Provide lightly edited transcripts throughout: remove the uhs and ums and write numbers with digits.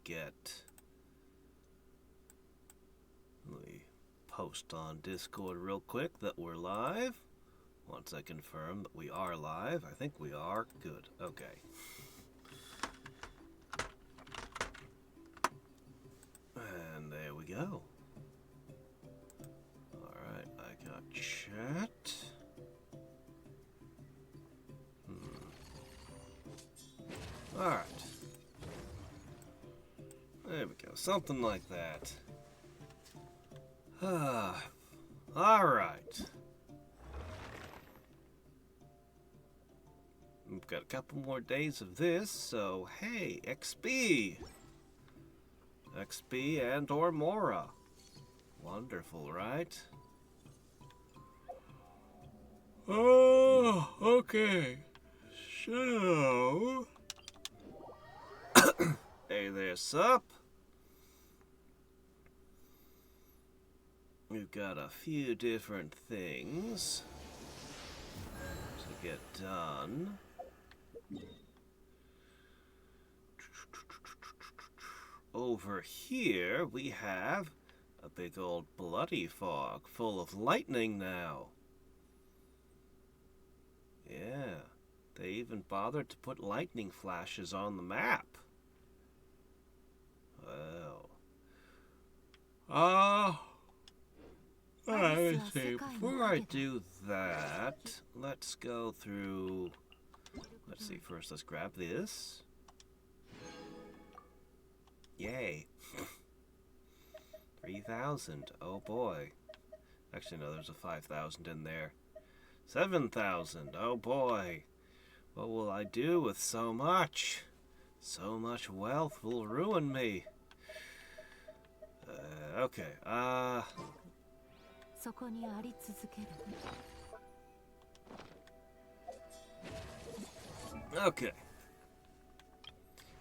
get. Let me post on Discord real quick that we're live. Once I confirm that we are live, I think we are. Good. Okay. And there we go. Alright, I got chat. Alright. There we go. Something like that. Alright. We've got a couple more days of this, so hey, XP! XP and or Mora. Wonderful, right? Oh, okay. So... Hey there, sup? We've got a few different things to get done. Over here, we have a big old bloody fog full of lightning now. Yeah, they even bothered to put lightning flashes on the map. Wow. Let me see. Before I do that, let's go through... Let's see, first let's grab this. Yay. 3,000. Oh boy. Actually, no, there's a 5,000 in there. 7,000. Oh boy. What will I do with so much? So much wealth will ruin me. Okay. Okay.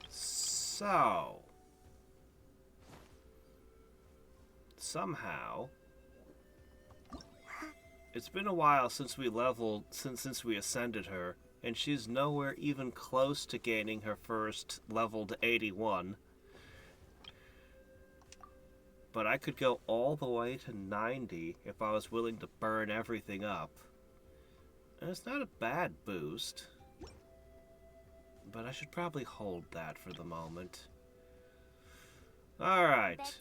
So... Somehow... It's been a while since we leveled, since we ascended her, and she's nowhere even close to gaining her first level to 81. But I could go all the way to 90 if I was willing to burn everything up. And it's not a bad boost. But I should probably hold that for the moment. Alright.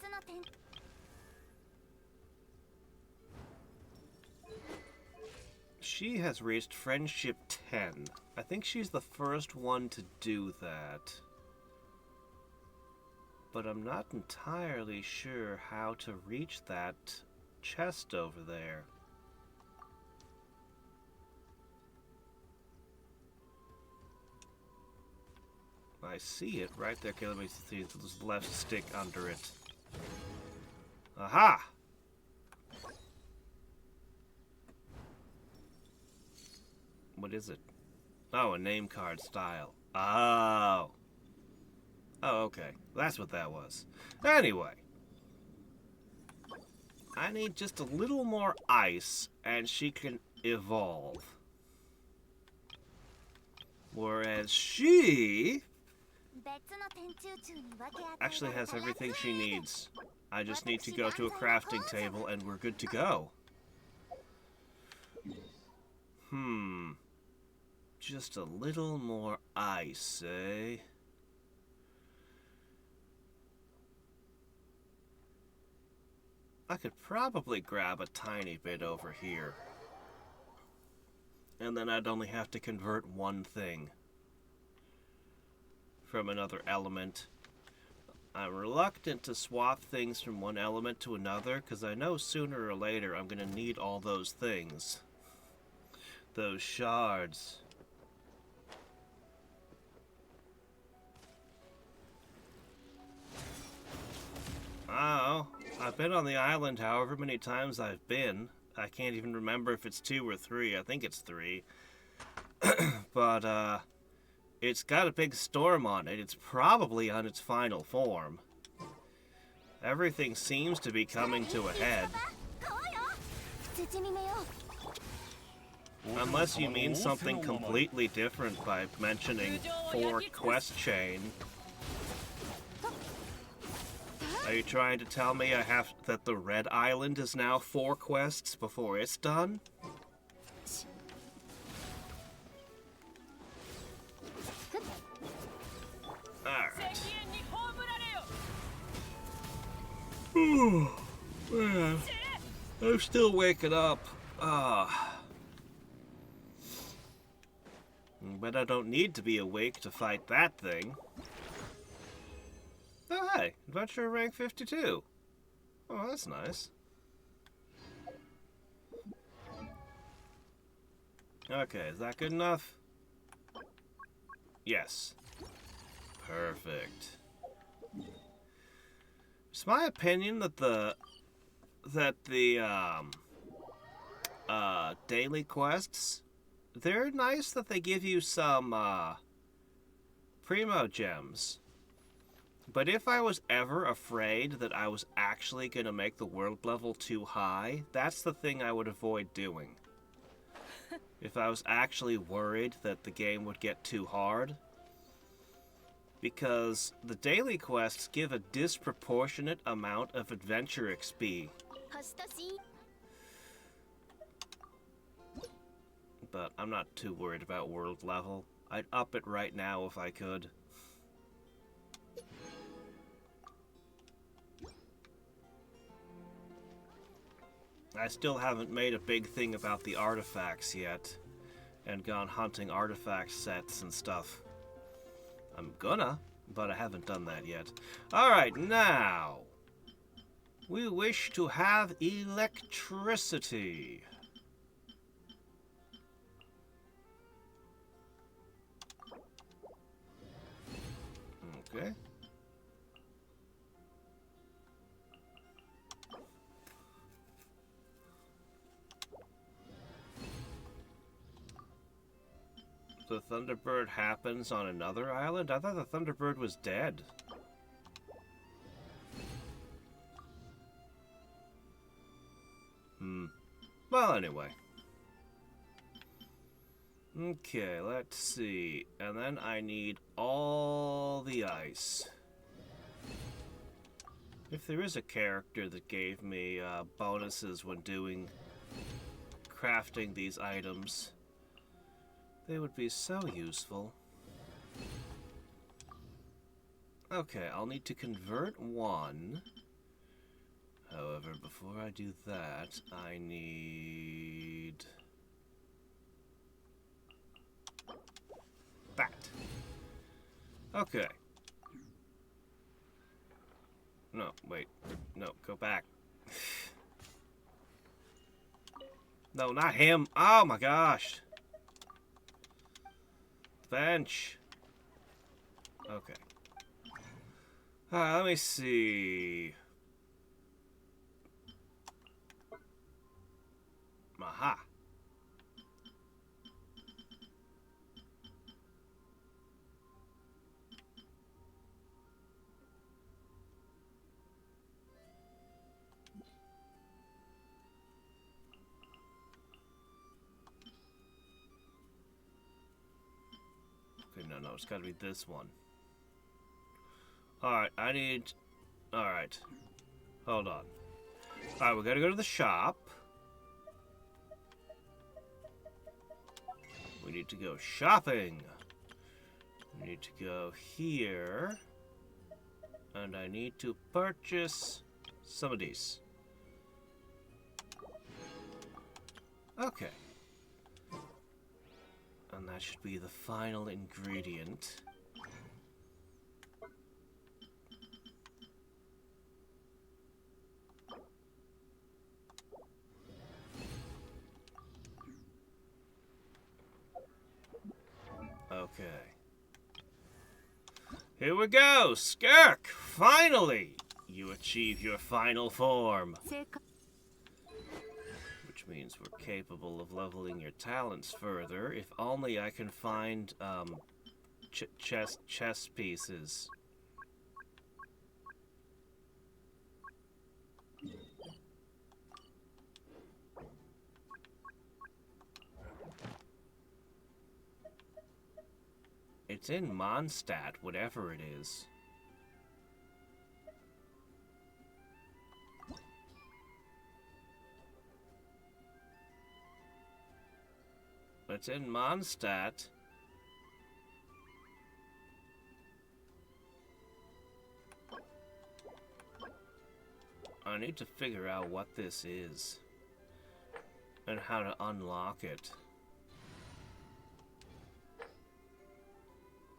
She has reached Friendship 10. I think she's the first one to do that. But I'm not entirely sure how to reach that chest over there. I see it right there. Okay, let me see the left stick under it. Aha! What is it? Oh, a name card style. Oh. Oh, okay. That's what that was. Anyway. I need just a little more ice, and she can evolve. Whereas she... actually has everything she needs. I just need to go to a crafting table, and we're good to go. Just a little more ice, eh? I could probably grab a tiny bit over here. And then I'd only have to convert one thing from another element. I'm reluctant to swap things from one element to another, because I know sooner or later I'm going to need all those things. Those shards. Oh, I've been on the island however many times I've been. I can't even remember if it's 2 or 3. I think it's 3. But, it's got a big storm on it. It's probably on its final form. Everything seems to be coming to a head. Unless you mean something completely different by mentioning 4 quest chain. Are you trying to tell me that the Red Island is now 4 quests before it's done? Alright. Oh, man. I'm still waking up. But I don't need to be awake to fight that thing. Oh, hey. Adventurer rank 52. Oh, that's nice. Okay, is that good enough? Yes. Perfect. It's my opinion that the daily quests, they're nice that they give you some primo gems. But if I was ever afraid that I was actually going to make the world level too high, that's the thing I would avoid doing. If I was actually worried that the game would get too hard. Because the daily quests give a disproportionate amount of adventure XP. But I'm not too worried about world level. I'd up it right now if I could. I still haven't made a big thing about the artifacts yet, and gone hunting artifact sets and stuff. I'm gonna, but I haven't done that yet. Alright, now, we wish to have electricity. Okay. The Thunderbird happens on another island? I thought the Thunderbird was dead. Well, anyway. Okay, let's see. And then I need all the ice. If there is a character that gave me bonuses when crafting these items, they would be so useful. Okay, I'll need to convert 1. However, before I do that, I need that. Okay. No, wait. No, go back. No, not him. Oh my gosh. Bench. Okay. Let me see. Aha. Okay, no, it's gotta be this one. Alright, I need... Alright. Hold on. Alright, we gotta go to the shop. We need to go shopping. We need to go here. And I need to purchase some of these. Okay. And that should be the final ingredient. Okay. Here we go! Skirk! Finally! You achieve your final form. Which means we're capable of leveling your talents further. If only I can find, chess pieces. It's in Mondstadt, whatever it is. It's in Mondstadt. I need to figure out what this is. And how to unlock it.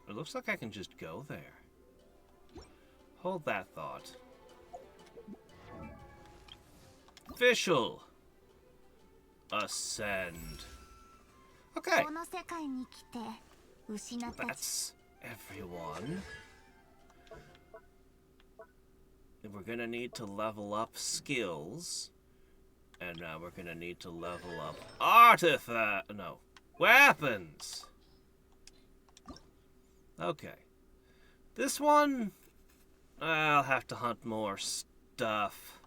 It looks like I can just go there. Hold that thought. Official! Ascend. Okay. That's everyone. We're gonna need to level up skills. And now we're gonna need to level up weapons. Okay. This one, I'll have to hunt more stuff.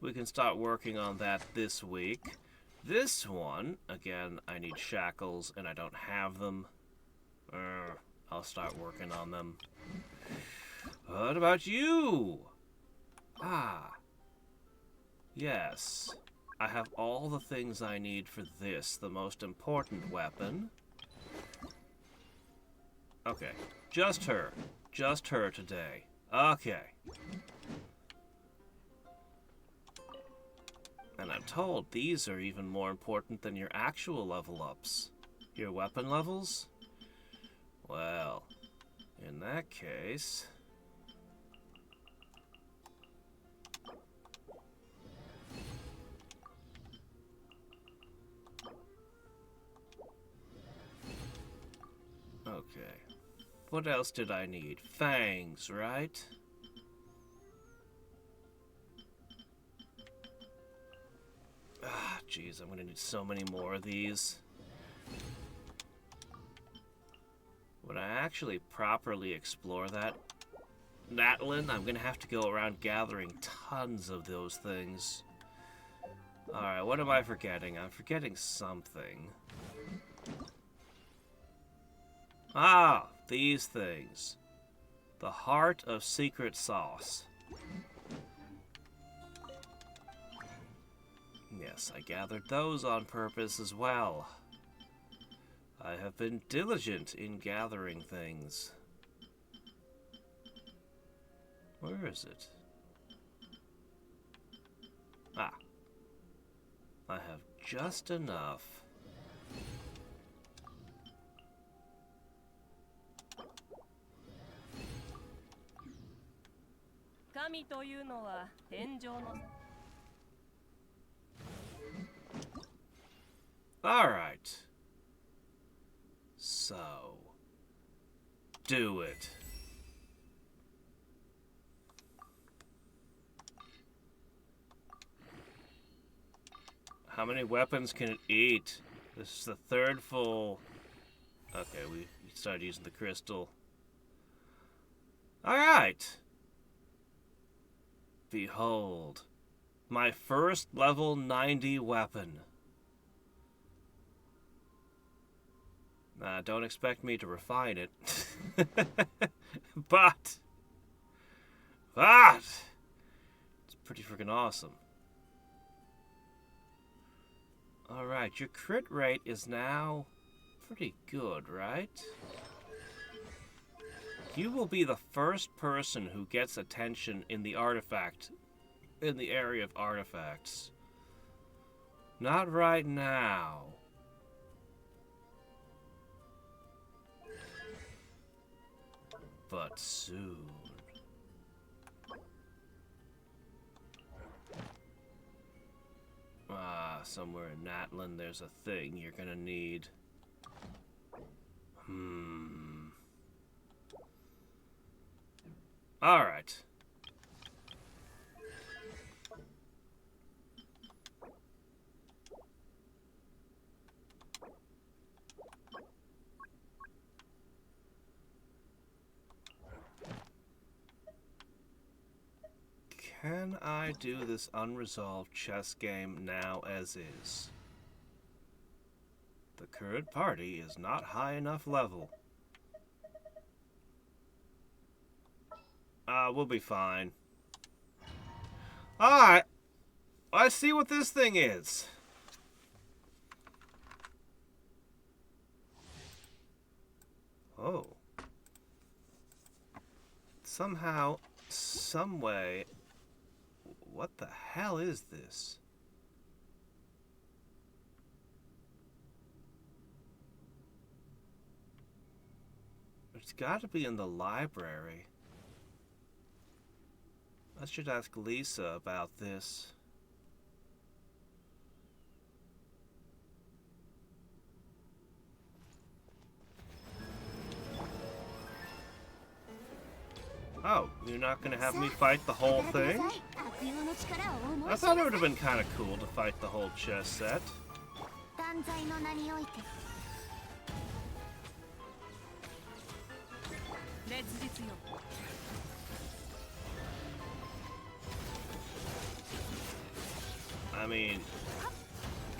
We can start working on that this week. This one, again, I need shackles and I don't have them. I'll start working on them. What about you? Ah. Yes. I have all the things I need for this, the most important weapon. Okay. Just her. Just her today. Okay. And I'm told these are even more important than your actual level ups. Your weapon levels? Well, in that case... Okay. What else did I need? Fangs, right? Ah, jeez, I'm gonna need so many more of these. When I actually properly explore that Natlin, I'm gonna have to go around gathering tons of those things. Alright, what am I forgetting? I'm forgetting something. Ah, these things. The heart of secret sauce. Yes, I gathered those on purpose as well. I have been diligent in gathering things. Where is it? Ah. I have just enough. Alright. So, do it. How many weapons can it eat? This is the third full... Okay, we started using the crystal. Alright. Behold. My first level 90 weapon. Don't expect me to refine it. But it's pretty freaking awesome. Alright, your crit rate is now pretty good, right? You will be the first person who gets attention in the area of artifacts. Not right now. But soon. Somewhere in Natlin there's a thing you're gonna need. Alright. Can I do this unresolved chess game now as is? The current party is not high enough level. We'll be fine. Alright. Let's see what this thing is. Somehow, some way... What the hell is this? It's got to be in the library. I should ask Lisa about this. Oh, you're not gonna have me fight the whole thing? I thought it would have been kind of cool to fight the whole chess set. I mean,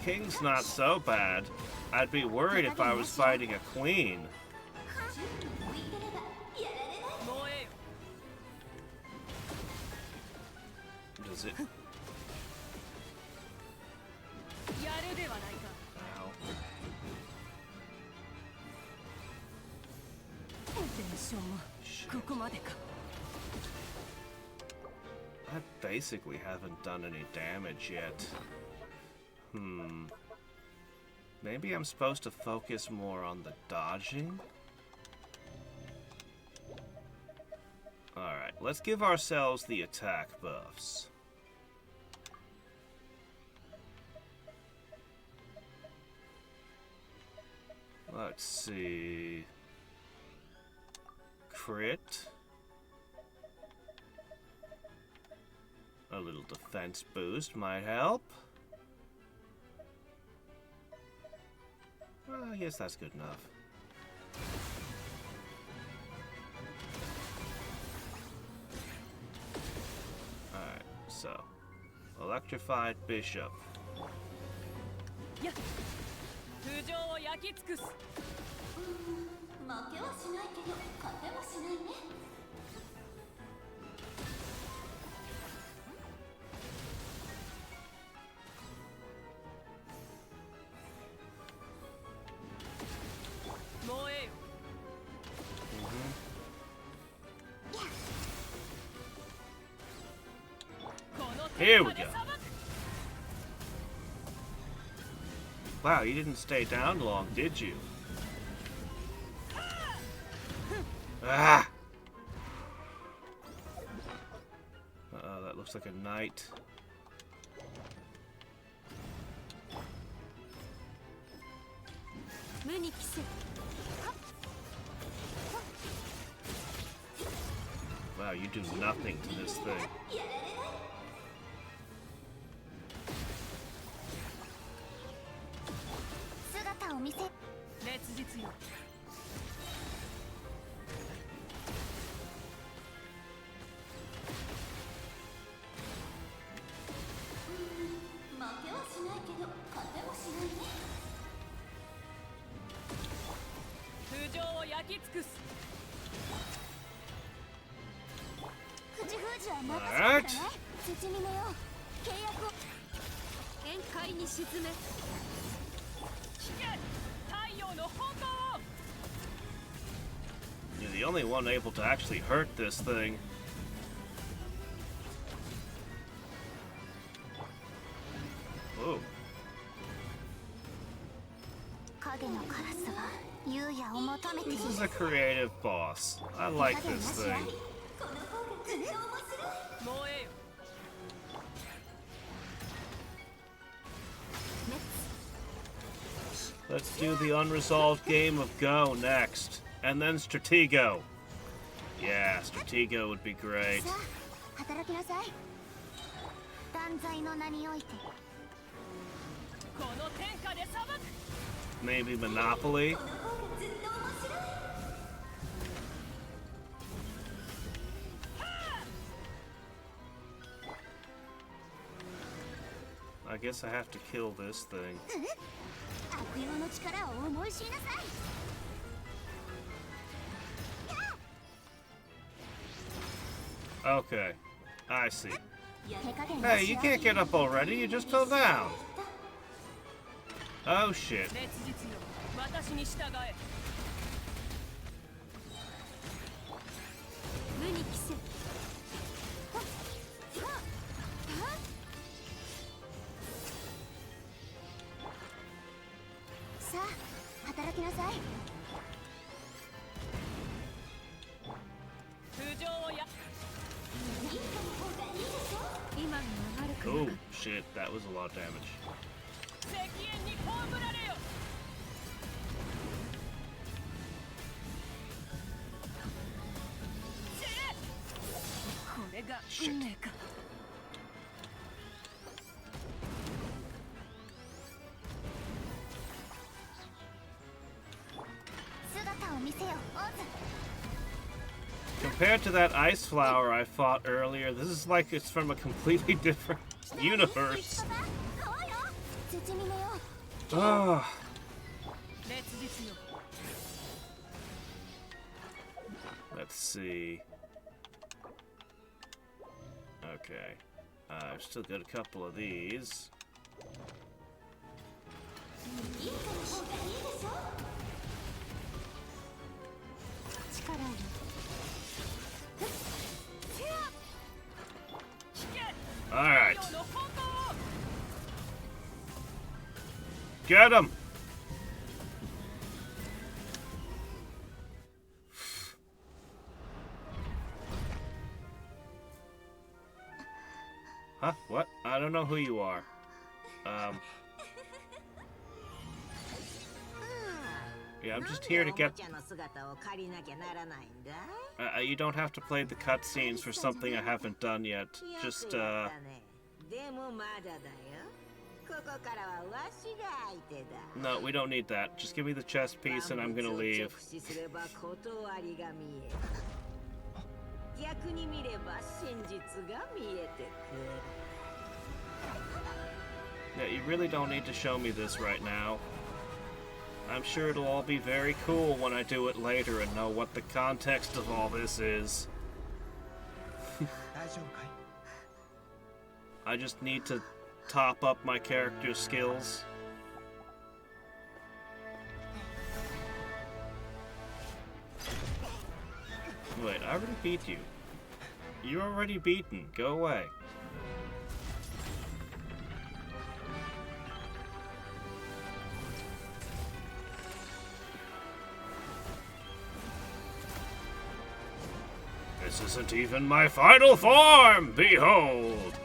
King's not so bad. I'd be worried if I was fighting a queen. Does it? Ow. I basically haven't done any damage yet. Maybe I'm supposed to focus more on the dodging? Alright, let's give ourselves the attack buffs. Let's see... Crit. A little defense boost might help. Well, I guess that's good enough. Alright, so. Electrified Bishop. Here we go. Wow, you didn't stay down long, did you? Ah! Uh-oh, that looks like a knight. Wow, you do nothing to this thing. Alright. You're the only one able to actually hurt this thing. Whoa. This is a creative boss. I like this thing. Let's do the unresolved game of Go next. And then Stratego. Yeah, Stratego would be great. Maybe Monopoly? I guess I have to kill this thing. Okay, I see. Hey, you can't get up already, you just fell down. Oh shit. Oh shit, that was a lot of damage. Shit. Compared to that ice flower I fought earlier, this is like it's from a completely different universe. Ah. Let's see. Okay. I've still got a couple of these. Alright. Get him! Huh? What? I don't know who you are. Yeah, I'm just here to get... you don't have to play the cutscenes for something I haven't done yet. Just, No, we don't need that. Just give me the chest piece and I'm gonna leave. Yeah, you really don't need to show me this right now. I'm sure it'll all be very cool when I do it later and know what the context of all this is. I just need to top up my character's skills. Wait, I already beat you. You're already beaten. Go away. This isn't even my final form! Behold!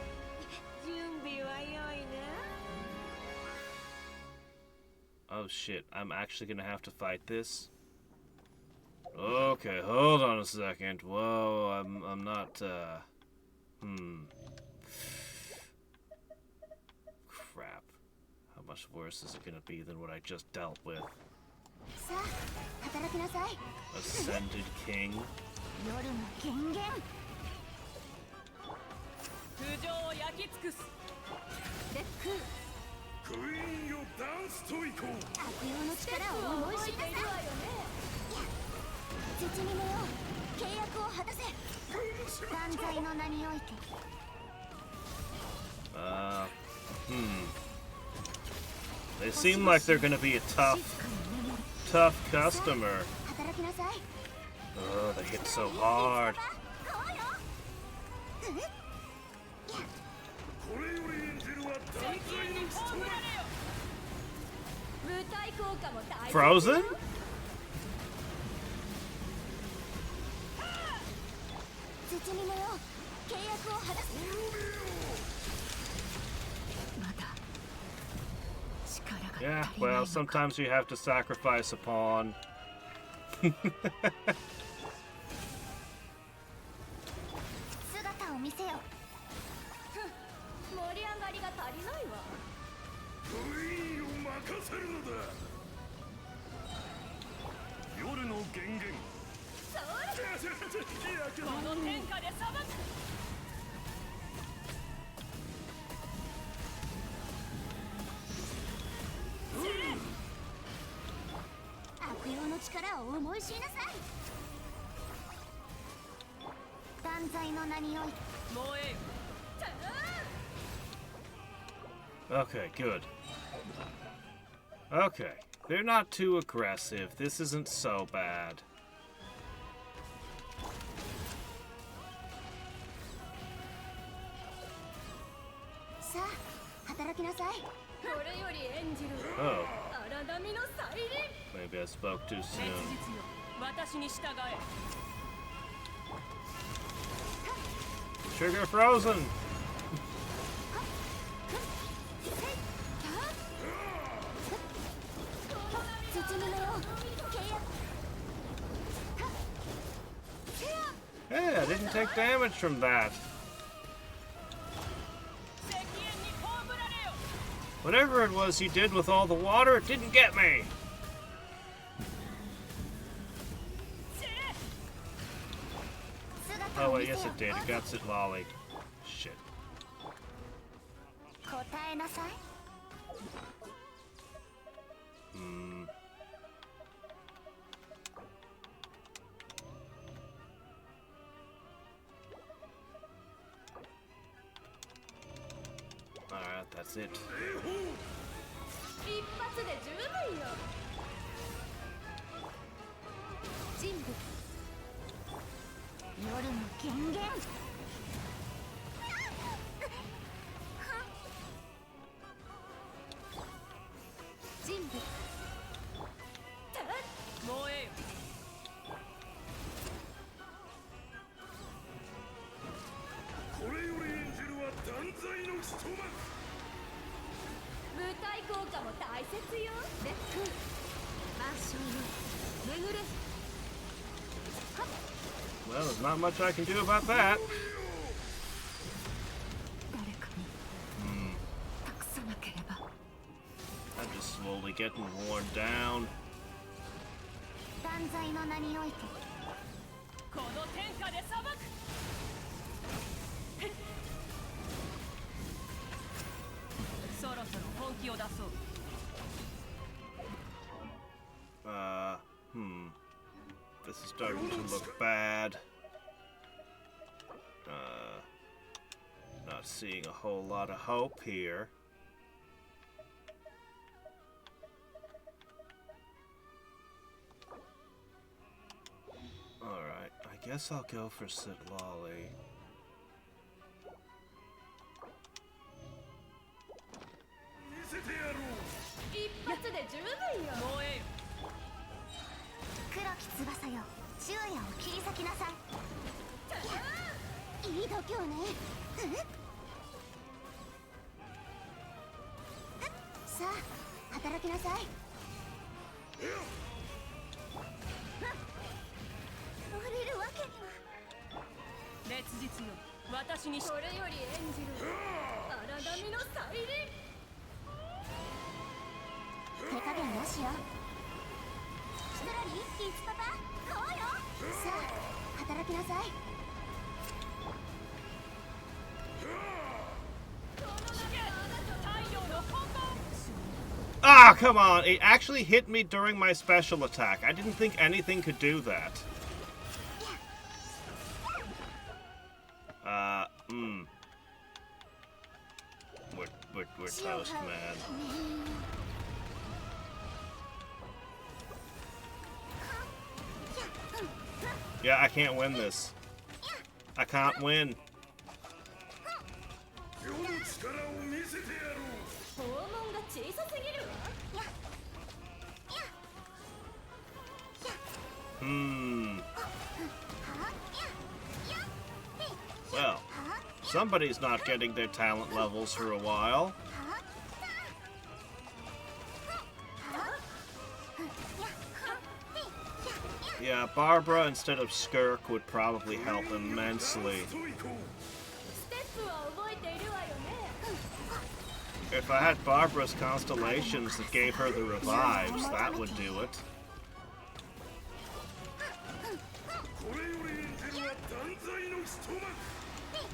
Oh shit, I'm actually gonna have to fight this? Okay, hold on a second. Whoa, I'm not, Crap. How much worse is it gonna be than what I just dealt with? Ascended King. They seem like they're gonna be a tough customer. Oh, they hit so hard. Frozen? Yeah, well, sometimes you have to sacrifice a pawn. Okay, good. Okay, they're not too aggressive. This isn't so bad. Oh. Maybe I spoke too soon. Sugar frozen! Hey, I didn't take damage from that. Whatever it was he did with all the water, it didn't get me. Oh wait, yes it did. It got it lolly. Shit. Alright, that's it. Well, there's not much I can do about that. I'm just slowly getting worn down. This is starting to look bad. Not seeing a whole lot of hope here. Alright, I guess I'll go for Sitlolly. Ah, come on! It actually hit me during my special attack. I didn't think anything could do that. We're toast, man. Yeah, I can't win this. I can't win. Well, somebody's not getting their talent levels for a while. Yeah, Barbara instead of Skirk would probably help immensely. If I had Barbara's constellations that gave her the revives, that would do it.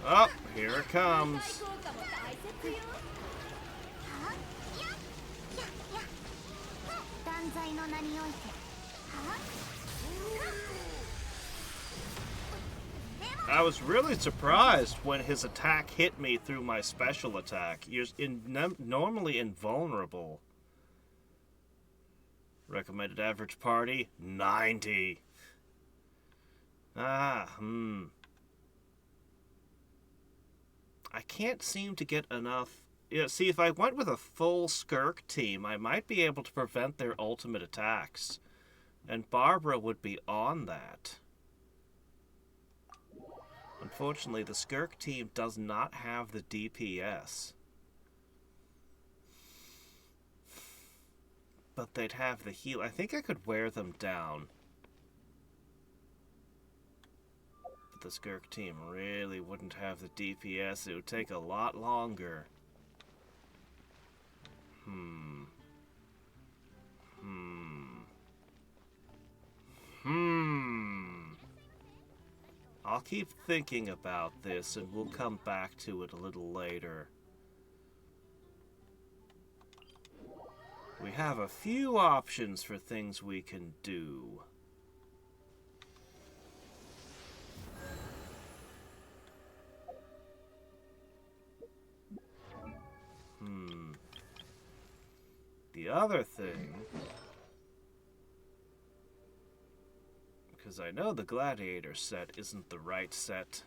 Oh, here it comes. I was really surprised when his attack hit me through my special attack. You're normally invulnerable. Recommended average party, 90. I can't seem to get enough. Yeah, see, if I went with a full Skirk team, I might be able to prevent their ultimate attacks. And Barbara would be on that. Unfortunately, the Skirk team does not have the DPS. But they'd have the heal. I think I could wear them down. But the Skirk team really wouldn't have the DPS. It would take a lot longer. I'll keep thinking about this and we'll come back to it a little later. We have a few options for things we can do. The other thing, because I know the Gladiator set isn't the right set.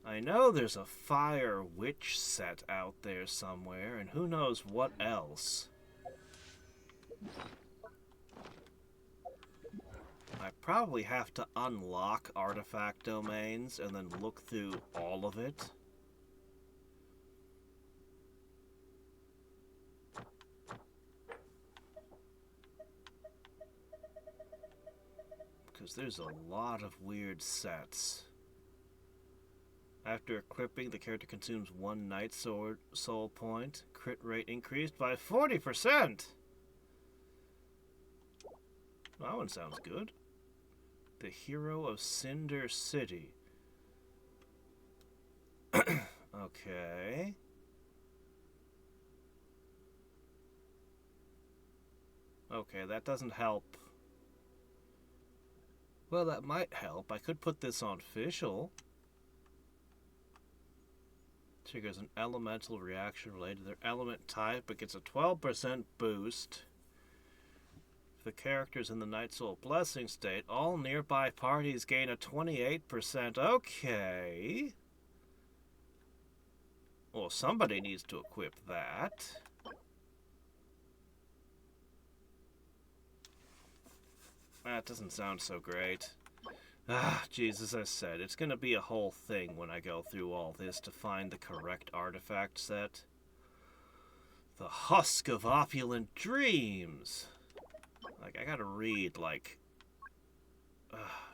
I know there's a Fire Witch set out there somewhere, and who knows what else. I probably have to unlock artifact domains and then look through all of it. Because there's a lot of weird sets. After equipping, the character consumes 1 Night Sword soul point. Crit rate increased by 40%! That one sounds good. The Hero of Cinder City. Okay. Okay, that doesn't help. Well, that might help. I could put this on official. Triggers an elemental reaction related to their element type, but gets a 12% boost. If the character's in the Night Soul Blessing state, all nearby parties gain a 28%. Okay. Well, somebody needs to equip that. That doesn't sound so great. Geez, as I said, it's gonna be a whole thing when I go through all this to find the correct artifact set. The Husk of Opulent Dreams! Like, I gotta read, like...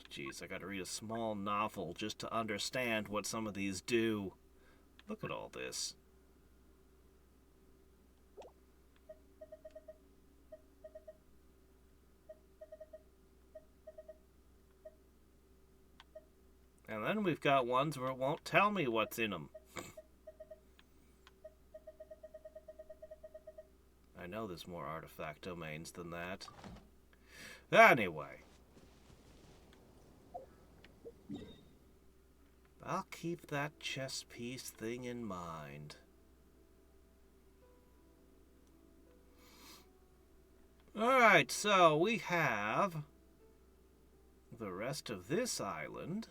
Geez, I gotta read a small novel just to understand what some of these do. Look at all this. And then we've got ones where it won't tell me what's in them. I know there's more artifact domains than that. Anyway. I'll keep that chess piece thing in mind. Alright, so we have the rest of this island.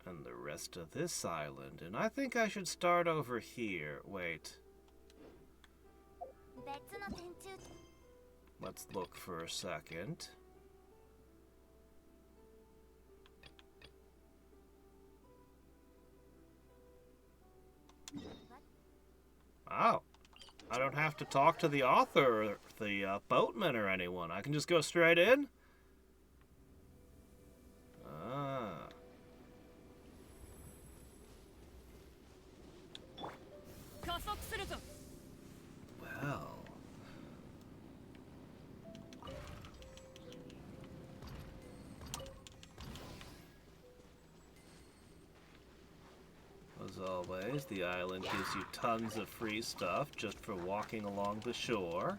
And the rest of this island. And I think I should start over here. Wait. Let's look for a second. Oh. I don't have to talk to the author or the boatman or anyone. I can just go straight in? Ah. Well. As always, the island gives you tons of free stuff just for walking along the shore.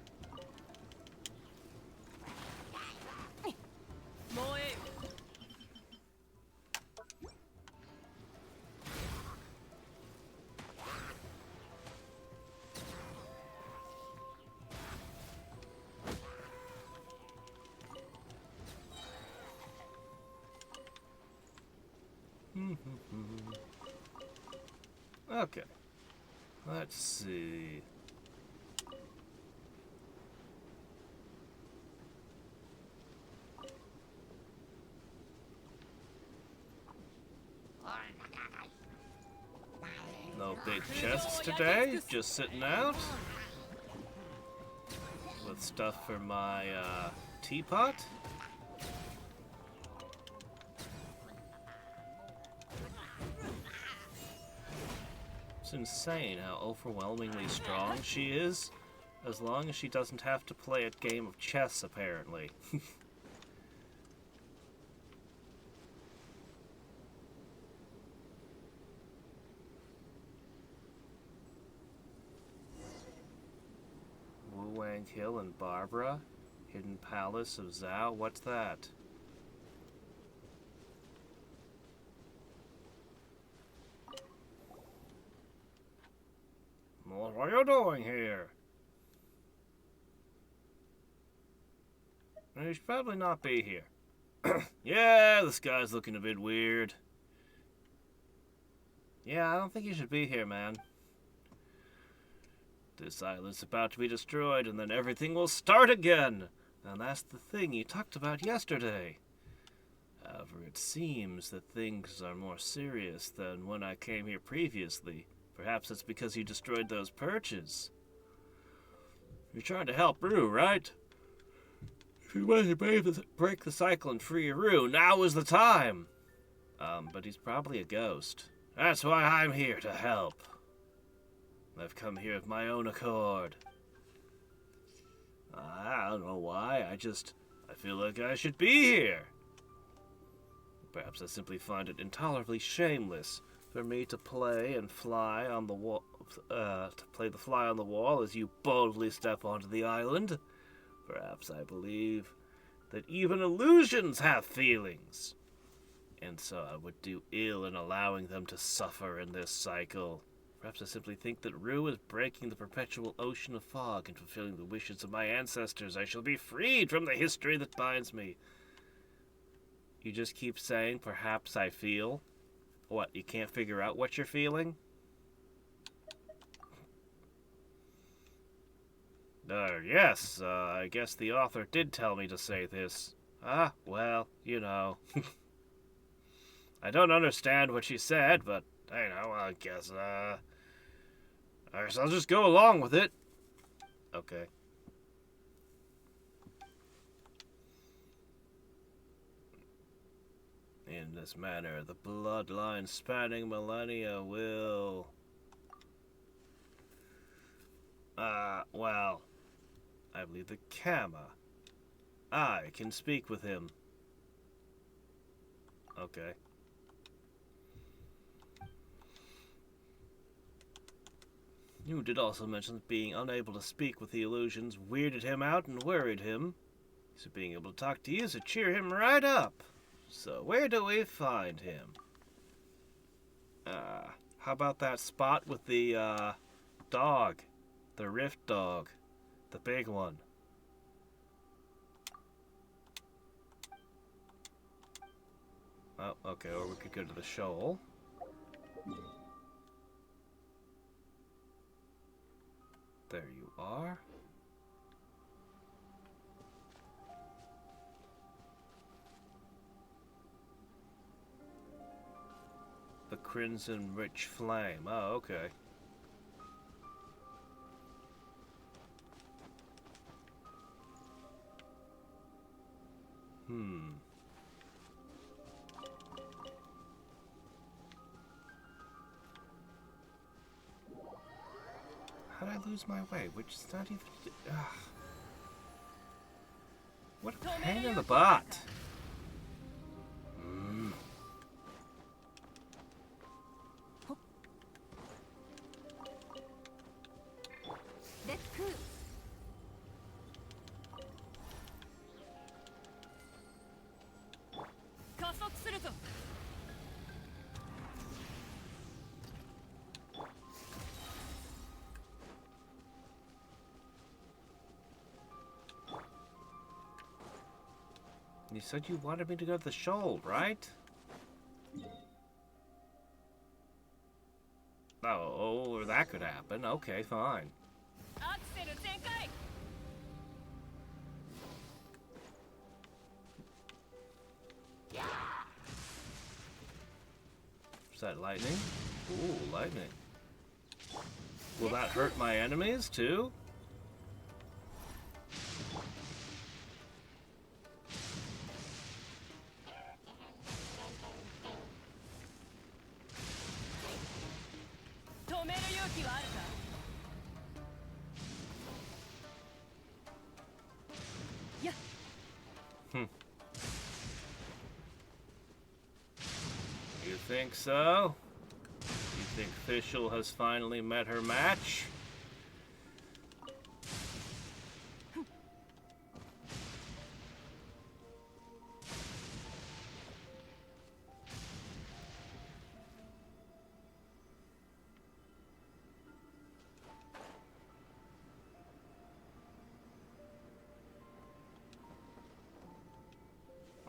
Okay. Let's see. No big chests today, just sitting out. With stuff for my teapot. It's insane how overwhelmingly strong she is, as long as she doesn't have to play a game of chess, apparently. Wu Wang Hill and Barbara? Hidden Palace of Zhao? What's that? What are you doing here? You should probably not be here. Yeah, this guy's looking a bit weird. Yeah, I don't think you should be here, man. This island's about to be destroyed, and then everything will start again. And that's the thing you talked about yesterday. However, it seems that things are more serious than when I came here previously. Perhaps it's because you destroyed those perches. You're trying to help Rue, right? If you want to break the cycle and free Rue, now is the time! But he's probably a ghost. That's why I'm here, to help. I've come here of my own accord. I don't know why, I feel like I should be here. Perhaps I simply find it intolerably shameless for me to play and fly on the wall, to play the fly on the wall as you boldly step onto the island. Perhaps I believe that even illusions have feelings, and so I would do ill in allowing them to suffer in this cycle. Perhaps I simply think that Rue is breaking the perpetual ocean of fog and fulfilling the wishes of my ancestors. I shall be freed from the history that binds me. You just keep saying, perhaps I feel. What, you can't figure out what you're feeling? Yes, I guess the author did tell me to say this. Ah, well, you know. I don't understand what she said, but, I guess I'll just go along with it. Okay. In this manner, the bloodline spanning millennia will... well, I believe the Kama. I can speak with him. Okay. You did also mention that being unable to speak with the illusions weirded him out and worried him. So being able to talk to you should cheer him right up. So where do we find him? How about that spot with the, dog? The rift dog. The big one. Oh, okay, or we could go to the shoal. There you are. The Crimson Rich Flame. Oh, okay. How did I lose my way? Which is not even... Ugh. What a pain in the butt. You said you wanted me to go to the shoal, right? Oh, that could happen. Okay, fine. Is that lightning? Ooh, lightning. Will that hurt my enemies, too? You think so? You think Fischl has finally met her match?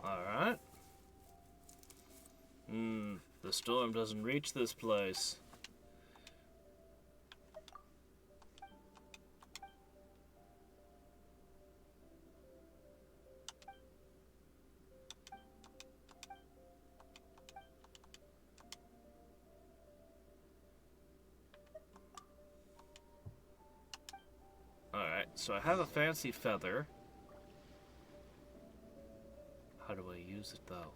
Alright. The storm doesn't reach this place. Alright, so I have a fancy feather. How do I use it, though?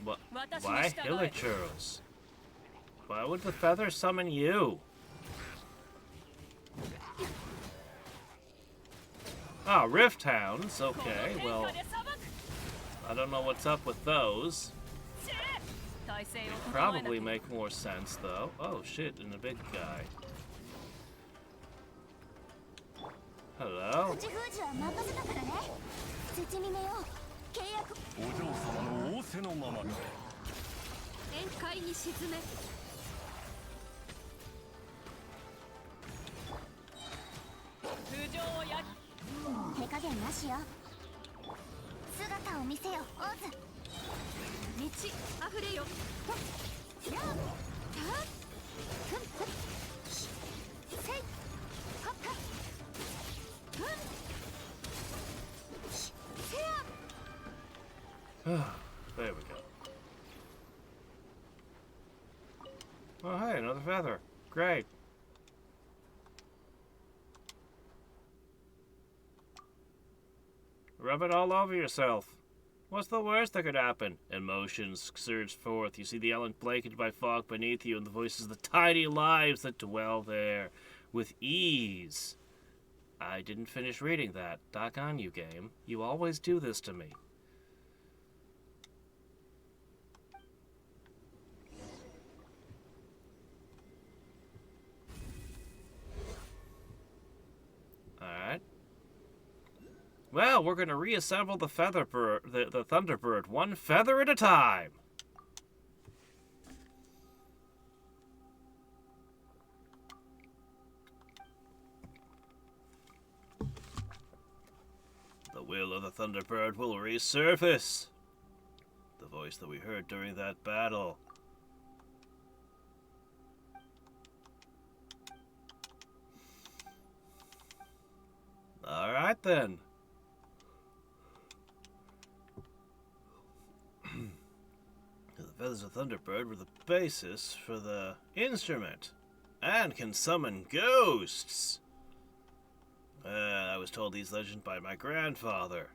What? Why Hilichurls? Why would the feather summon you? Oh, Rift Hounds. Okay, well, I don't know what's up with those. They'd probably make more sense, though. Oh, shit, and a big guy. Hello? There we go. Oh, hey, another feather. Great. Rub it all over yourself. What's the worst that could happen? Emotions surge forth. You see the island blanketed by fog beneath you, and the voices of the tiny lives that dwell there with ease. I didn't finish reading that. Doggone you, game. You always do this to me. Alright. Well, we're going to reassemble the the Thunderbird one feather at a time. The will of the Thunderbird will resurface. The voice that we heard during that battle. Alright then. The feathers of Thunderbird were the basis for the instrument, and can summon ghosts. I was told these legends by my grandfather.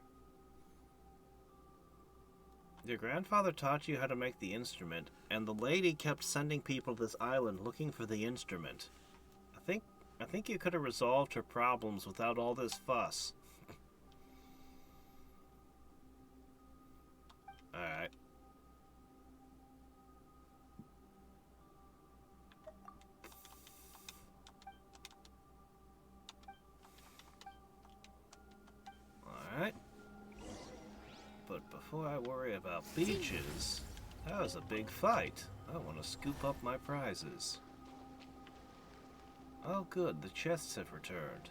Your grandfather taught you how to make the instrument, and the lady kept sending people to this island looking for the instrument. I think you could have resolved her problems without all this fuss. Alright. Alright. But before I worry about beaches, that was a big fight. I want to scoop up my prizes. Oh good, the chests have returned.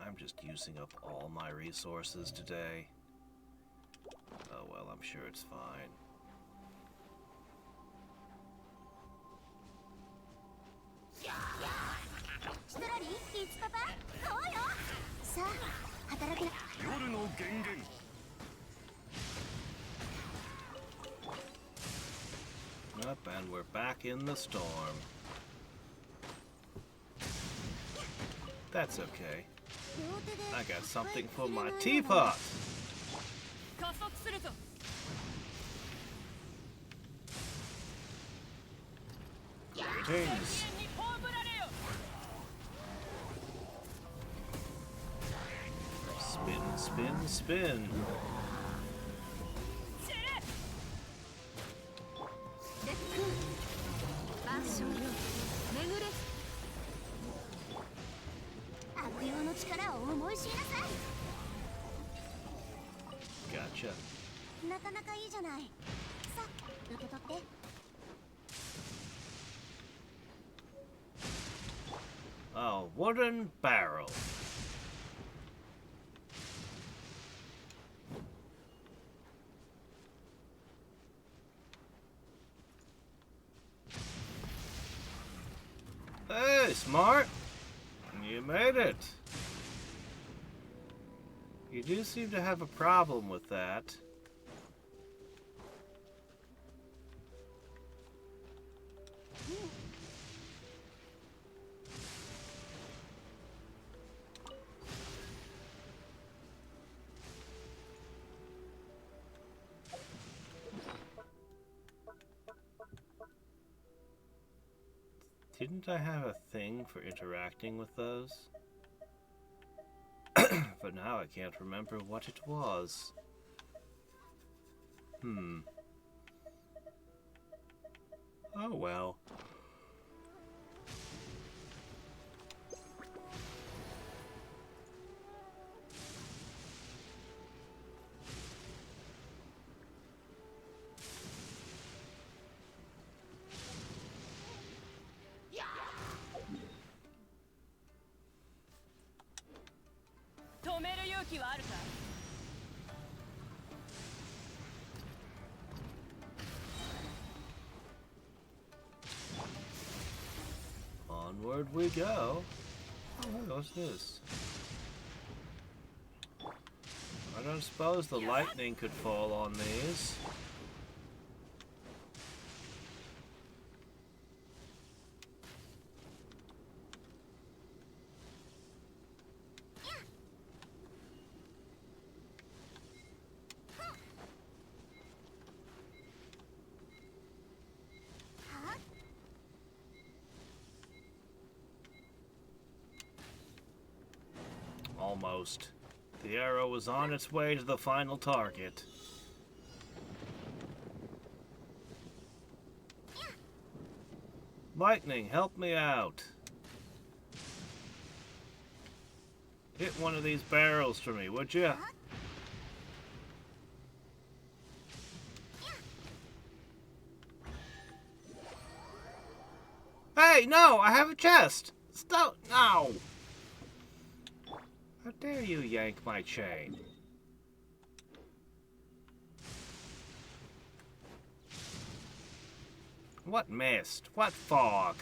I'm just using up all my resources today. Oh well, I'm sure it's fine. Up, and we're back in the storm. That's okay. I got something for my teapot! Greetings! Spin, spin, spin! Gotcha. Oh, wooden barrel. Hey, Smart! You made it! You do seem to have a problem with that. Didn't I have a thing for interacting with those? But now I can't remember what it was. Oh well. Onward we go. Oh, what's this? I don't suppose the lightning could fall on these. Almost. The arrow was on its way to the final target. Lightning, help me out. Hit one of these barrels for me, would you? Hey, no, I have a chest. Stop, no. How dare you yank my chain? What mist? What fog?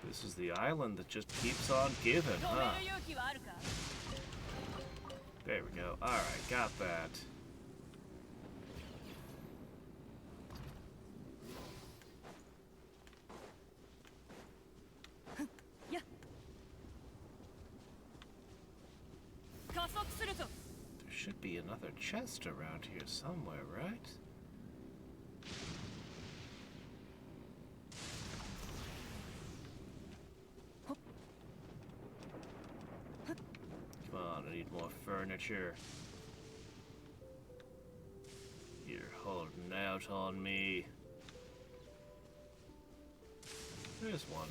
This is the island that just keeps on giving, huh? There we go. Alright, got that. There should be another chest around here somewhere, right? Come on, I need furniture. You're holding out on me. There's one.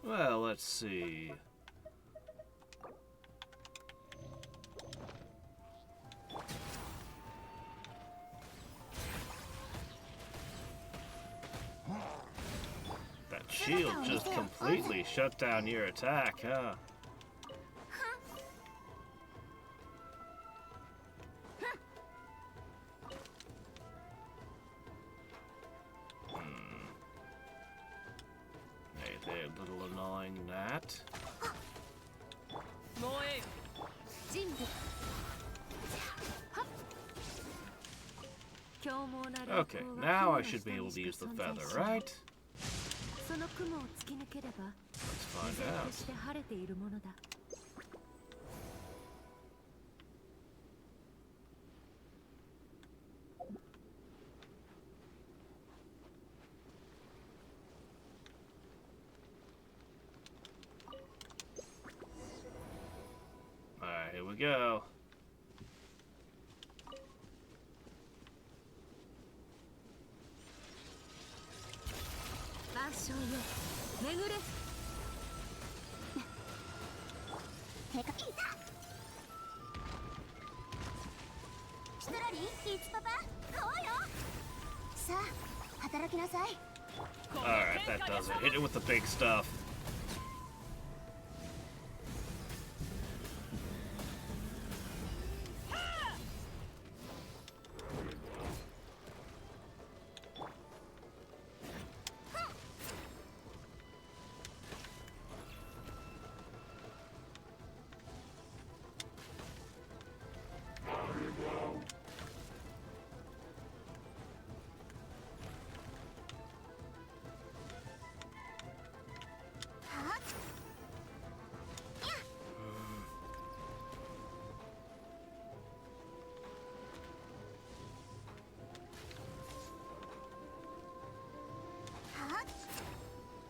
Well, let's see. That shield just completely shut down your attack, huh? Hey there, little annoying gnat. Okay, now I should be able to use the feather, right? Let's find out. Alright, here we go. Alright, that does it. Hit it with the big stuff.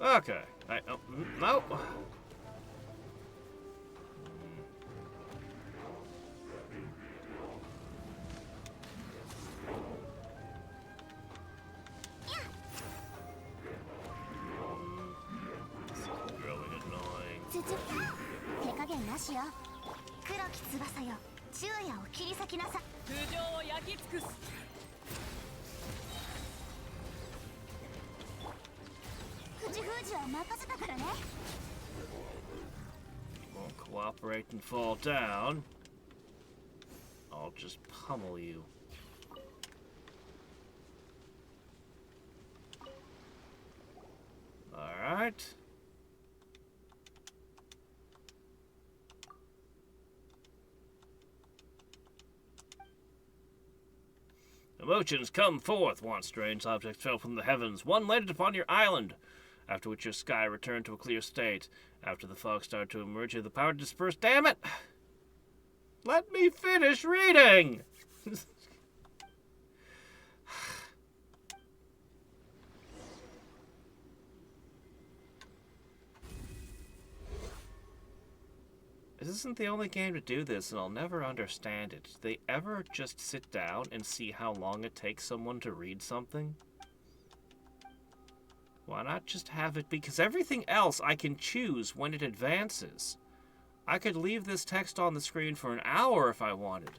Okay. Oh, no. This is really annoying. Won't cooperate and fall down. I'll just pummel you. Alright. Emotions come forth. One strange object fell from the heavens. One landed upon your island, after which your sky returned to a clear state. After the fog started to emerge, you had the power to disperse. Damn it! Let me finish reading! This isn't the only game to do this, and I'll never understand it. Do they ever just sit down and see how long it takes someone to read something? Why not just have it? Because everything else I can choose when it advances. I could leave this text on the screen for an hour if I wanted,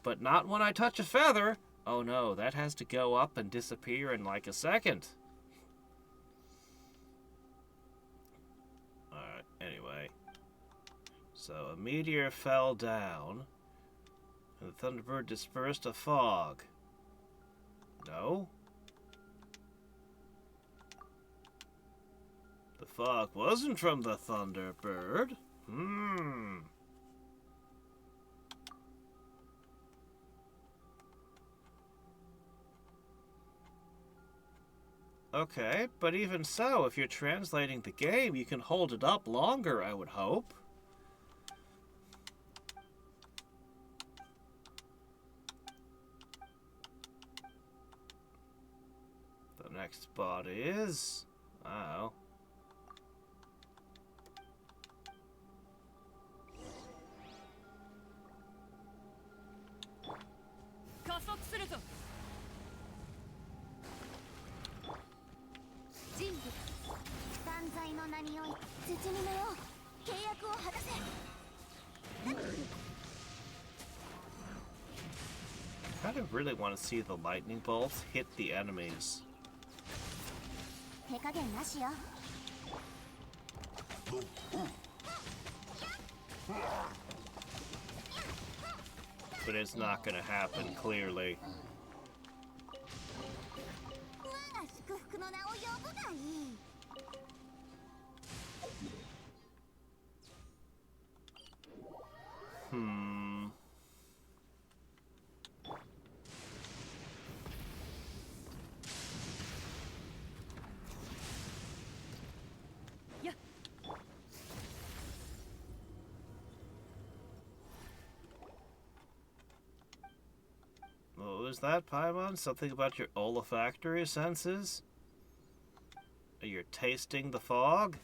but not when I touch a feather. Oh no, that has to go up and disappear in like a second. Alright, anyway. So a meteor fell down, and the Thunderbird dispersed a fog. No? The fog wasn't from the Thunderbird. Okay, but even so, if you're translating the game, you can hold it up longer, I would hope. The next spot is... oh. I kind of really want to see the lightning bolts hit the enemies. But it's not gonna happen, clearly. What was that, Paimon? Something about your olfactory senses? You're tasting the fog?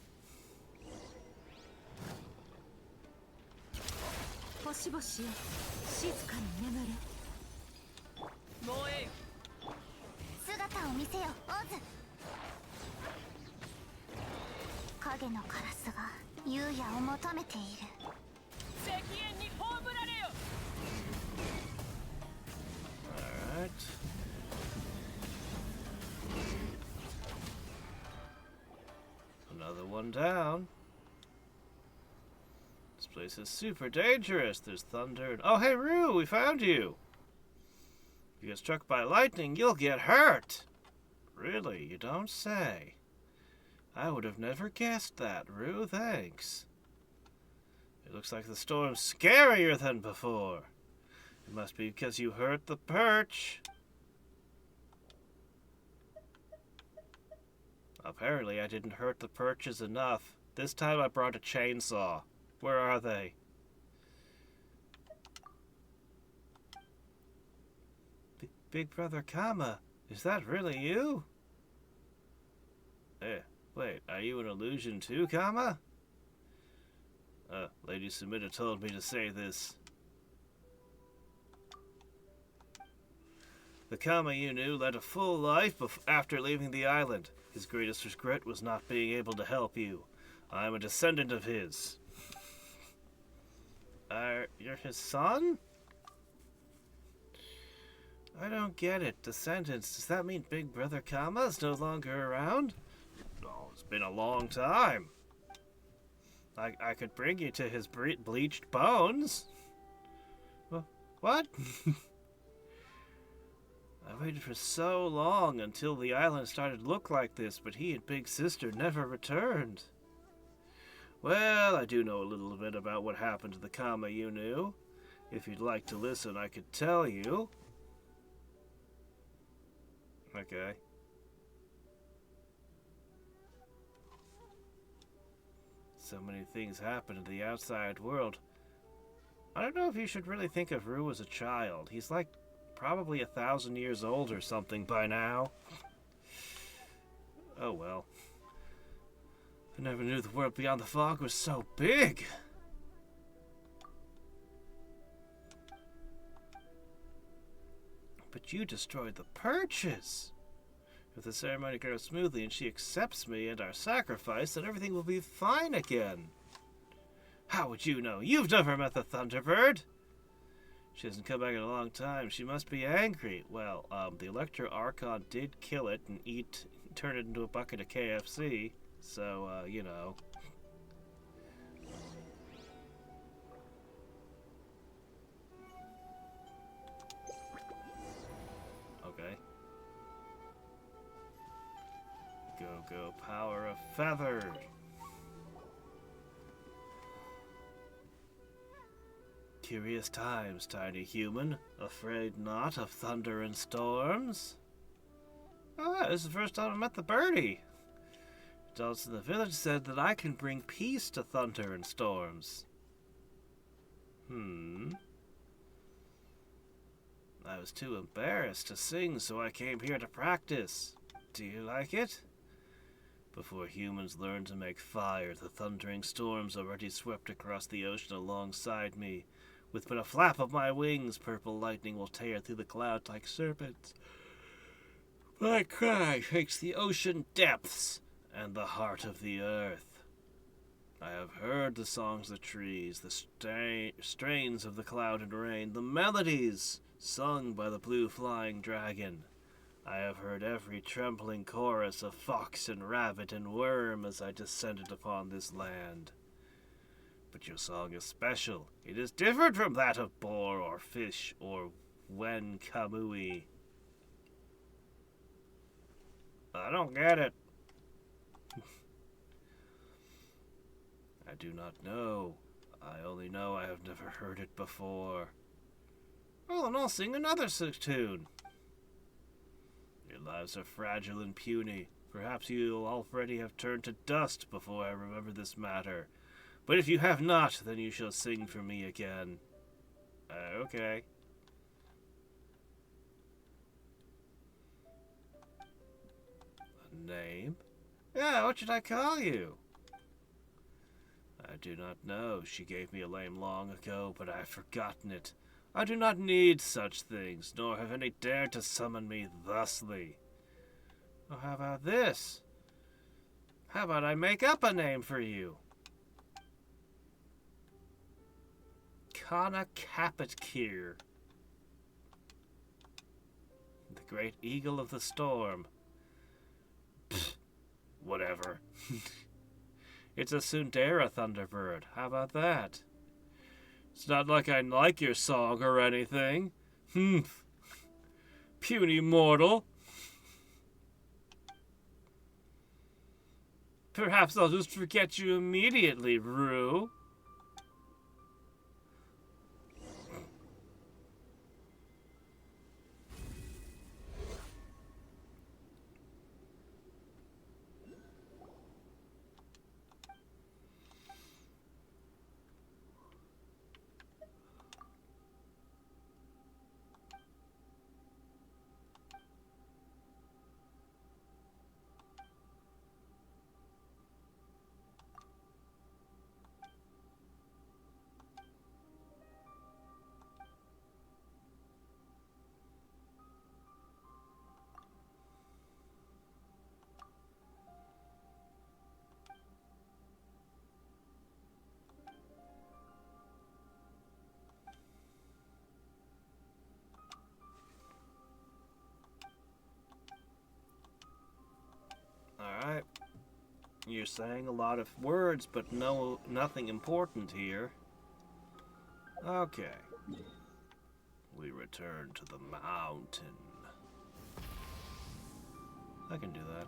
Alright. Another one down. This place is super dangerous. There's thunder and... oh, hey, Rue, we found you! If you get struck by lightning, you'll get hurt! Really? You don't say. I would have never guessed that, Rue. Thanks. It looks like the storm's scarier than before. It must be because you hurt the perch. Apparently, I didn't hurt the perches enough. This time I brought a chainsaw. Where are they? Big Brother Kama, is that really you? Wait, are you an illusion too, Kama? Lady Sumida told me to say this. The Kama you knew led a full life after leaving the island. His greatest regret was not being able to help you. I am a descendant of his. You're his son? I don't get it. Descendants, does that mean Big Brother Kama's no longer around? Oh, it's been a long time. I could bring you to his bleached bones. What? I waited for so long until the island started to look like this, but he and Big Sister never returned. Well, I do know a little bit about what happened to the Kama you knew. If you'd like to listen, I could tell you. Okay. So many things happen in the outside world. I don't know if you should really think of Rue as a child. He's like probably 1,000 years old or something by now. Oh well. I never knew the world beyond the fog was so big. But you destroyed the perches. If the ceremony goes smoothly and she accepts me and our sacrifice, then everything will be fine again. How would you know? You've never met the Thunderbird. She hasn't come back in a long time. She must be angry. Well, the Electro Archon did kill it and turn it into a bucket of KFC. So, you know. Okay. Go, power of feathered. Curious times, tiny human. Afraid not of thunder and storms? Ah, this is the first time I met the birdie. Adults in the village said that I can bring peace to thunder and storms. I was too embarrassed to sing, so I came here to practice. Do you like it? Before humans learned to make fire, the thundering storms already swept across the ocean alongside me. With but a flap of my wings, purple lightning will tear through the clouds like serpents. My cry shakes the ocean depths and the heart of the earth. I have heard the songs of the trees, the strains of the cloud and rain, the melodies sung by the blue flying dragon. I have heard every trembling chorus of fox and rabbit and worm as I descended upon this land. But your song is special. It is different from that of boar or fish or wen kamui. I don't get it. I do not know. I only know I have never heard it before. Well, then I'll sing another tune. Your lives are fragile and puny. Perhaps you'll already have turned to dust before I remember this matter. But if you have not, then you shall sing for me again. Okay. A name? Yeah, what should I call you? I do not know. She gave me a name long ago, but I've forgotten it. I do not need such things, nor have any dared to summon me thusly. Well, how about this? How about I make up a name for you? Kana Kapitkir. The great eagle of the storm. Pfft, whatever. It's a Sundara Thunderbird. How about that? It's not like I like your song or anything. Puny mortal. Perhaps I'll just forget you immediately, Rue. Alright. You're saying a lot of words, but nothing important here. Okay. We return to the mountain. I can do that.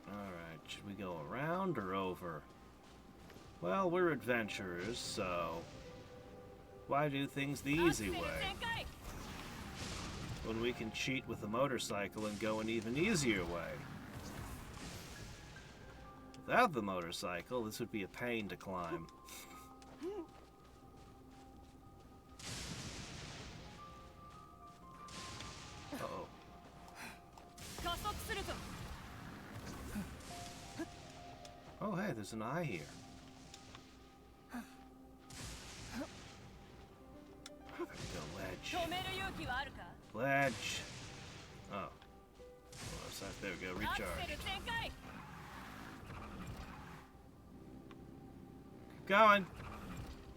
Alright, should we go around or over? Well, we're adventurers, so why do things the easy way? When we can cheat with a motorcycle and go an even easier way. Without the motorcycle, this would be a pain to climb. Uh-oh. Oh, hey, there's an eye here. There we go, ledge. Ledge. Oh. Well, there we go, recharge. Keep going.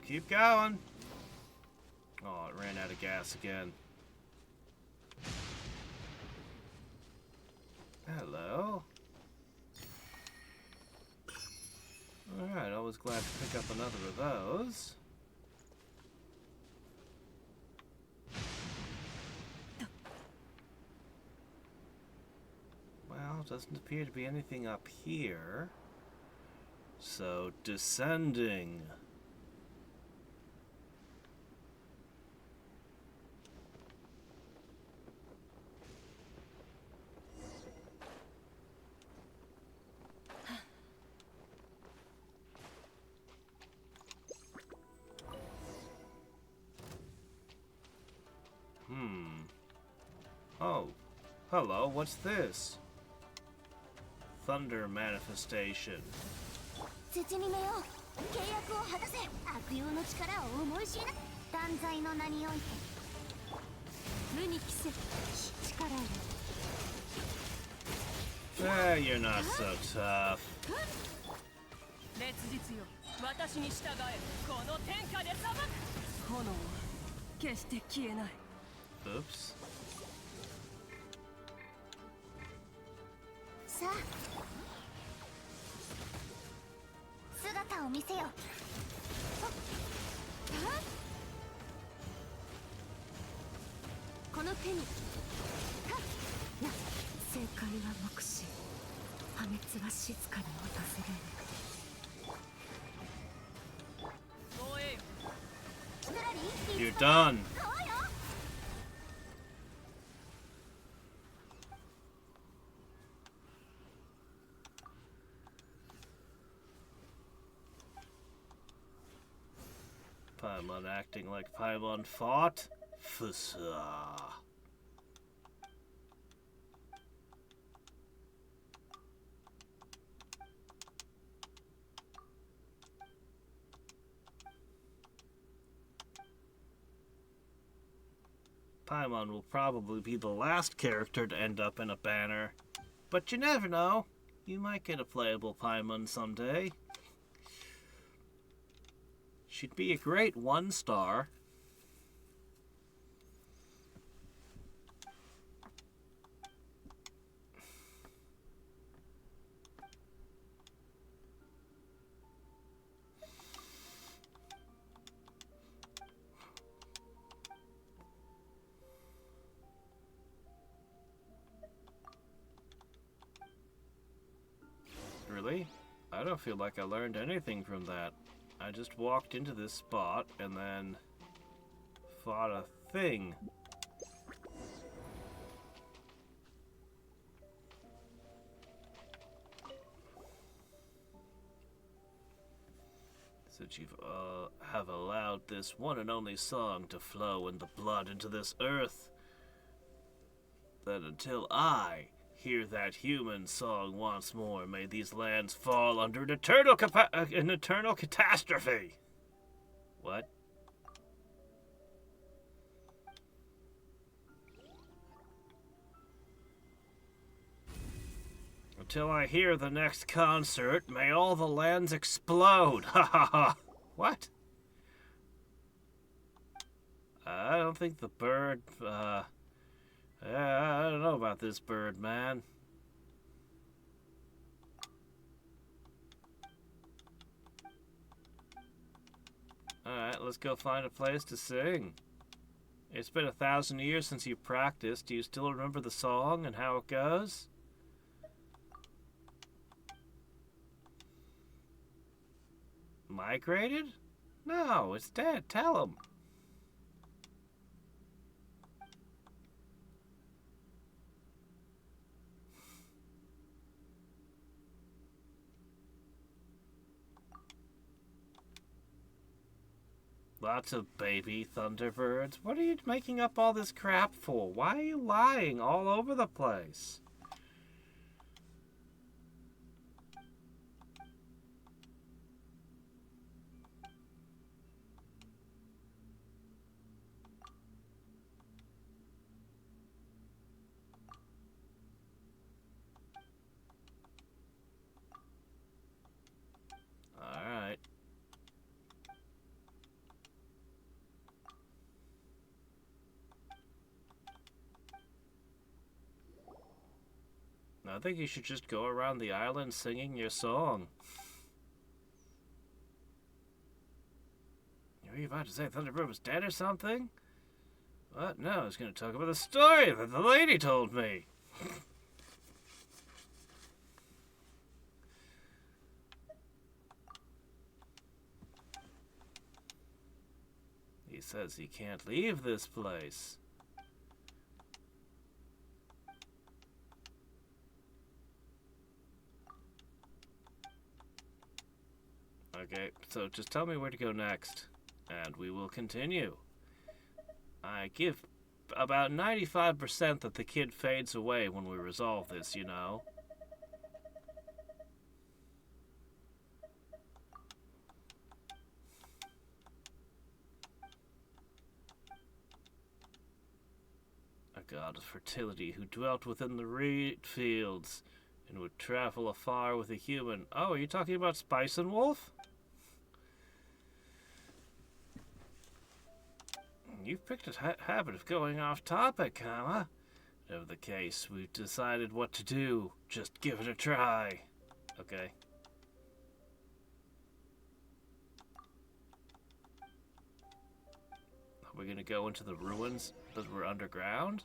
Keep going. Oh, it ran out of gas again. Hello. Alright, always glad to pick up another of those. Well, doesn't appear to be anything up here. So, descending. Oh, hello, what's this? Thunder manifestation. 土に目よ契約を果たせ悪用の力を思い知りな断罪の名において無に帰せ力を Eh, you're not so tough. 烈日よ私に従えこの天下で裁く炎は決して消えない Oops. さあ姿を見せよこの手にな正解は目視破滅は静かに訪れる You're done. Paimon acting like Paimon fought? Fusa. Paimon will probably be the last character to end up in a banner. But you never know. You might get a playable Paimon someday. She'd be a great 1-star. Really? I don't feel like I learned anything from that. I just walked into this spot and then fought a thing. Since you have allowed this one and only song to flow in the blood into this earth, then until I hear that human song once more, may these lands fall under an eternal catastrophe. What? Until I hear the next concert, may all the lands explode. Ha ha ha. What? I don't think the bird, I don't know about this bird, man. Alright, let's go find a place to sing. It's been 1,000 years since you practiced. Do you still remember the song and how it goes? Migrated? No, it's dead. Tell him. Lots of baby Thunderbirds. What are you making up all this crap for? Why are you lying all over the place? Alright. I think you should just go around the island singing your song. Were you about to say Thunderbird was dead or something? What? No, I was going to talk about the story that the lady told me. He says he can't leave this place. Okay, so just tell me where to go next, and we will continue. I give about 95% that the kid fades away when we resolve this, you know? A god of fertility who dwelt within the reed fields and would travel afar with a human. Oh, are you talking about Spice and Wolf? You've picked a habit of going off topic, huh? Whatever the case, we've decided what to do. Just give it a try. Okay. Are we gonna go into the ruins that were underground?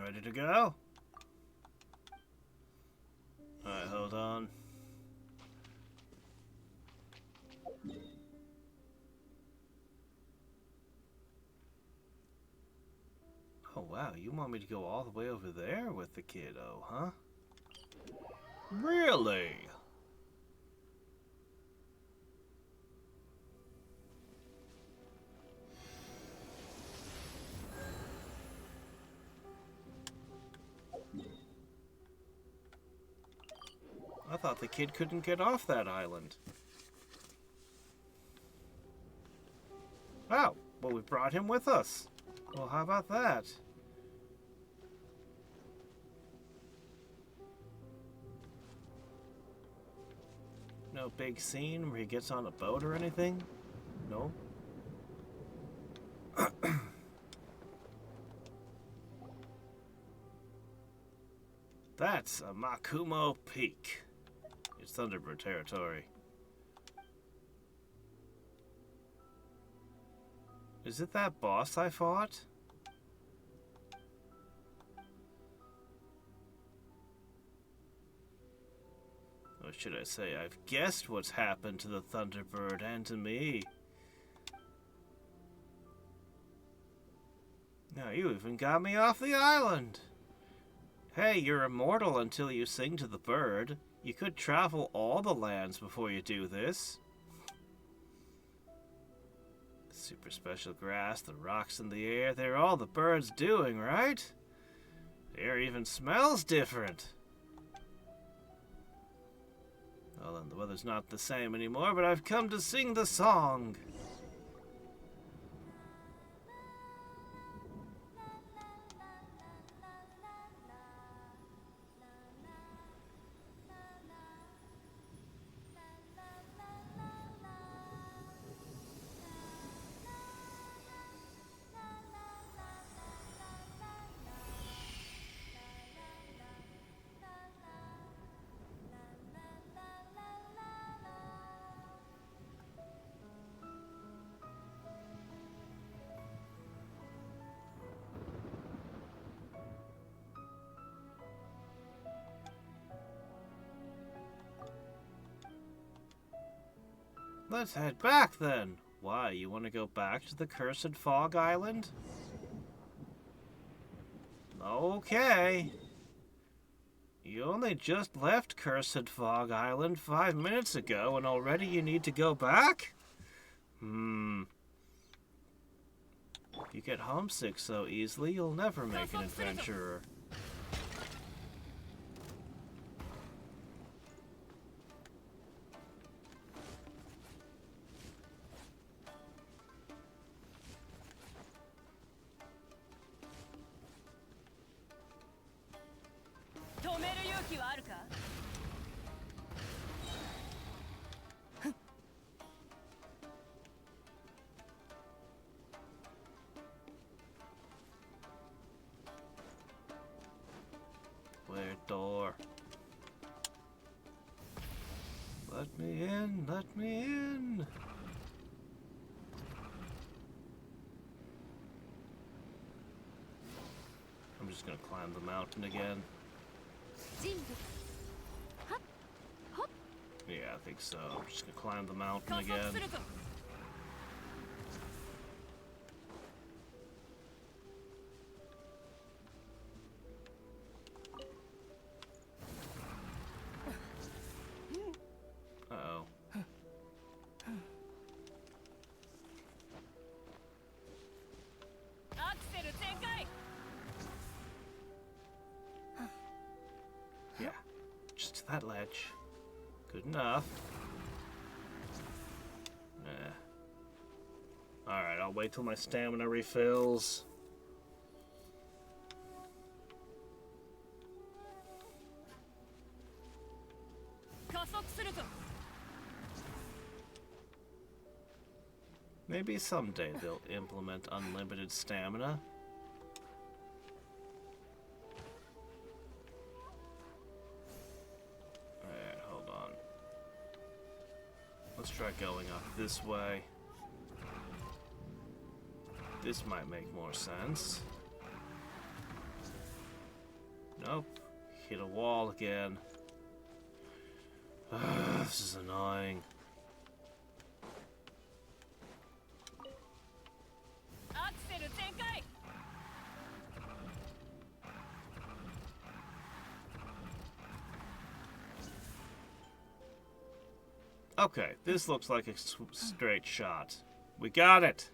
Ready to go? Alright, hold on. Oh wow, you want me to go all the way over there with the kiddo, huh? Really? I thought the kid couldn't get off that island. Oh, well, we brought him with us. Well, how about that? No big scene where he gets on a boat or anything? No? That's a Makumo Peak. It's Thunderbird territory. Is it that boss I fought? Or should I say, I've guessed what's happened to the Thunderbird and to me. Now you even got me off the island. Hey, you're immortal until you sing to the bird. You could travel all the lands before you do this. Super special grass, the rocks in the air, they're all the bird's doing, right? The air even smells different. Well, then the weather's not the same anymore, but I've come to sing the song. Let's head back then. Why, you want to go back to the Cursed Fog Island? Okay. You only just left Cursed Fog Island 5 minutes ago and already you need to go back? If you get homesick so easily, you'll never make an adventurer. Where door? Let me in, let me in. I'm just gonna climb the mountain again. Yeah, I think so. I'm just gonna climb the mountain again. to that ledge. Good enough. Alright, I'll wait till my stamina refills. Maybe someday they'll implement unlimited stamina. Alright, hold on. Let's try going up this way. This might make more sense. Nope. Hit a wall again. This is annoying. Okay, this looks like a straight shot. We got it!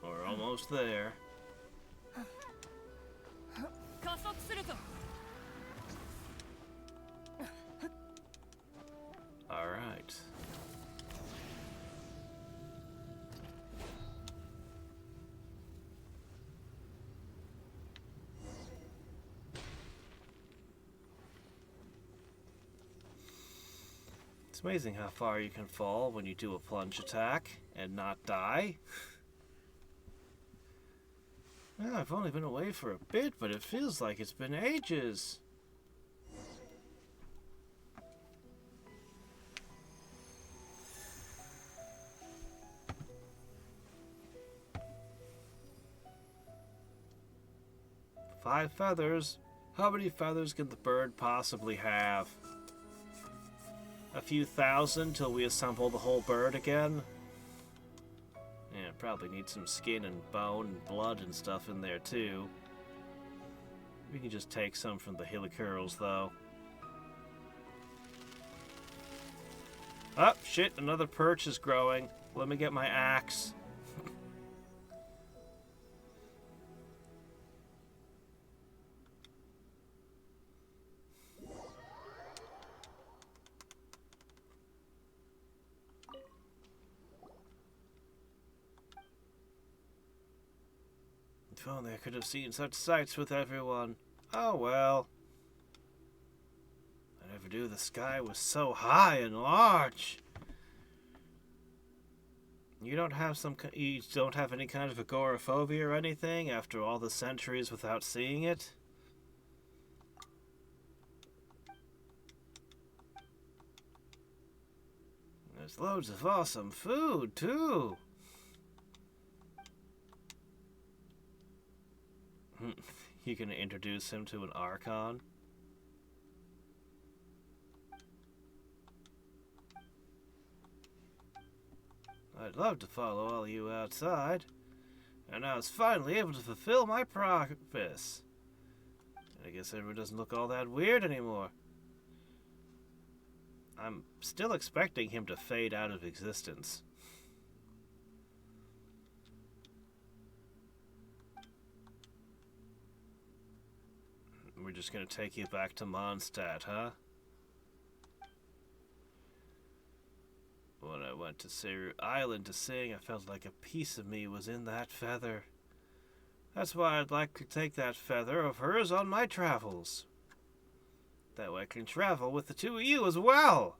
We're almost there. Alright. It's amazing how far you can fall when you do a plunge attack and not die. Well, I've only been away for a bit, but it feels like it's been ages. Five feathers. How many feathers can the bird possibly have? A few thousand till we assemble the whole bird again? Yeah, probably need some skin and bone and blood and stuff in there too. We can just take some from the helicurls though. Oh, shit, another perch is growing. Let me get my axe. If only I could have seen such sights with everyone. Oh well. I never knew the sky was so high and large. You don't have any kind of agoraphobia or anything after all the centuries without seeing it? There's loads of awesome food too. You can introduce him to an Archon? I'd love to follow all you outside, and I was finally able to fulfill my purpose. I guess everyone doesn't look all that weird anymore. I'm still expecting him to fade out of existence. We're just gonna take you back to Mondstadt, huh? When I went to Seru Island to sing, I felt like a piece of me was in that feather. That's why I'd like to take that feather of hers on my travels. That way I can travel with the two of you as well.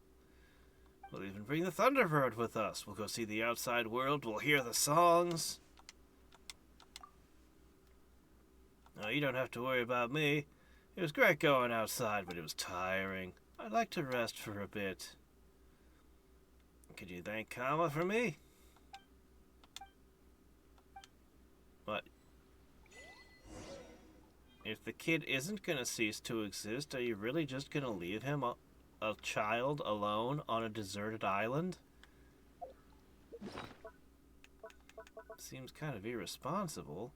We'll even bring the Thunderbird with us. We'll go see the outside world, we'll hear the songs. No, you don't have to worry about me. It was great going outside, but it was tiring. I'd like to rest for a bit. Could you thank Kama for me? What? If the kid isn't gonna cease to exist, are you really just gonna leave him a child alone on a deserted island? Seems kind of irresponsible.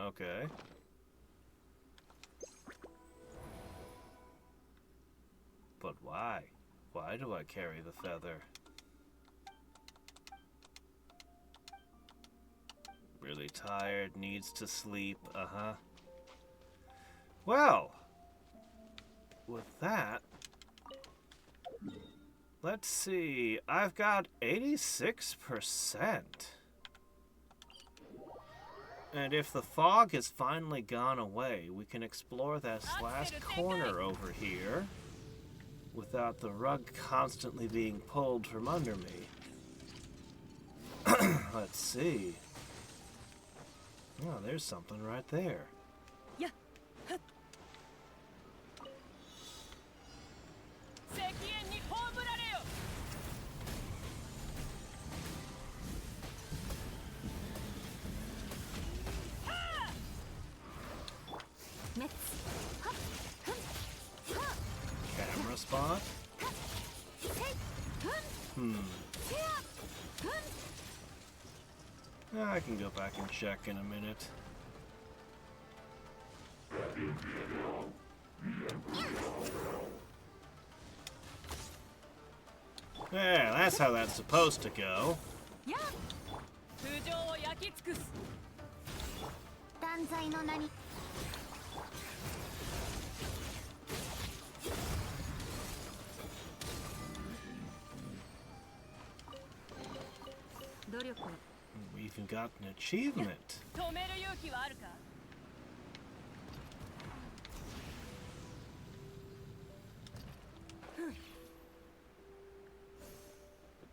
Okay. But why? Why do I carry the feather? Really tired, needs to sleep, uh-huh. Well, with that, let's see, I've got 86%. And if the fog has finally gone away, we can explore this last corner over here without the rug constantly being pulled from under me. Let's see. Oh, there's something right there. Yeah. 石煙に葬られよ。滅はっふんはっ Camera spot? せいふん Hmm. せやふん I can go back and check in a minute. Yeah, that's how that's supposed to go. や風上を焼き尽くす。断罪の名に努力を We even got an achievement. 止める勇気はあるか。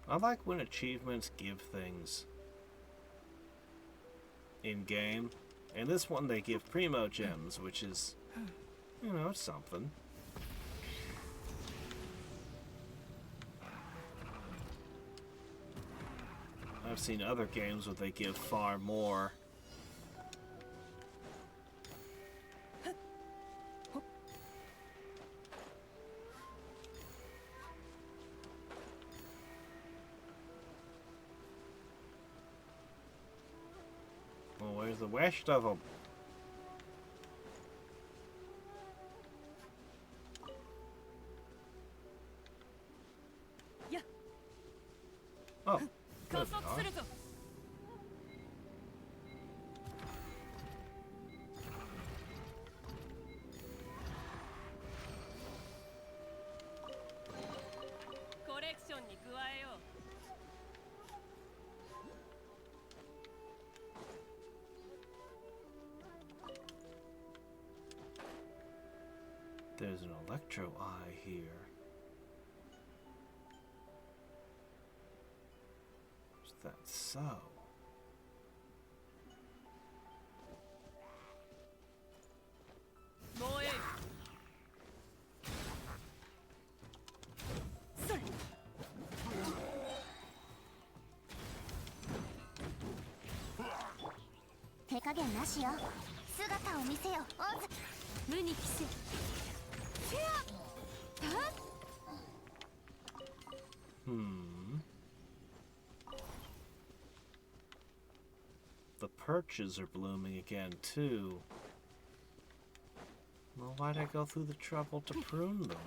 I like when achievements give things in game. And this one they give Primo Gems, which is, you know, it's something. I've seen other games where they give far more. Well, where's the rest of them? Yeah. Oh, 加 there 速 they す are. るぞ。 コレクションに加えよう。 There's an electro eye here. Is that so? 燃えよ。それ。 手加減なしよ姿を見せよオズ無に着せせやはっ Hmm. The perches are blooming again, too. Well, why'd I go through the trouble to prune them?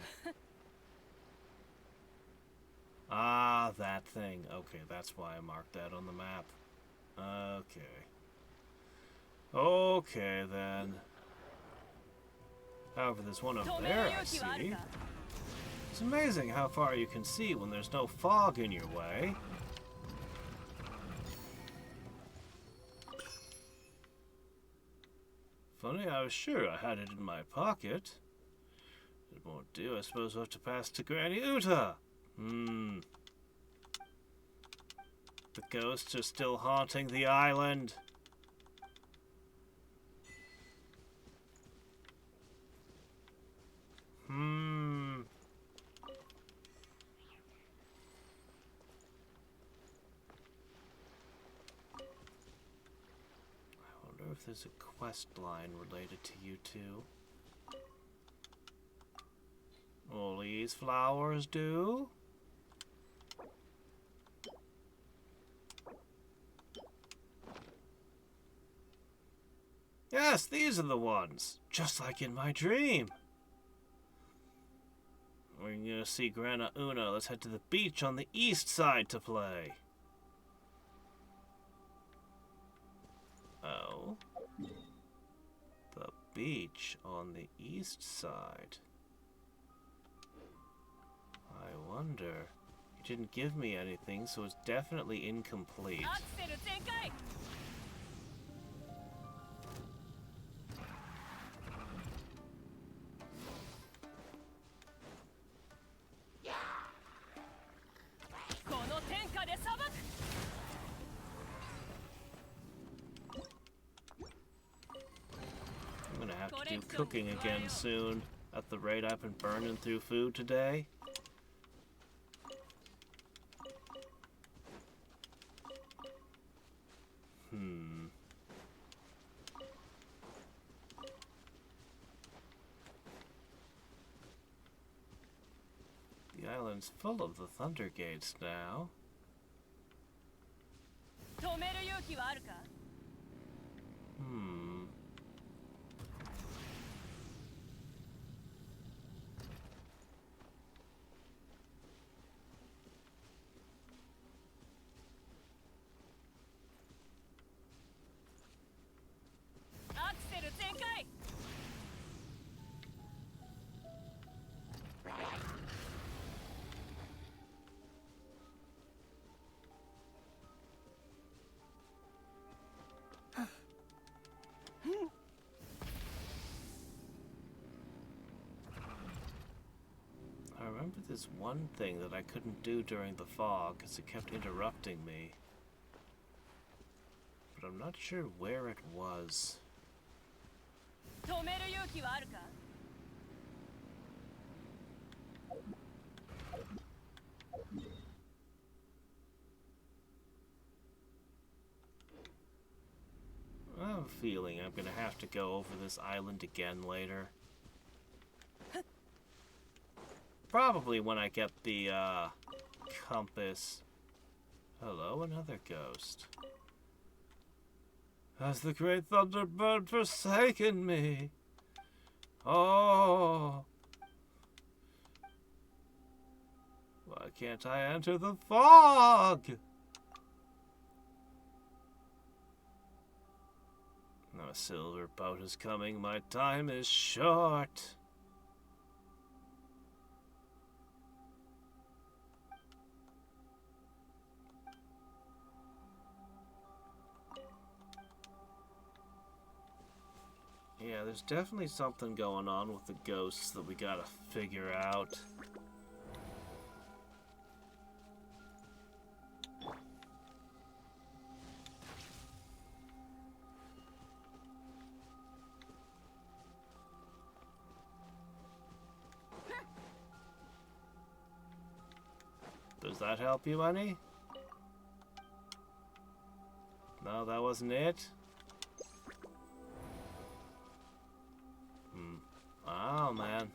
Ah, that thing. Okay, that's why I marked that on the map. Okay. Okay, then. However, there's one over 止め there, る I 勇気はある see. か。 It's amazing how far you can see when there's no fog in your way. Funny, I was sure I had it in my pocket. It won't do. I suppose we'll have to pass to Granny Uta. Hmm. The ghosts are still haunting the island. Hmm. I wonder if there's a quest line related to you two. All these flowers do? Yes, these are the ones. Just like in my dream. We're gonna see Grana Una. Let's head to the beach on the east side to play. Oh. The beach on the east side. I wonder. He didn't give me anything, so it's definitely incomplete. アクセル全開 この天下で裁く I'm gonna have to do cooking again soon. At the rate I've been burning through food today. The island's full of the Thunder Gates now. 止める勇気はあるか アクセル全開 I remember this one thing that I couldn't do during the fog because it kept interrupting me. But I'm not sure where it was. 止める勇気はあるか I have a feeling I'm gonna have to go over this island again later. Probably when I get the, compass. Hello, another ghost. Has the great Thunderbird forsaken me? Oh! Why can't I enter the fog? No silver boat is coming, my time is short. Yeah, there's definitely something going on with the ghosts that we gotta figure out. Does that help you any? No, that wasn't it? Oh, man.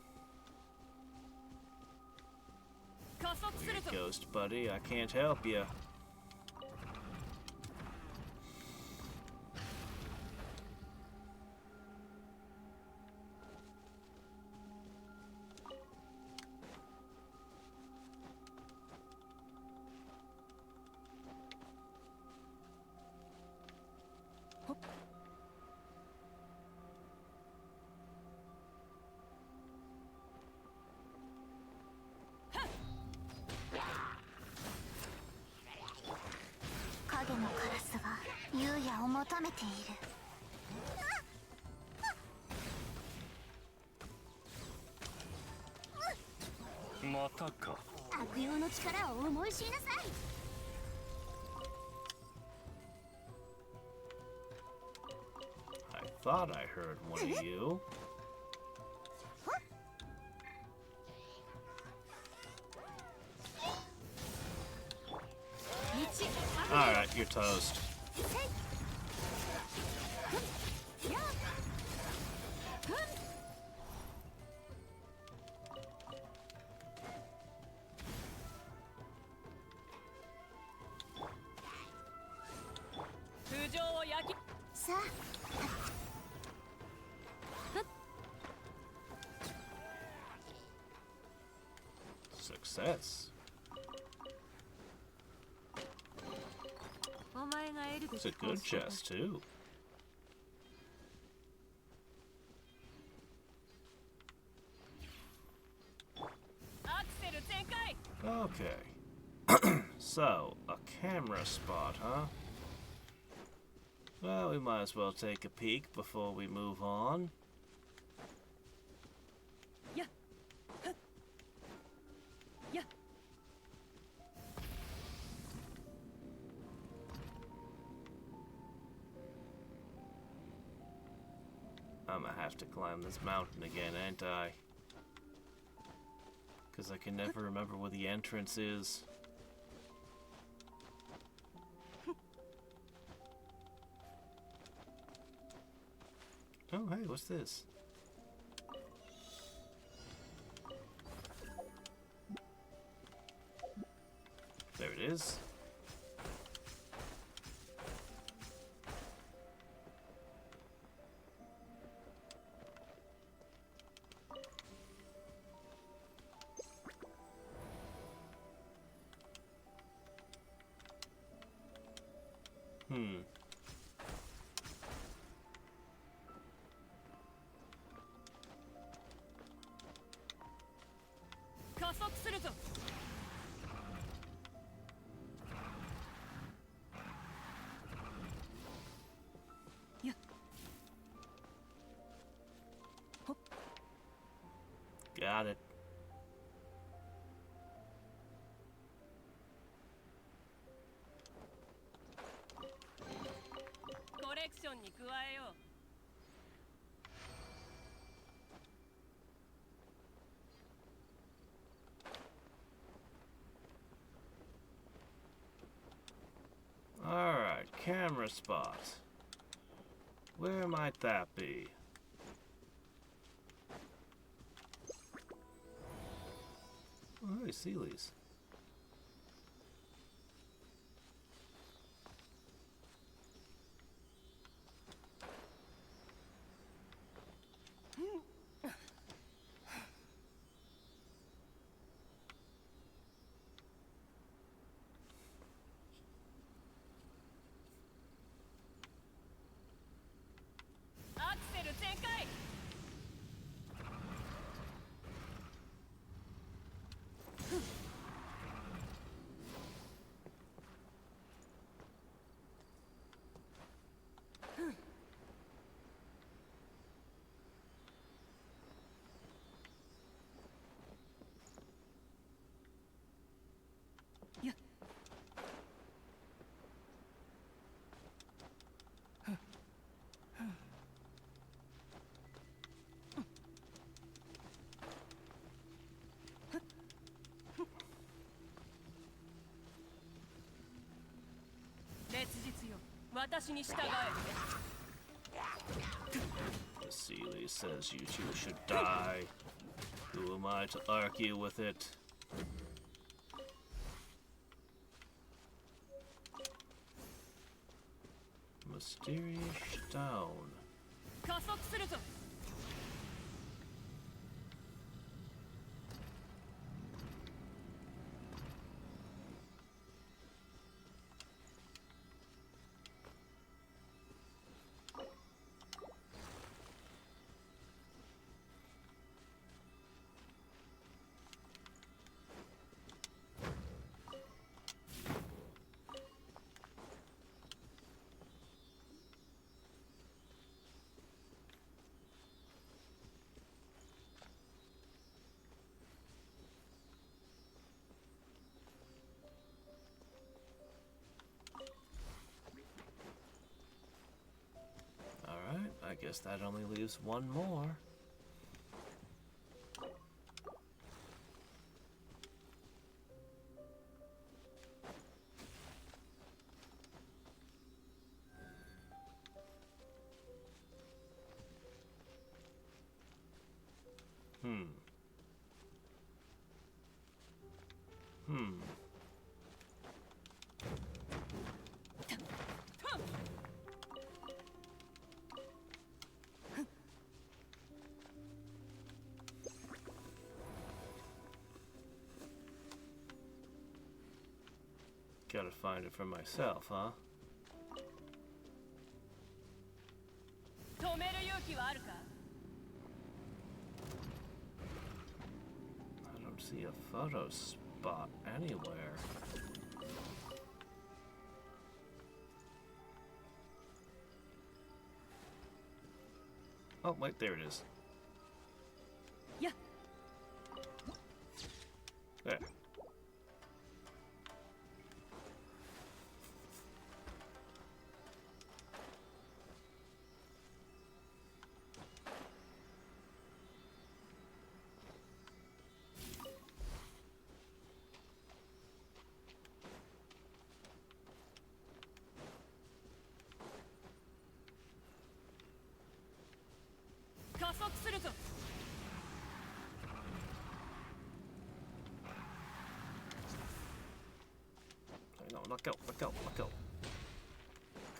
加速する Weird ぞ ghost buddy, I can't help you. I thought I heard one of you. Alright, you're toast. Success. It's a good chest, too. Okay. So, a camera spot, huh? Well, we might as well take a peek before we move on. Yeah. Yeah. I'm gonna have to climb this mountain again, ain't I? Because I can never remember where the entrance is. Oh, hey, what's this? There it is. Hmm. 加速するぞ。やっ。ほっ。Got it. コレクションに加えよう。Alright, camera spot. Where might that be? Oh, hey, Sealies. The Sealy says you two should die. Who am I to argue with it? Mysterious stone. I guess that only leaves one more. Gotta find it for myself, huh? 止める勇気はあるか I don't see a photo spot anywhere. Oh, wait, there it is. や There. No, let go, let go, let go.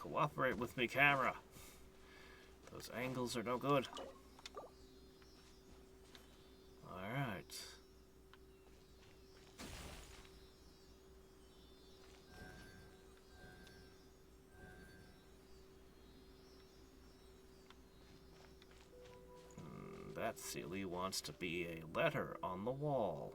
Cooperate with me, camera. Those angles are no good. Alright. That silly wants to be a letter on the wall.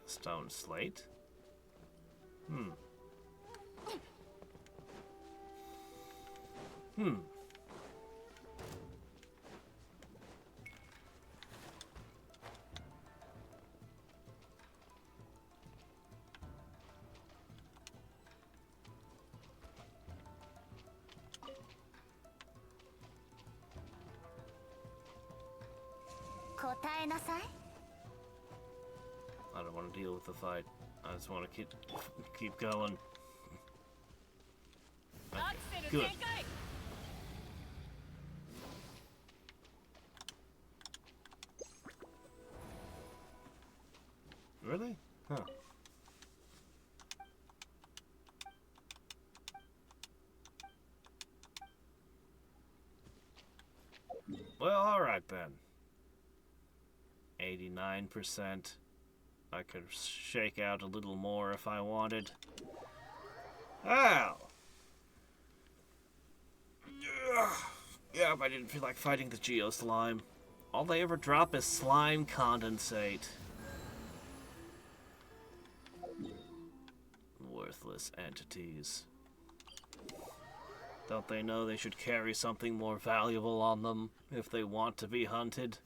Stone slate? Hmm. Hmm. I don't want to deal with the fight. I just want to keep going. Okay, good. Really? Huh. Well, alright then. 89%. I could shake out a little more if I wanted. Ow! Yep, I didn't feel like fighting the Geo Slime. All they ever drop is slime condensate. Worthless entities. Don't they know they should carry something more valuable on them if they want to be hunted?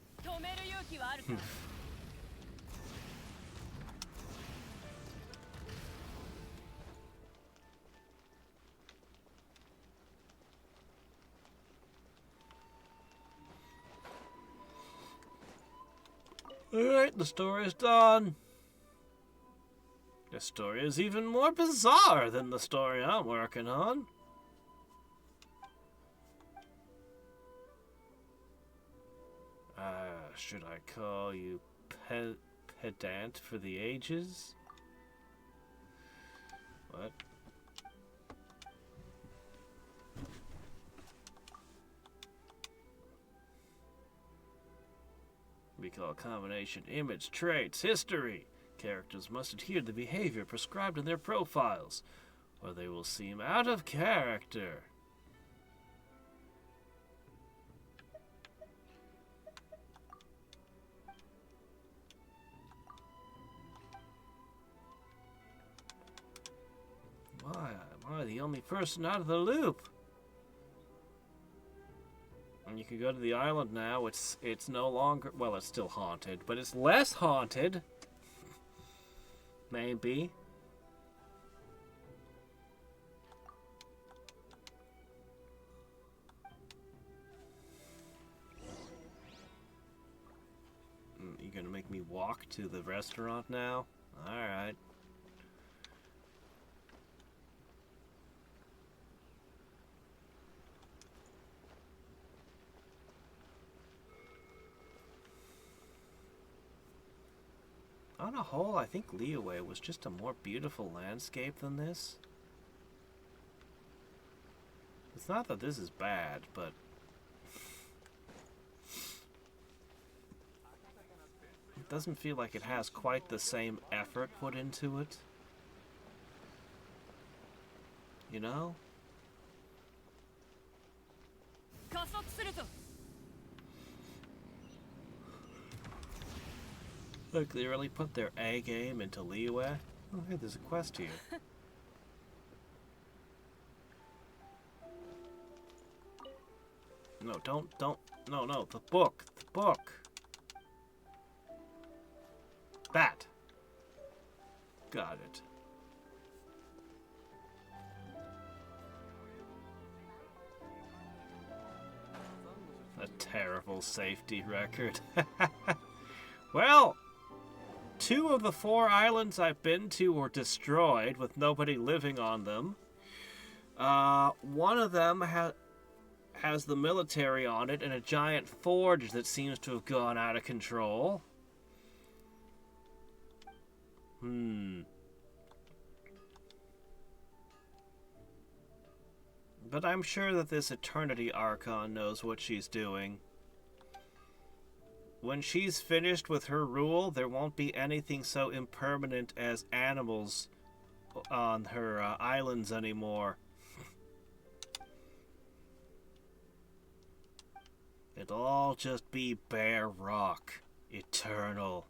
Alright, the story is done. This story is even more bizarre than the story I'm working on. Should I call you pedant for the ages? What? We call combination image, traits, history. Characters must adhere to the behavior prescribed in their profiles, or they will seem out of character. Why am I the only person out of the loop? And you can go to the island now. It's no longer, well, it's still haunted, but it's less haunted. Maybe. You gonna make me walk to the restaurant now? Alright. On a whole, I think Liyue was just a more beautiful landscape than this. It's not that this is bad, but it doesn't feel like it has quite the same effort put into it. You know? 加速するぞ Look, they really put their A game into Liyue. Oh, hey, there's a quest here. No, don't, no, the book, That. Got it. A terrible safety record. Well, 2 of the 4 islands I've been to were destroyed with nobody living on them. One of them has the military on it and a giant forge that seems to have gone out of control. But I'm sure that this Eternity Archon knows what she's doing. When she's finished with her rule, there won't be anything so impermanent as animals on her islands anymore. It'll all just be bare rock. Eternal.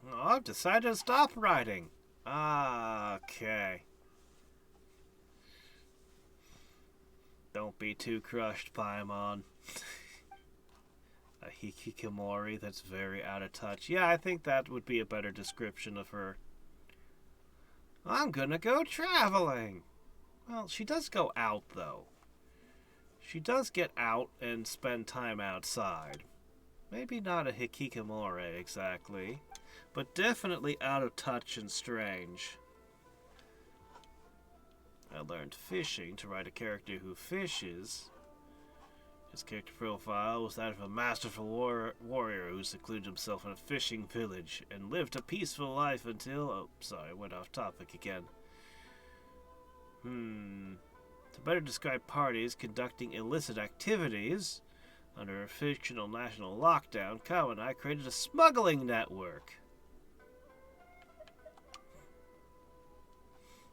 Oh, I've decided to stop writing. Okay. Don't be too crushed, Paimon. A hikikomori that's very out of touch. Yeah, I think that would be a better description of her. I'm gonna go traveling. Well, she does go out, though. She does get out and spend time outside. Maybe not a hikikomori exactly, but definitely out of touch and strange. I learned fishing to write a character who fishes. His character profile was that of a masterful warrior who secluded himself in a fishing village and lived a peaceful life until... Oh, sorry, I went off topic again. To better describe parties conducting illicit activities under a fictional national lockdown, Kawa and I created a smuggling network.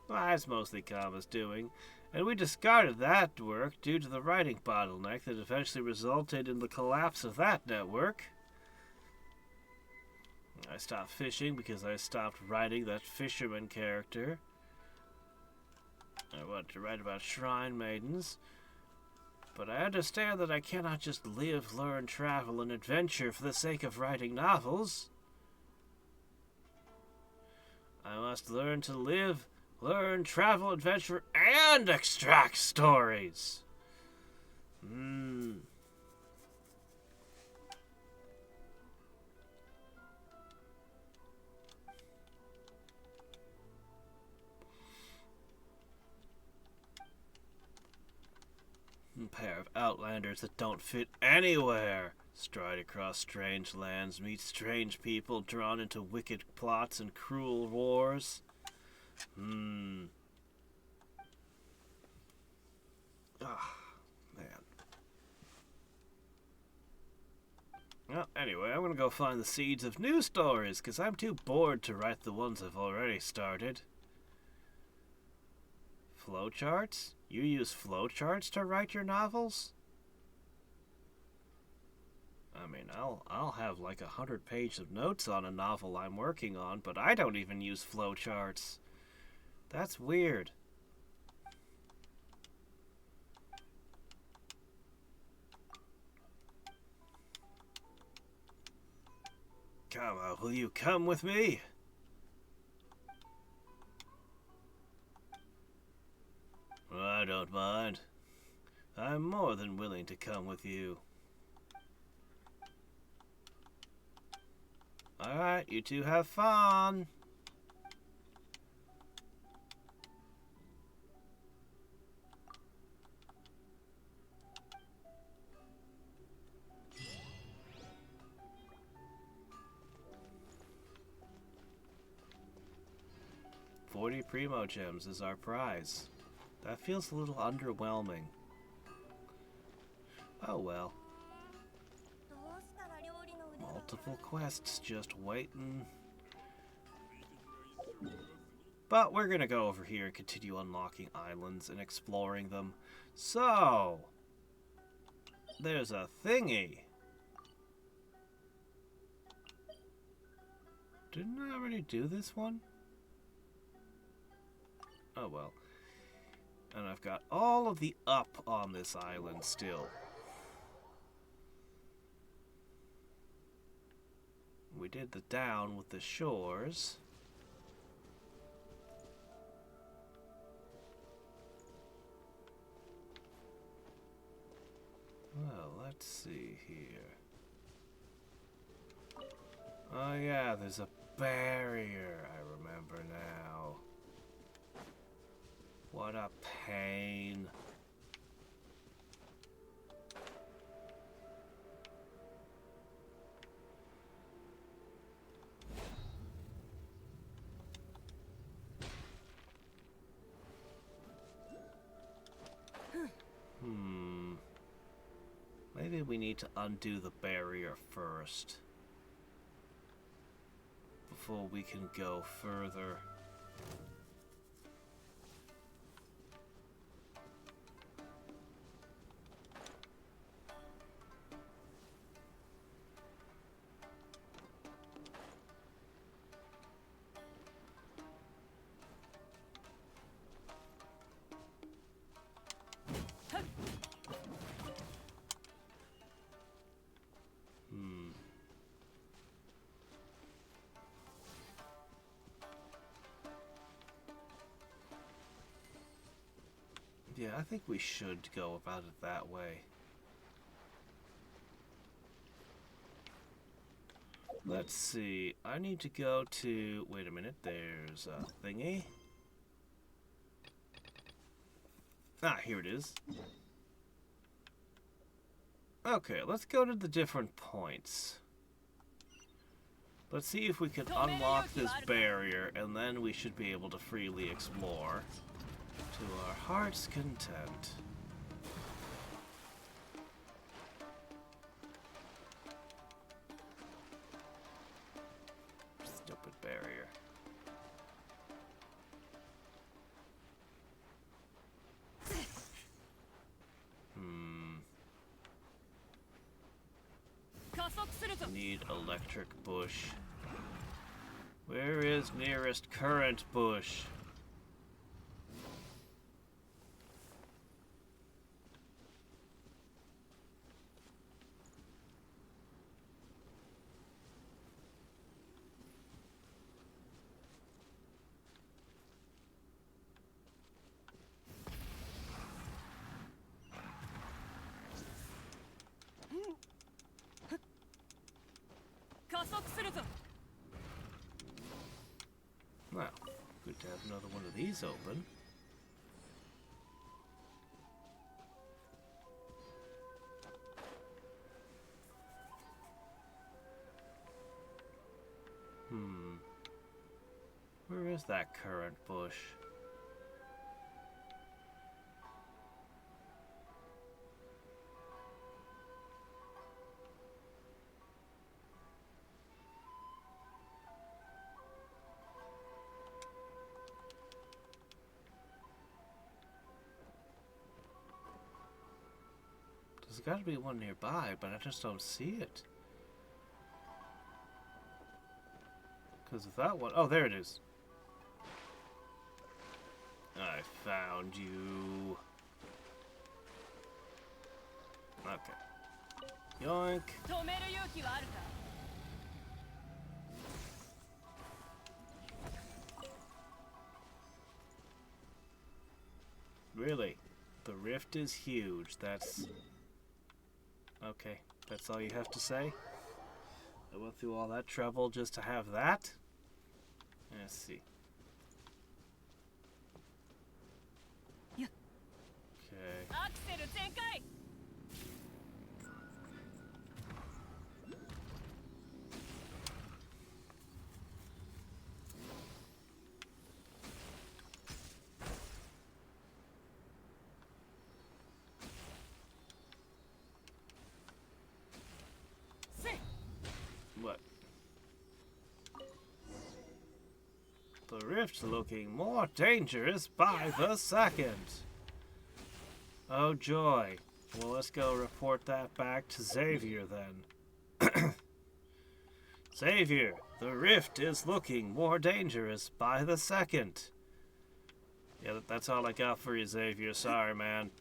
Well, that's mostly Kawa's doing. And we discarded that work due to the writing bottleneck that eventually resulted in the collapse of that network. I stopped fishing because I stopped writing that fisherman character. I wanted to write about shrine maidens. But I understand that I cannot just live, learn, travel, and adventure for the sake of writing novels. I must learn to live, learn, travel, adventure, and extract stories. A pair of outlanders that don't fit anywhere. Stride across strange lands, meet strange people drawn into wicked plots and cruel wars. Man. Well, anyway, I'm gonna go find the seeds of new stories, because I'm too bored to write the ones I've already started. Flowcharts? You use flowcharts to write your novels? I mean, I'll have like 100 pages of notes on a novel I'm working on, but I don't even use flowcharts. That's weird. Will you come with me? I don't mind. I'm more than willing to come with you. Alright, you two have fun. $40 Primo Gems is our prize. That feels a little underwhelming. Oh well. Multiple quests just waiting. But we're gonna go over here and continue unlocking islands and exploring them. So, there's a thingy. Didn't I already do this one? Oh well. And I've got all of the up on this island still. We did the down with the shores. Well, let's see here. Oh yeah, there's a barrier, I remember now. What a pain. Maybe we need to undo the barrier first before we can go further. Yeah, I think we should go about it that way. Let's see. I need to go to... Wait a minute. There's a thingy. Ah, here it is. Okay, let's go to the different points. Let's see if we can unlock this barrier, and then we should be able to freely explore to our heart's content. Stupid barrier. Need electric bush. Where is nearest current bush? Well, good to have another one of these open. Where is that current bush? There's got to be one nearby, but I just don't see it. Because of that one... Oh, there it is. I found you. Okay. Yoink. Really? The rift is huge. That's... Okay, that's all you have to say? I went through all that trouble just to have that? Let's see. Yeah. Okay. アクセル全開 What? The rift's looking more dangerous by the second. Oh joy. Well, let's go report that back to Xavier then. Xavier, the rift is looking more dangerous by the second. Yeah, that's all I got for you, Xavier. Sorry, man.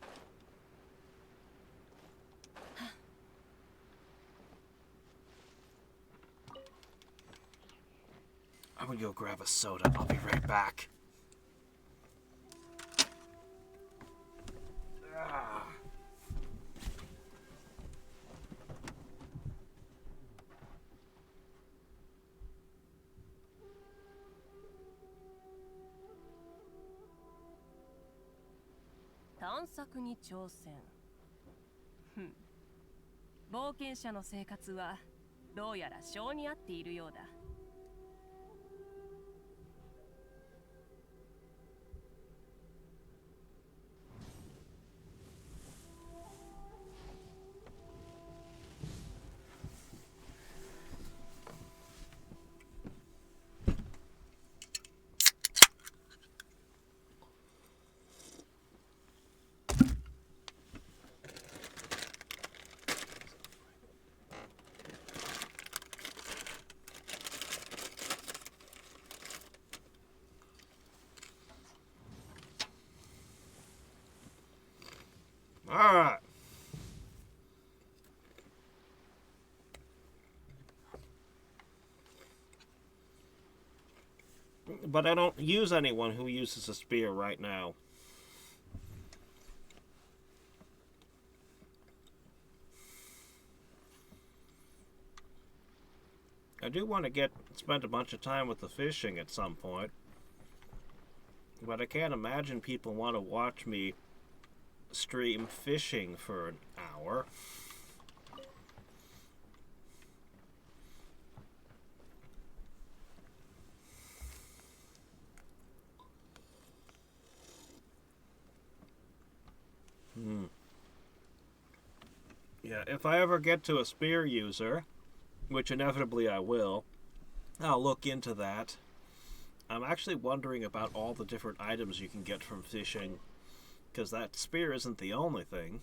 I'm gonna go grab a soda. I'll be right back. Ah.「探索に挑戦」ふん冒険者の生活はどうやら性に合っているようだ。Alright. But I don't use anyone who uses a spear right now. I do want to spend a bunch of time with the fishing at some point. But I can't imagine people want to watch me stream fishing for an hour. Yeah, if I ever get to a spear user, which inevitably I will, I'll look into that. I'm actually wondering about all the different items you can get from fishing, because that spear isn't the only thing.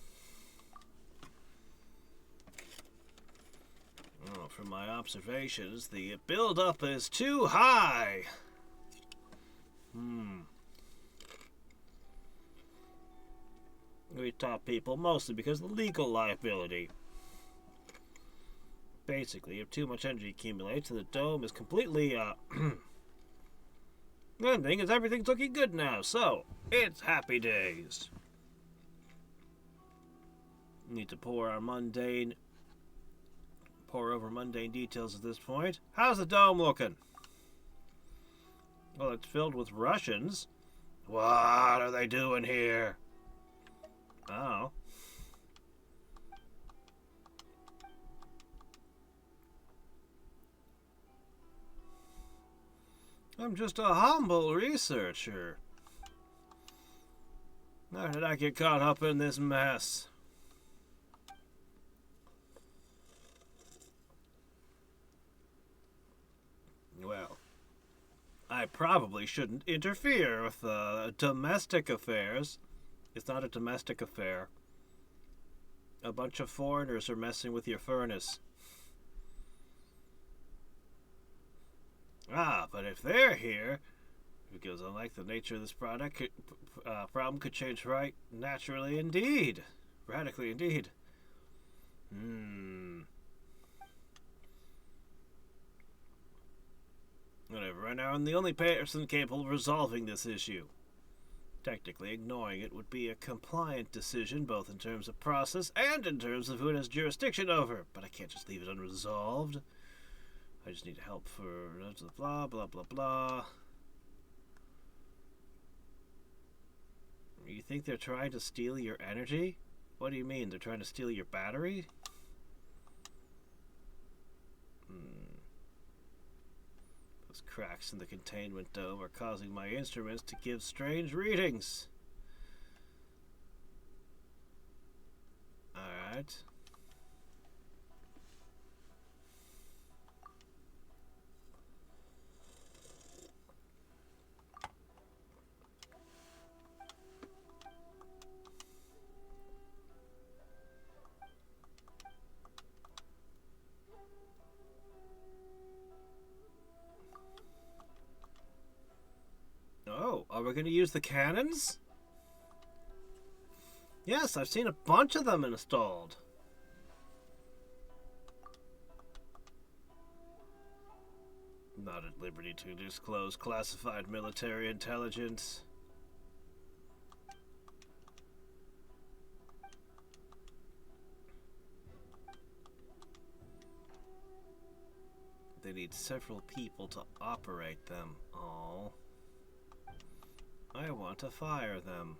Oh, from my observations, the build-up is too high! We top people mostly because of the legal liability. Basically, if too much energy accumulates, the dome is completely, Good thing is everything's looking good now, so it's happy days. Need to pour over mundane details at this point. How's the dome looking? Well, it's filled with Russians. What are they doing here? Oh. I'm just a humble researcher. How did I get caught up in this mess? Well, I probably shouldn't interfere with domestic affairs. It's not a domestic affair. A bunch of foreigners are messing with your furnace. Ah, but if they're here, because unlike the nature of this product, problem could change right naturally indeed. Radically indeed. Whatever, right now I'm the only person capable of resolving this issue. Technically, ignoring it would be a compliant decision, both in terms of process and in terms of who it has jurisdiction over. But I can't just leave it unresolved. I just need help for blah, blah, blah, blah. You think they're trying to steal your energy? What do you mean? They're trying to steal your battery? Those cracks in the containment dome are causing my instruments to give strange readings. Alright. Oh, are we going to use the cannons? Yes, I've seen a bunch of them installed. Not at liberty to disclose classified military intelligence. They need several people to operate them. Oh. I want to fire them.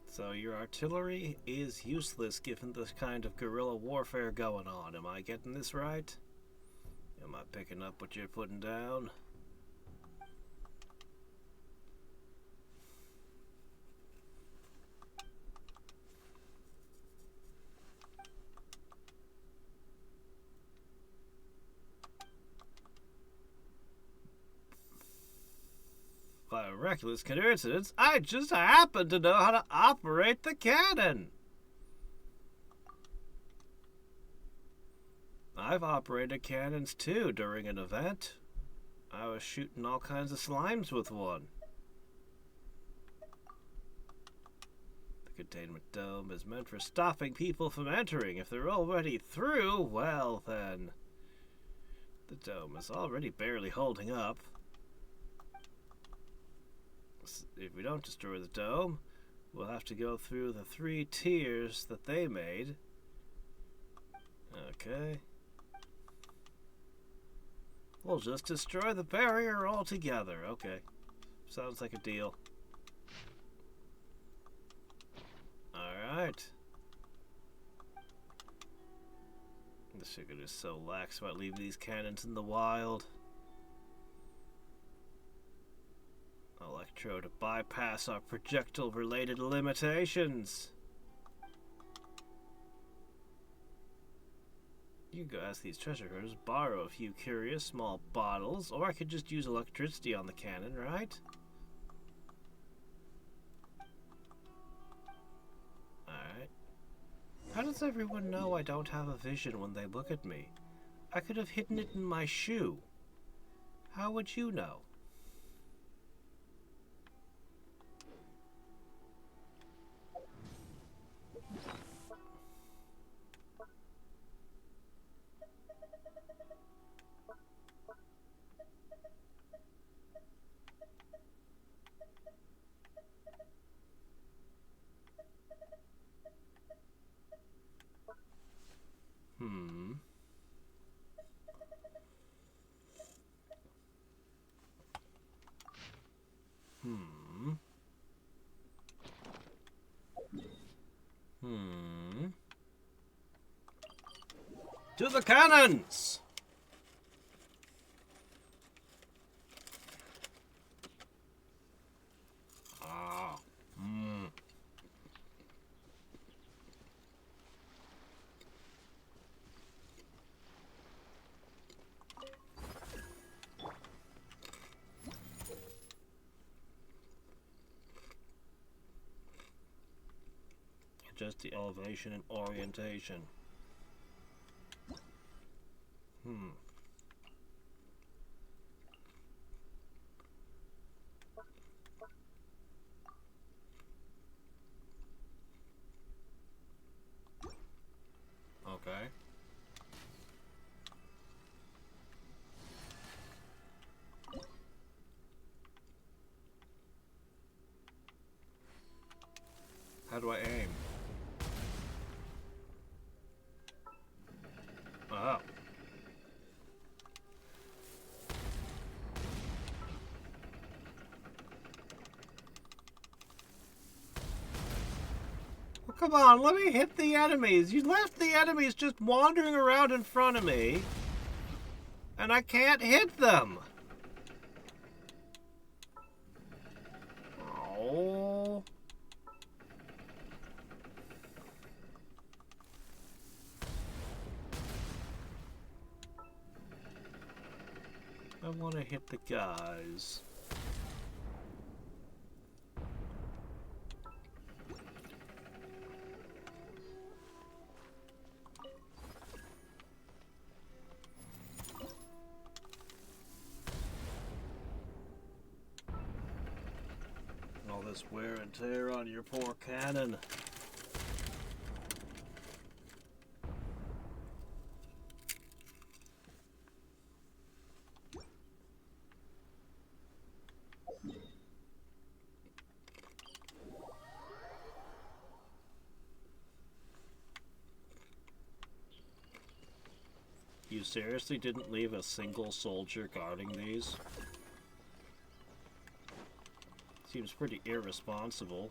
So your artillery is useless given this kind of guerrilla warfare going on. Am I getting this right? Am I picking up what you're putting down? By a reckless coincidence, I just happen to know how to operate the cannon. I've operated cannons too during an event. I was shooting all kinds of slimes with one. The containment dome is meant for stopping people from entering. If they're already through, well then. The dome is already barely holding up. If we don't destroy the dome, we'll have to go through the 3 tiers that they made. Okay. We'll just destroy the barrier altogether. Okay. Sounds like a deal. Alright. The sugar is so lax about leaving these cannons in the wild. Electro to bypass our projectile-related limitations. You can go ask these treasure hunters, borrow a few curious small bottles, or I could just use electricity on the cannon, right? Alright. How does everyone know I don't have a vision when they look at me? I could have hidden it in my shoe. How would you know? To the cannons! Adjust the elevation and orientation. How do I aim? Oh. Well, come on, let me hit the enemies. You left the enemies just wandering around in front of me, and I can't hit them. Oh. I want to hit the guys. All this wear and tear on your poor cannon. You seriously didn't leave a single soldier guarding these? Seems pretty irresponsible.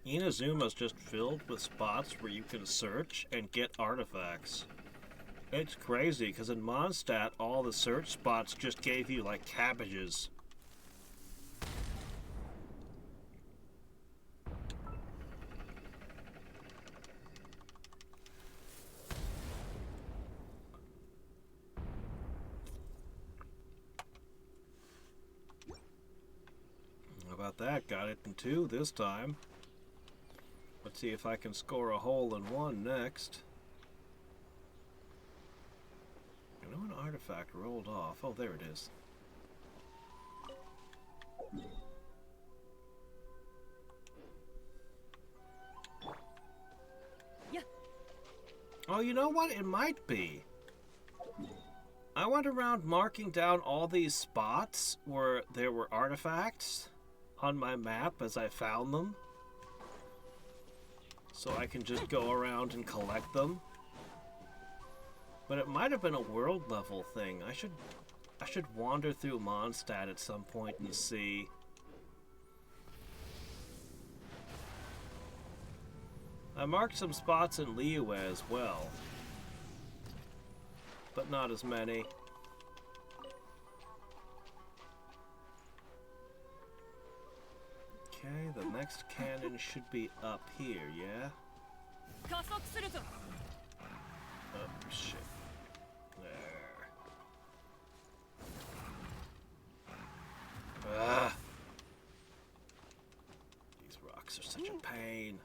Inazuma's just filled with spots where you can search and get artifacts. It's crazy, because in Mondstadt, all the search spots just gave you, like, cabbages. How about that? Got it in 2 this time. Let's see if I can score a hole in 1 next. I know an artifact rolled off. Oh, there it is. Yeah. Oh, you know what? It might be. I went around marking down all these spots where there were artifacts on my map as I found them. So I can just go around and collect them. But it might have been a world level thing. I should wander through Mondstadt at some point and see. I marked some spots in Liyue as well. But not as many. Okay, the next cannon should be up here, yeah? Oh, shit. There. Ah! These rocks are such a pain.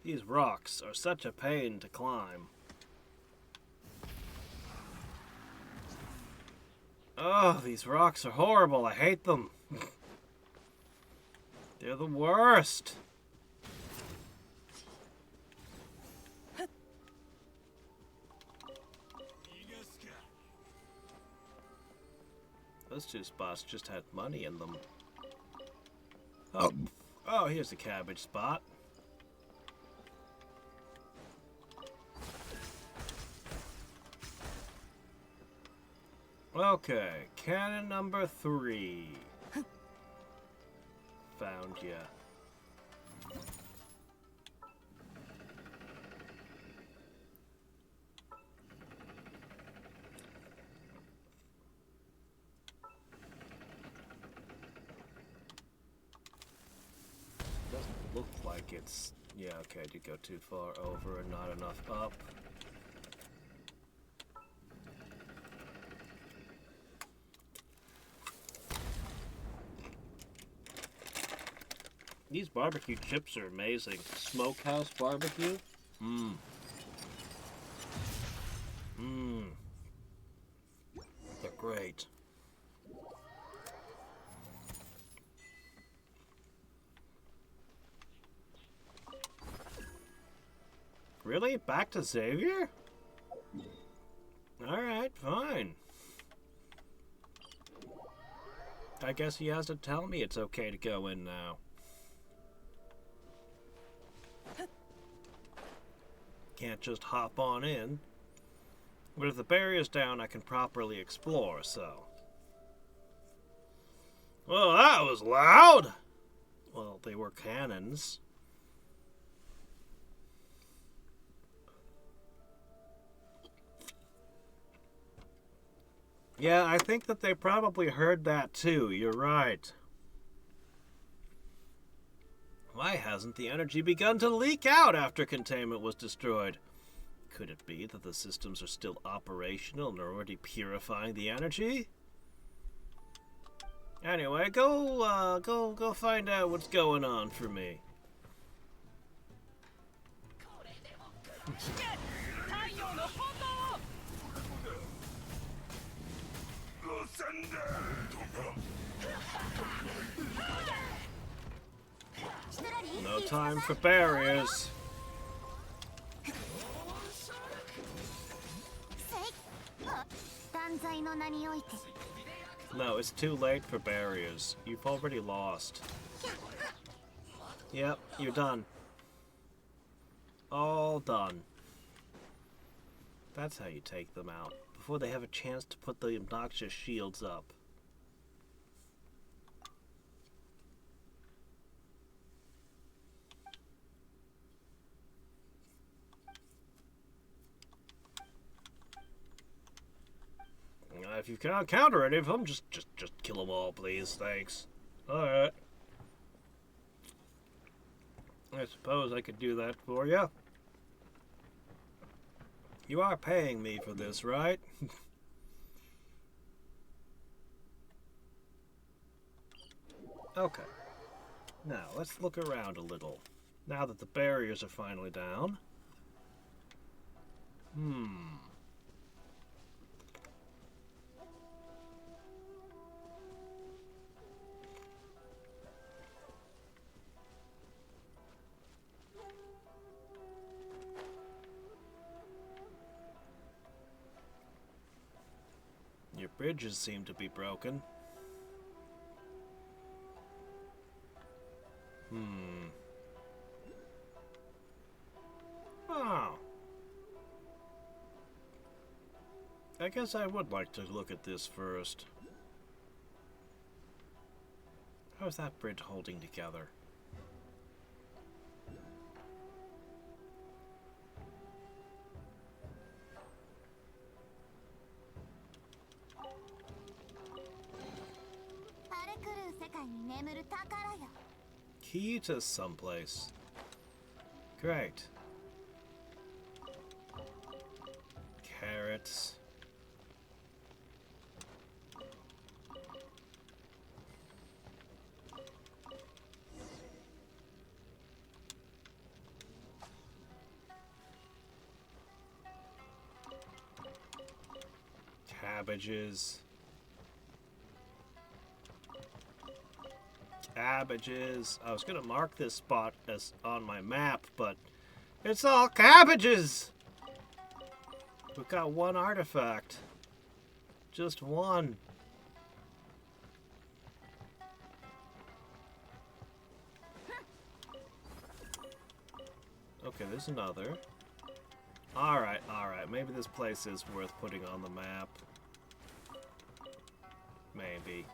These rocks are such a pain to climb. Oh, these rocks are horrible. I hate them. They're the worst. Those 2 spots just had money in them. Oh, here's the cabbage spot. Okay, cannon number 3. Found ya. Doesn't look like it's... Yeah, okay, I did go too far over and not enough up. These barbecue chips are amazing. Smokehouse barbecue? Mmm. Mmm. They're great. Really? Back to Xavier? Alright, fine. I guess he has to tell me it's okay to go in now. Can't just hop on in. But if the barrier's down, I can properly explore, so... Well, that was loud! Well, they were cannons. Yeah, I think that they probably heard that too. You're right. Why hasn't the energy begun to leak out after containment was destroyed? Could it be that the systems are still operational and are already purifying the energy? Anyway, go find out what's going on for me. No time for barriers. No, it's too late for barriers. You've already lost. Yep, you're done. All done. That's how you take them out, before they have a chance to put the obnoxious shields up. If you can't counter any of them, just kill them all, please. Thanks. Alright. I suppose I could do that for you. You are paying me for this, right? Okay. Now, let's look around a little. Now that the barriers are finally down. Your bridges seem to be broken. Oh. I guess I would like to look at this first. How's that bridge holding together? Key to someplace. Great. Carrots. Cabbages. Cabbages. I was gonna mark this spot as on my map, but it's all cabbages! We've got one artifact. Just one. Okay, there's another. Alright, alright. Maybe this place is worth putting on the map. Maybe.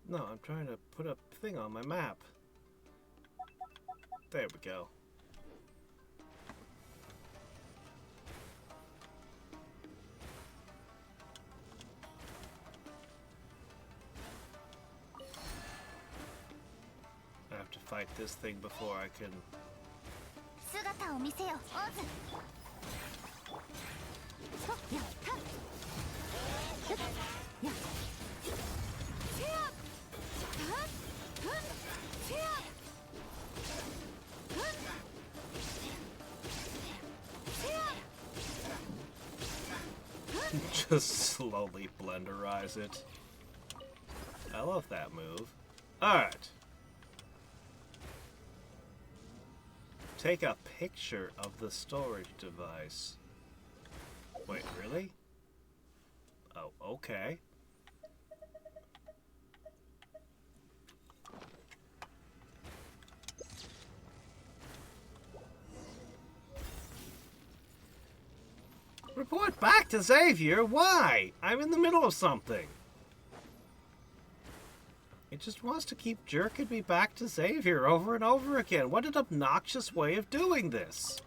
No, I'm trying to put a thing on my map. There we go. I have to fight this thing before I can... Slowly blenderize it. I love that move. Alright. Take a picture of the storage device. Wait, really? Oh, okay. Report back to Xavier? Why? I'm in the middle of something. It just wants to keep jerking me back to Xavier over and over again. What an obnoxious way of doing this.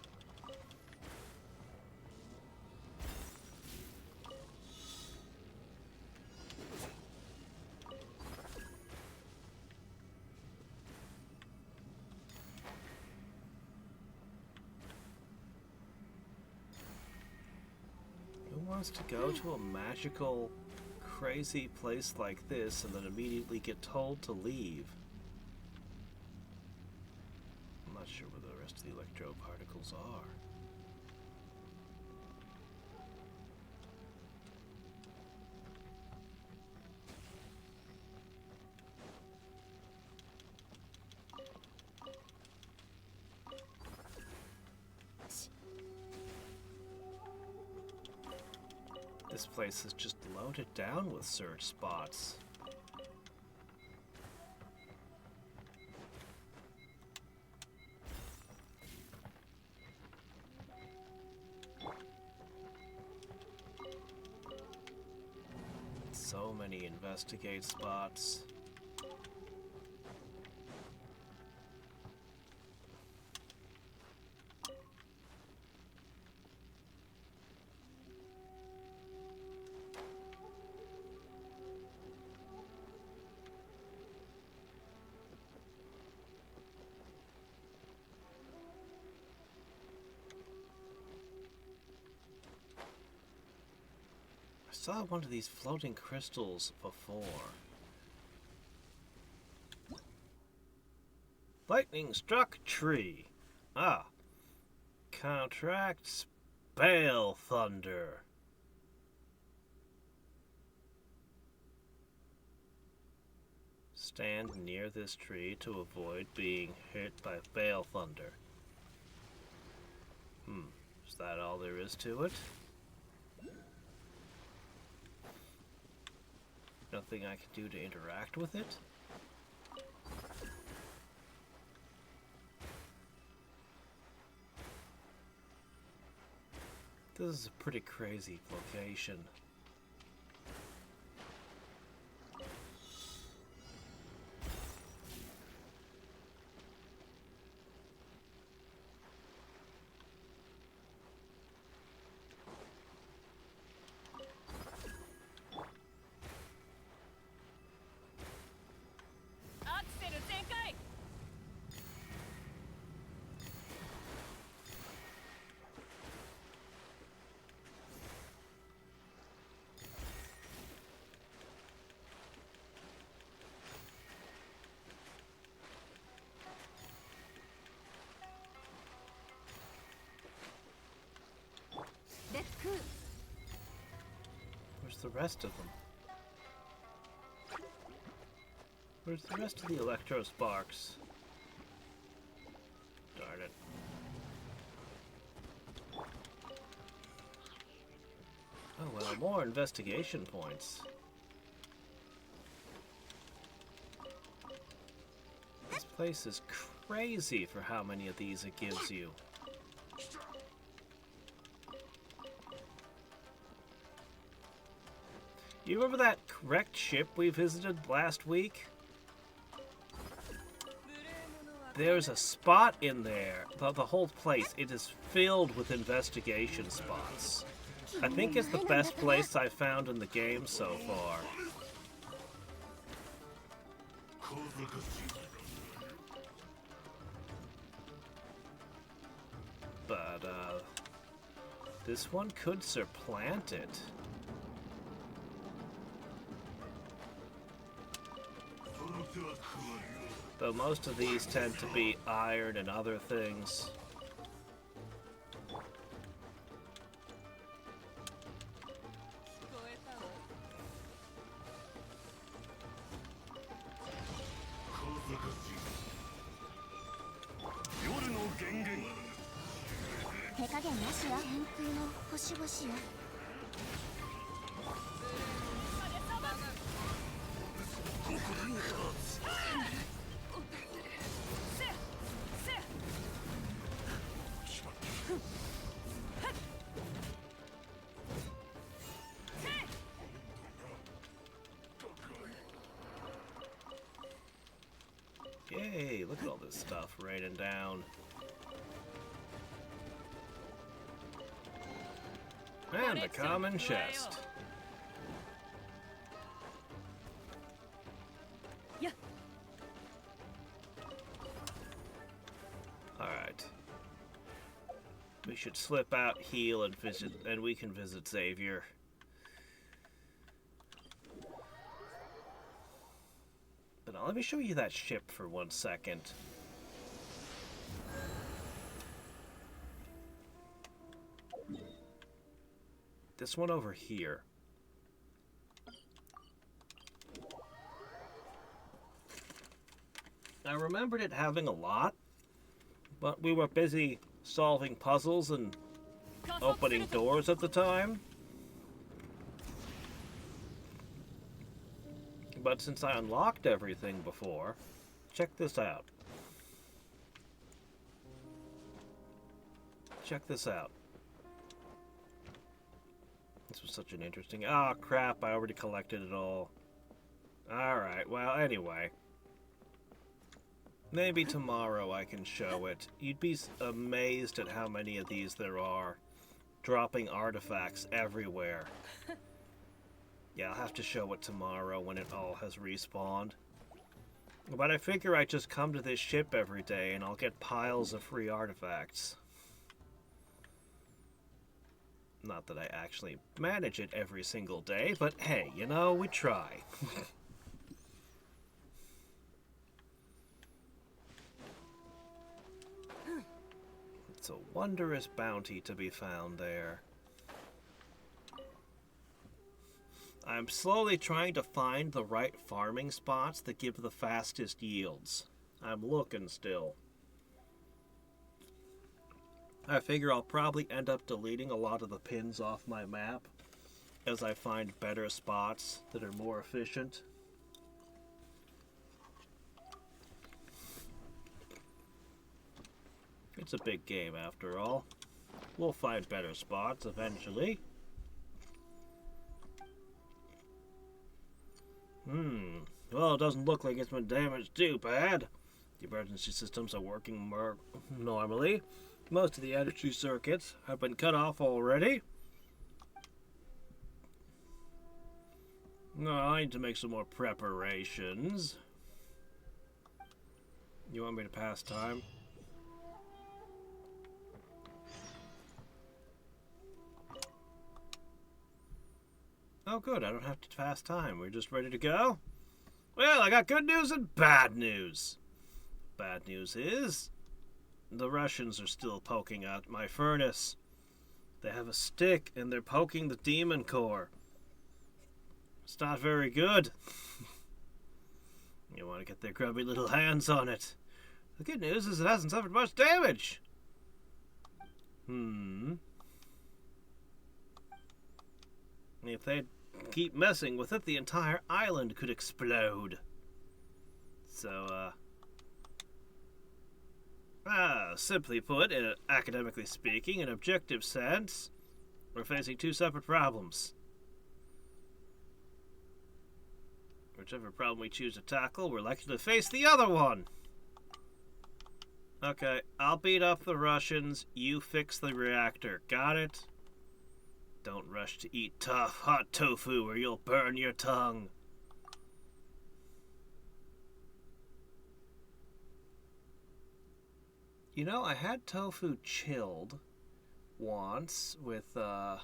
Who wants to go to a magical, crazy place like this and then immediately get told to leave? I'm not sure where the rest of the electro particles are. This place is just loaded down with search spots. So many investigate spots. I saw one of these floating crystals before. Lightning struck tree. Ah. Contracts Bale Thunder. Stand near this tree to avoid being hit by Bale Thunder. Is that all there is to it? Nothing I can do to interact with it? This is a pretty crazy location. Where's the rest of them? Where's the rest of the Electro Sparks? Darn it. Oh well, more investigation points. This place is crazy for how many of these it gives you. You remember that wrecked ship we visited last week? There's a spot in there, the whole place, it is filled with investigation spots. I think it's the best place I've found in the game so far. But, this one could supplant it. Though most of these tend to be iron and other things. 夜の源源手加減なしや天空の星々よ。Yay, look at all this stuff raining down. And a common chest. Yeah. Alright. We should slip out, heal, and visit, and we can visit Xavier. But now let me show you that ship for 1 second. This one over here. I remembered it having a lot, but we were busy solving puzzles and opening doors at the time. But since I unlocked everything before, check this out. Check this out. This was such an interesting... Ah, oh, crap, I already collected it all. Alright, well, anyway. Maybe tomorrow I can show it. You'd be amazed at how many of these there are. Dropping artifacts everywhere. Yeah, I'll have to show it tomorrow when it all has respawned. But I figure I just come to this ship every day and I'll get piles of free artifacts. Not that I actually manage it every single day, but hey, you know, we try. It's a wondrous bounty to be found there. I'm slowly trying to find the right farming spots that give the fastest yields. I'm looking still. I figure I'll probably end up deleting a lot of the pins off my map as I find better spots that are more efficient. It's a big game after all. We'll find better spots eventually. Well, it doesn't look like it's been damaged too bad. The emergency systems are working more normally. Most of the energy circuits have been cut off already. No, I need to make some more preparations. You want me to pass time? Oh good, I don't have to pass time. We're just ready to go? Well, I got good news and bad news. Bad news is the Russians are still poking at my furnace. They have a stick and they're poking the demon core. It's not very good. You want to get their grubby little hands on it. The good news is it hasn't suffered much damage. If they keep messing with it, the entire island could explode. So, simply put, academically speaking, in objective sense, we're facing two separate problems. Whichever problem we choose to tackle, we're likely to face the other one. Okay, I'll beat up the Russians, you fix the reactor. Got it? Don't rush to eat tough, hot tofu or you'll burn your tongue. You know, I had tofu chilled once with, then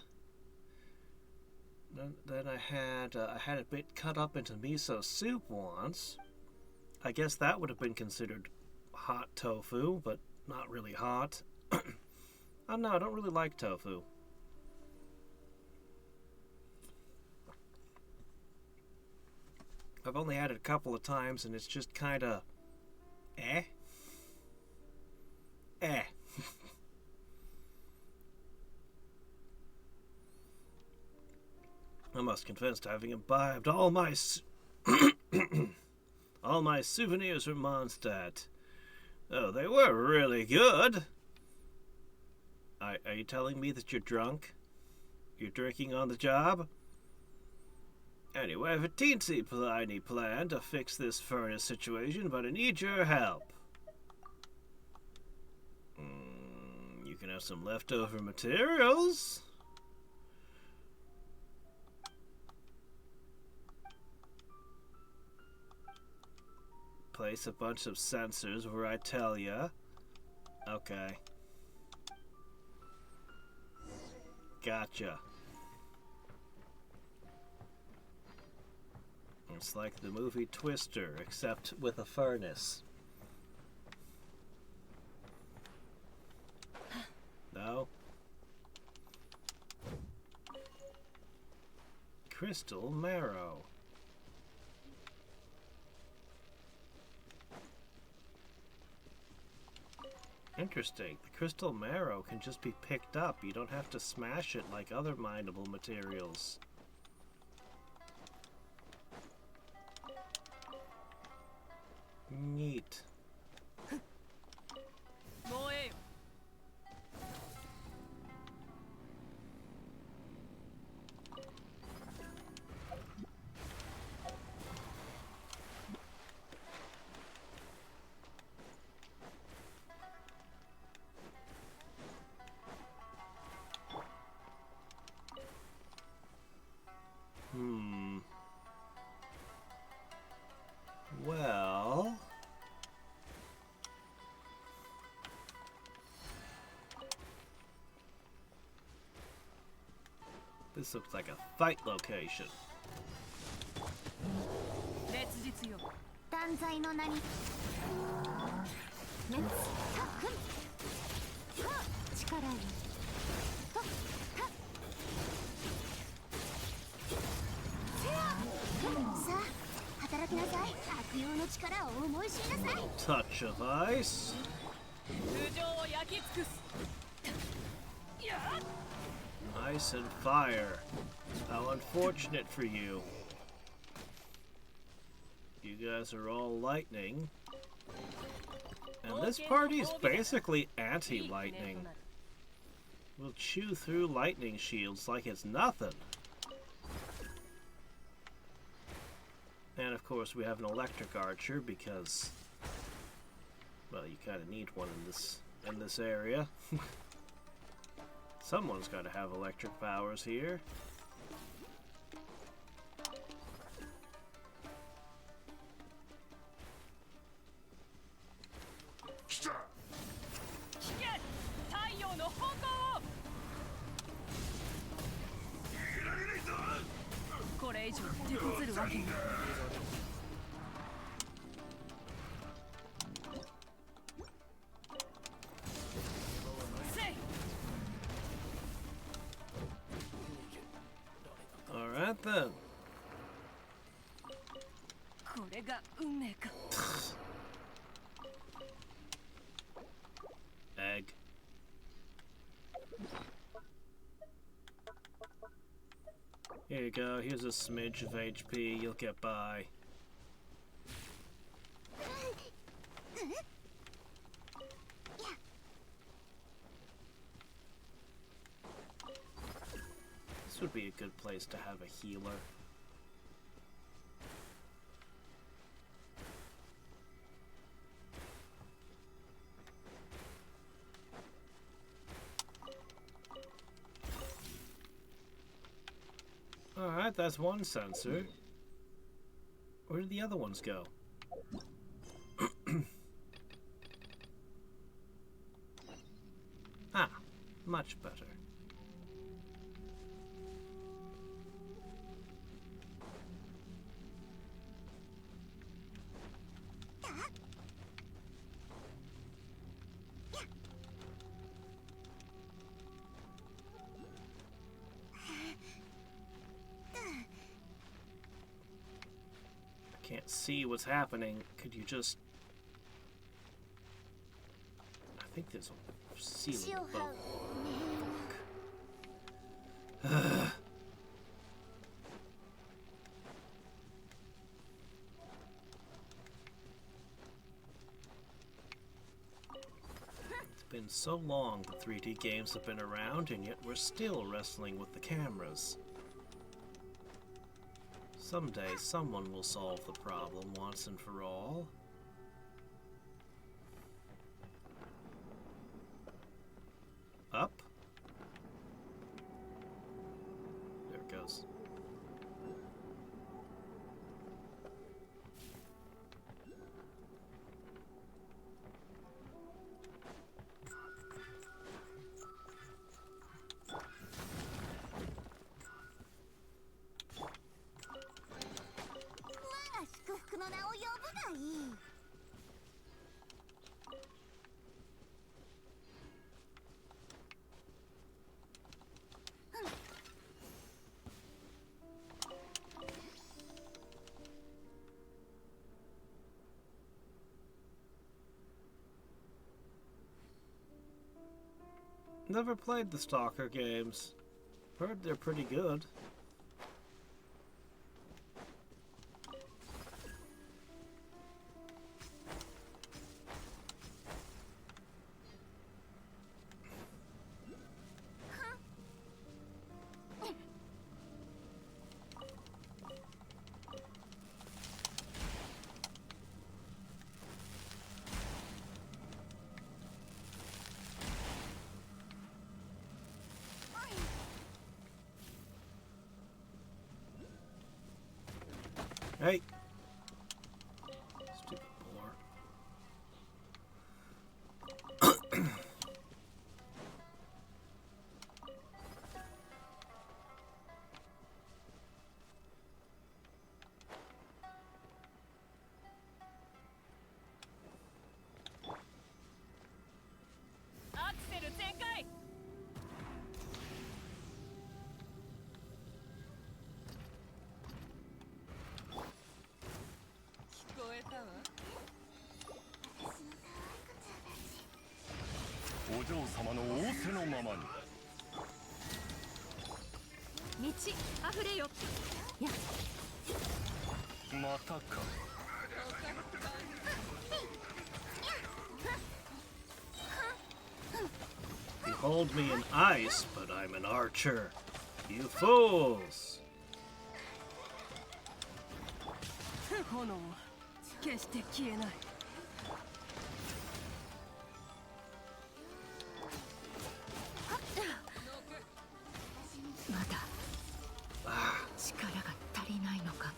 I had a bit cut up into miso soup once. I guess that would have been considered hot tofu, but not really hot. Oh no, I don't really like tofu. I've only had it a couple of times and it's just kinda Eh? Eh. I must confess to having imbibed all my all my souvenirs from Mondstadt. Oh, they were really good. Are you telling me that you're drunk? You're drinking on the job? Anyway, I have a teensy tiny plan to fix this furnace situation, but I need your help. You can have some leftover materials. Place a bunch of sensors where I tell ya. Okay. Gotcha. It's like the movie Twister, except with a furnace. No? Crystal marrow. Interesting. The crystal marrow can just be picked up. You don't have to smash it like other mineable materials. Neat. Well... this looks like a fight location. 断罪の名に熱さくん力にとはさあ働きなさい悪用の力を思い知りなさい Touch of ice. 通常を焼き尽くす Ice and fire. How unfortunate for you. You guys are all lightning. And this party's basically anti-lightning. We'll chew through lightning shields like it's nothing. And of course we have an electric archer because, well, you kind of need one in this area. Someone's got to have electric powers here. Alright then. Egg. Here you go, here's a smidge of HP, you'll get by. This would be a good place to have a healer. Alright, that's one sensor. Where did the other ones go? Ah, much better. Can't see what's happening. Could you just think there's a ceiling 血を above. 這うね It's been so long the 3D games have been around, and yet we're still wrestling with the cameras. Someday someone will solve the problem once and for all. Up? There it goes. Never played the Stalker games. Heard they're pretty good. Hey! Stupid boar. Axel 全開。聞こえたわ。お嬢様の仰せのままに。道あふれよ。や。またか。Behold me in ice, but I'm an archer. You fools! 炎は決して消えない。まだ力が足りないのか。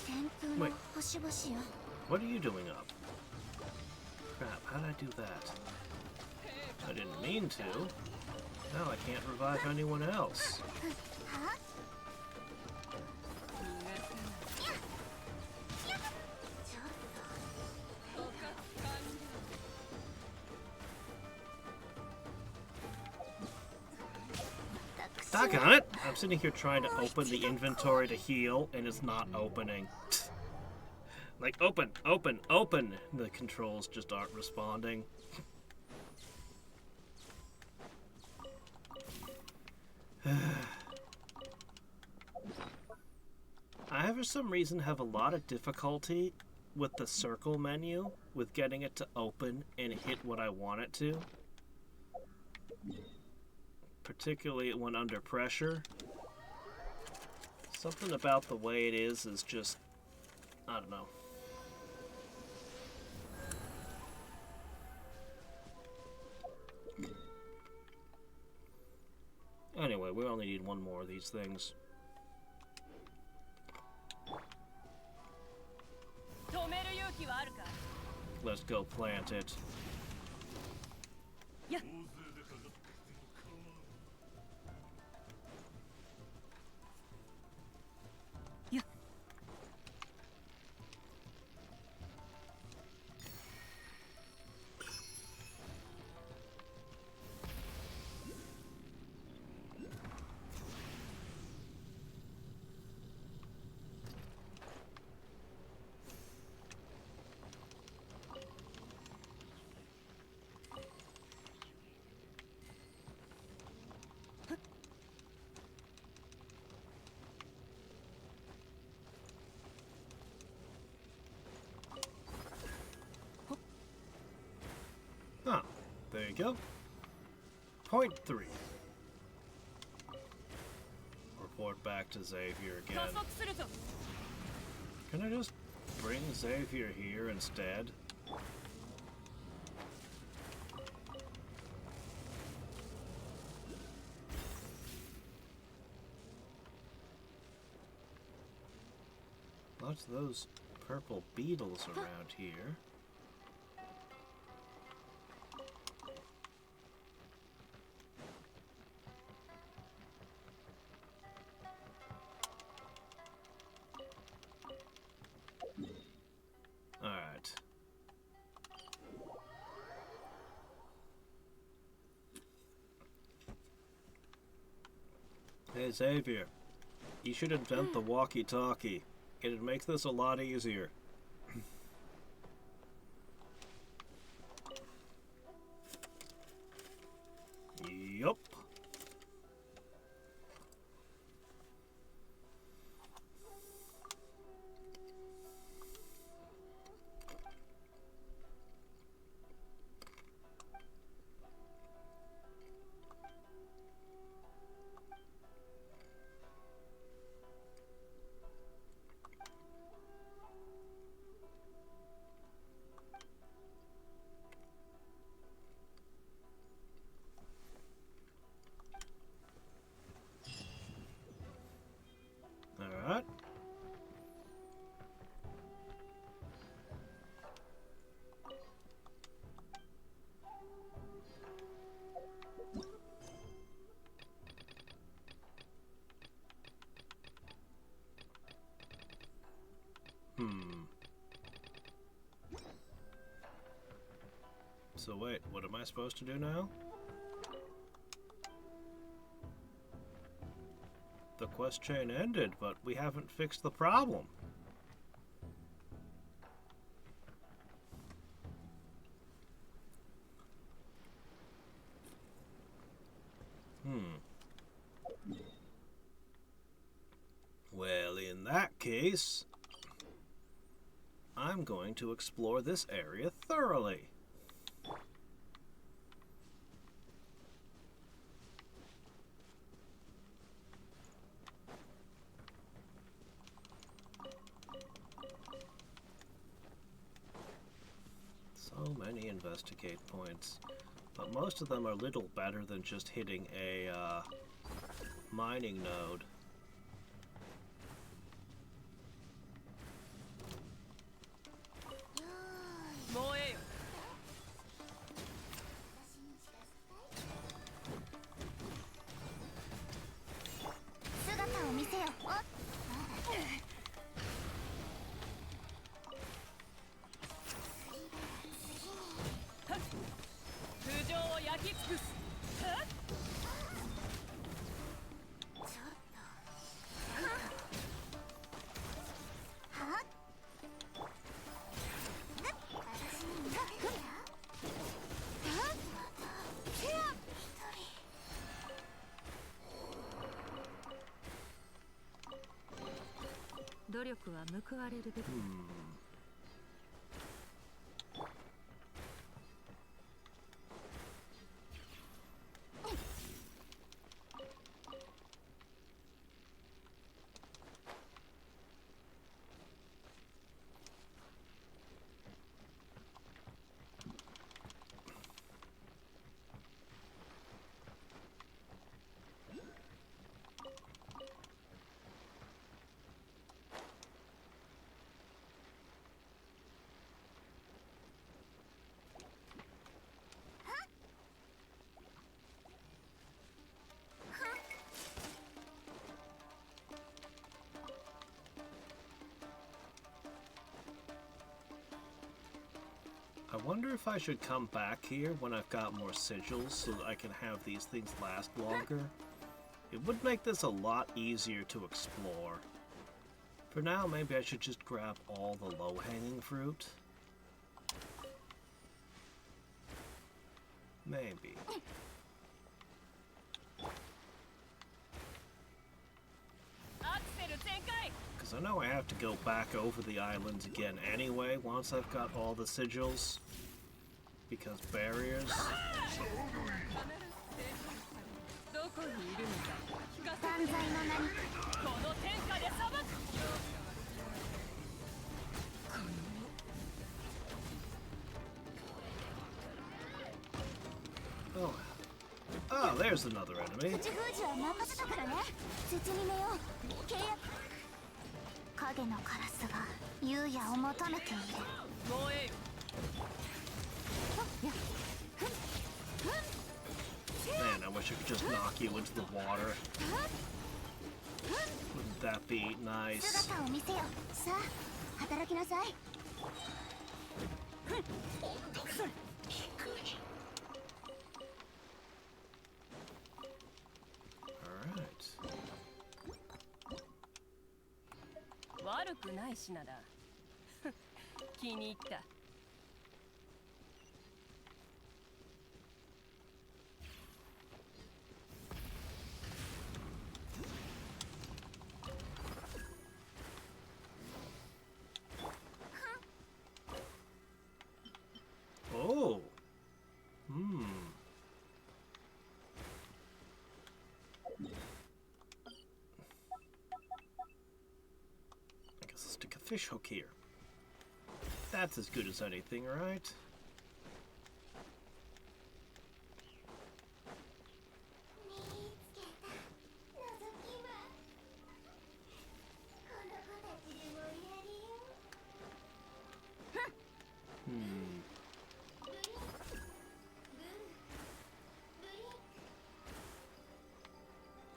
天空の星々よ。 What are you doing up? Crap, how did I do that? I didn't mean to. Now I can't revive anyone else. Doggone it! I'm sitting here trying to open the inventory to heal, and it's not opening. Like, open, open, open! The controls just aren't responding. I, for some reason, have a lot of difficulty with the circle menu, with getting it to open and hit what I want it to. Particularly when under pressure. Something about the way it is just, I don't know. Anyway, we only need one more of these things. 止める勇気はあるか。 Let's go plant it. や。や。go. Point 3. Report back to Xavier again. 加速するぞ Can I just bring Xavier here instead? Lots of those purple beetles around here. Alright. Hey Xavier, you should invent the walkie-talkie. It'd make this a lot easier. Yup. Alright. So wait, what am I supposed to do now? The quest chain ended, but we haven't fixed the problem. Well, in that case, I'm going to explore this area thoroughly. So many investigate points, but most of them are little better than just hitting a mining node. I wonder if I should come back here when I've got more sigils so that I can have these things last longer. It would make this a lot easier to explore. For now, maybe I should just grab all the low-hanging fruit. Maybe. Because I know I have to go back over the islands again anyway once I've got all the sigils. Because barriers? どこにいるのか聞かせ断罪の名に。この天下で裁く Oh. Oh, there's another enemy. 土封じは任せたからね。絶にめよ契約。影のカラスが優也を求めている。燃えよ Man, I wish I could just knock you into the water. Wouldn't that be nice? 姿を見せよ。さあ働きなさい。 Alright. 悪くない品だ気に入った Oh. Hmm. I guess I'll stick a fish hook here. That's as good as anything, right? うん。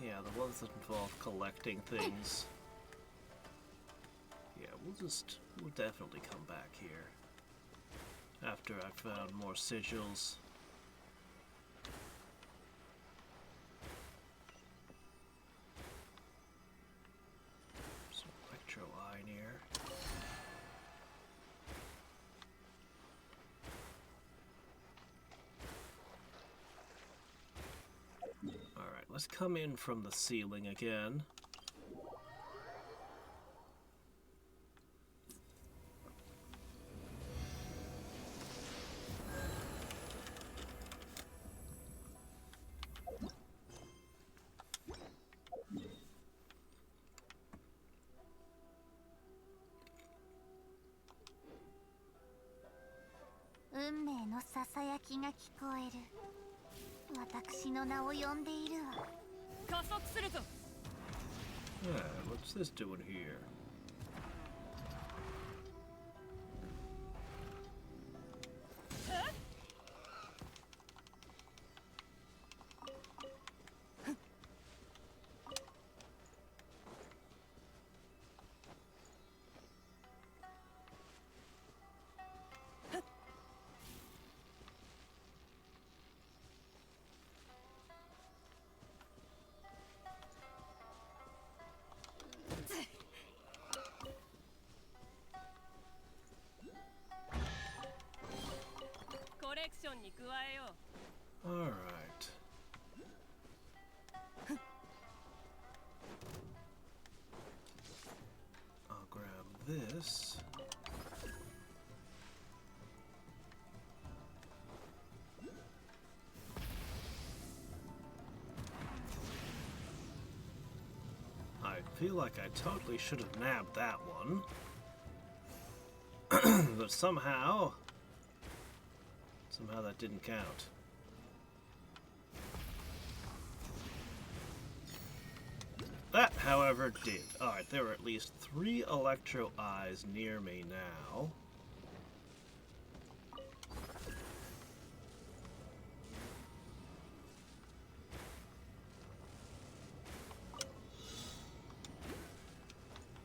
Yeah, the ones that involve collecting things. Yeah, we'll definitely come back here. After I've found more sigils. Some electro iron here. Alright, let's come in from the ceiling again. Yeah, what's this doing here? Alright. I'll grab this. I feel like I totally should have nabbed that one. But somehow that didn't count. That, however, did. Alright, there are at least 3 electro eyes near me now.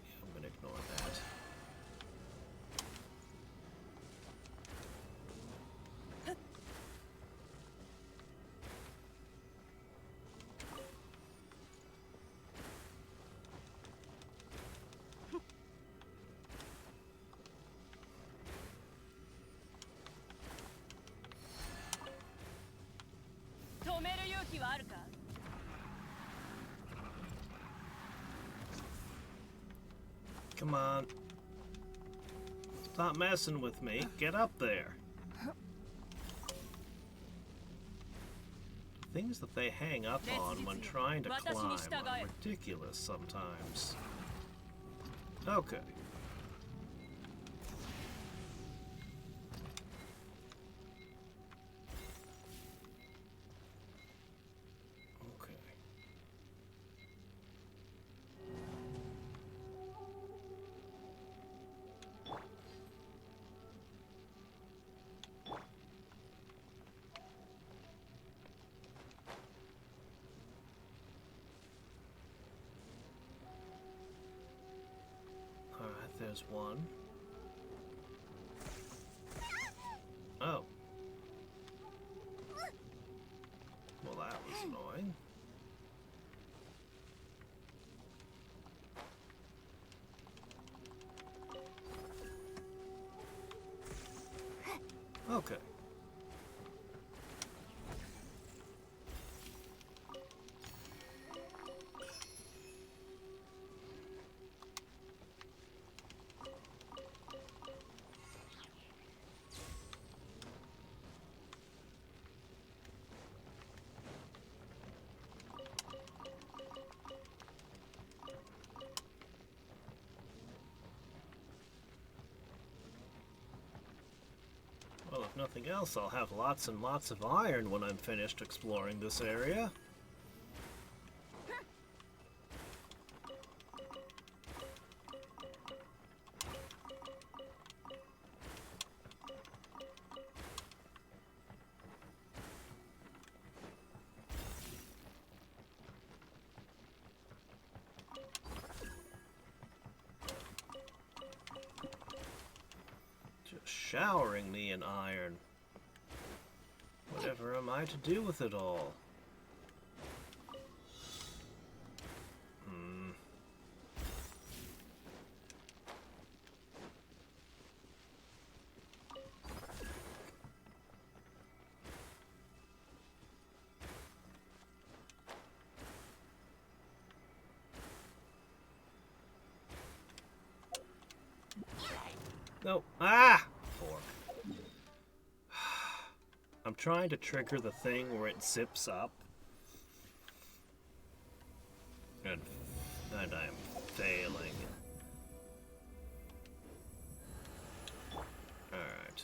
Yeah, I'm gonna ignore that. Come on. Stop messing with me. Get up there. things that they hang up on when trying to climb are ridiculous sometimes. Okay. Okay. Alright, there's one. Oh. Well, that was annoying. Okay. Well, if nothing else, I'll have lots and lots of iron when I'm finished exploring this area. Just showering me in iron. Whatever am I to do with it all? No. Ah! Fork. I'm trying to trigger the thing where it zips up. And I'm failing. Alright.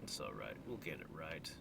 It's alright. We'll get it right.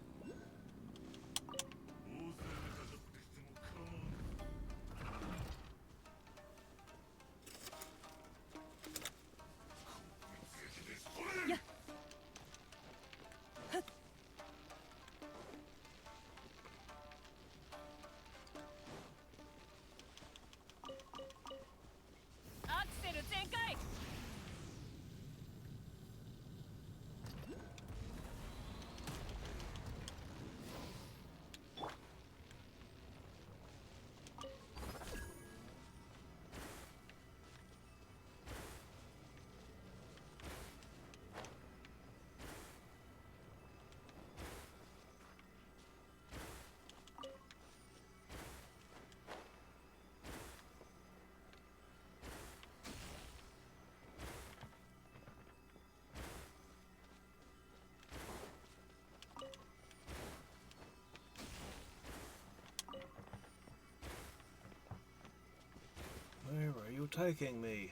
Where are you taking me?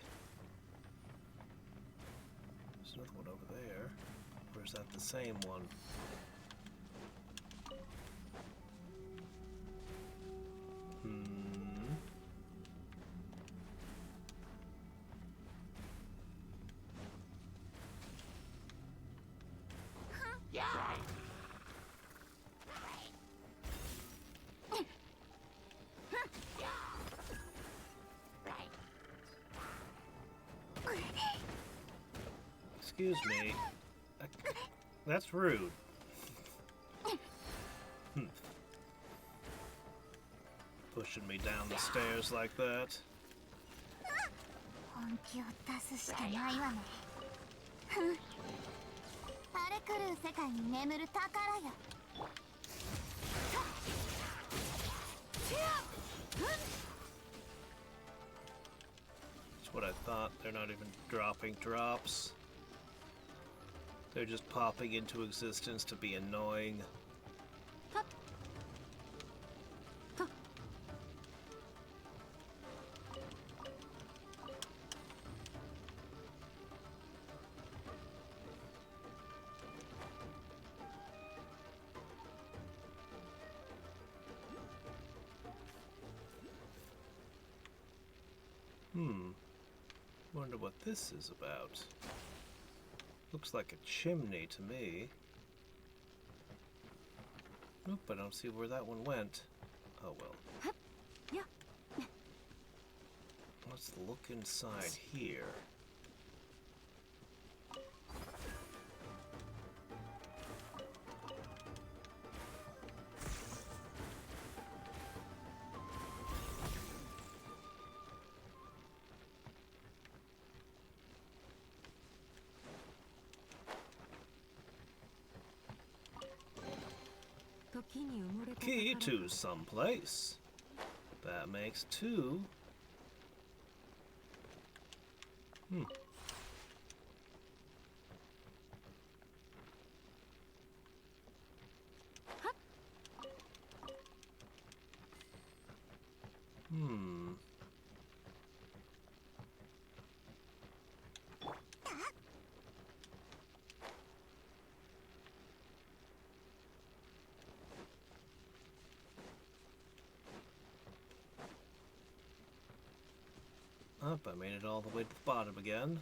There's another one over there. Or is that the same one? Excuse me. That's rude. Pushing me down the stairs like that. 本気を出すしかないわね。荒れ狂う世界に眠る宝よ。That's what I thought. They're not even dropping drops. They're just popping into existence to be annoying. たた Wonder what this is about. Looks like a chimney to me. Nope, I don't see where that one went. Oh well. や Let's look inside here. Key to someplace. That makes 2. Up, I made it all the way to the bottom again.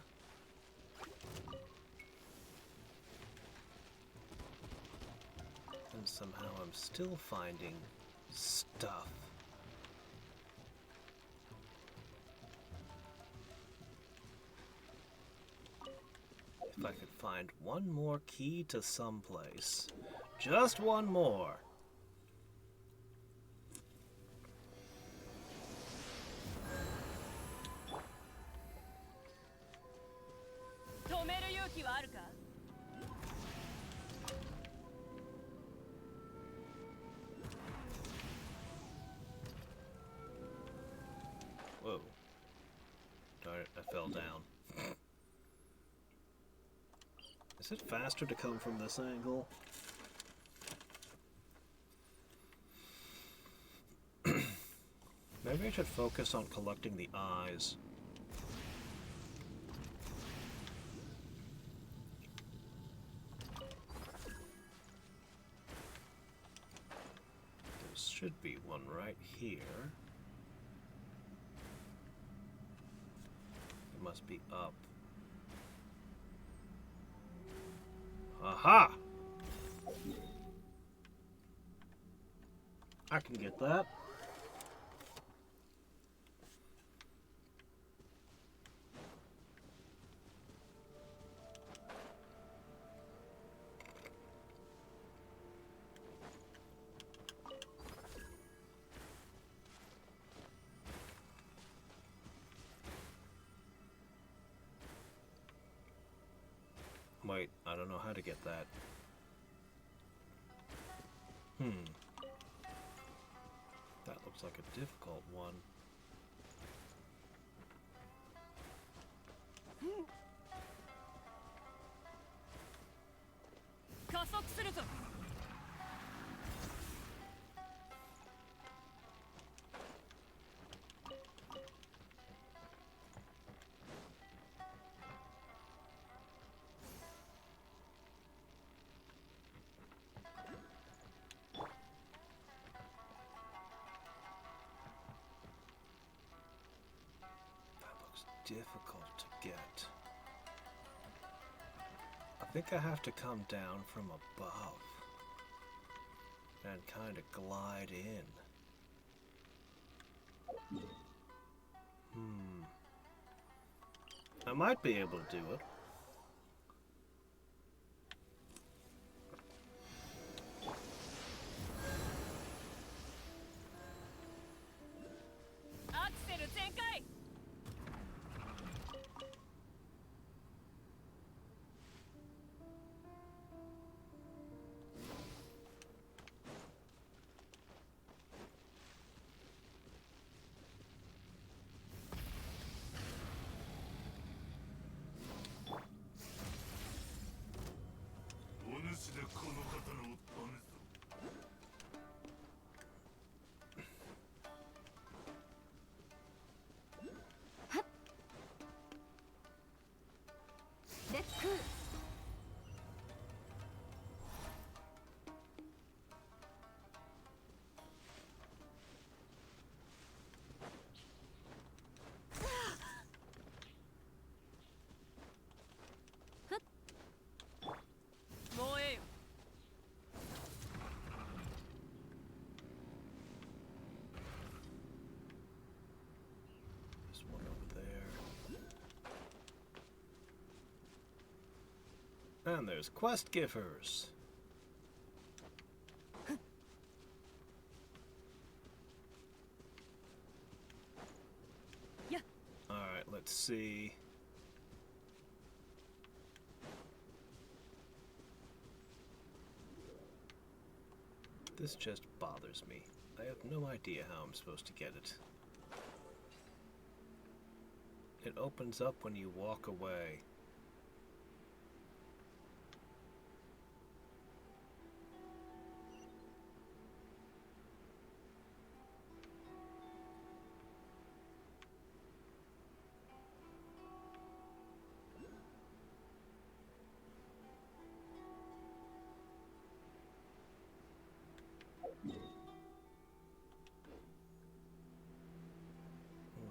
And somehow I'm still finding stuff. If I could find one more key to someplace. Just one more. 止める勇気はあるか Whoa. Darn it, I fell down. Is it faster to come from this angle? Maybe I should focus on collecting the eyes. There should be one right here. It must be up. Aha! I can get that. Wait, I don't know how to get that. That looks like a difficult one. 加速するぞ That looks difficult to get. I think I have to come down from above and kind of glide in. I might be able to do it. And there's quest givers. Yeah. Alright, let's see. This just bothers me. I have no idea how I'm supposed to get it. It opens up when you walk away.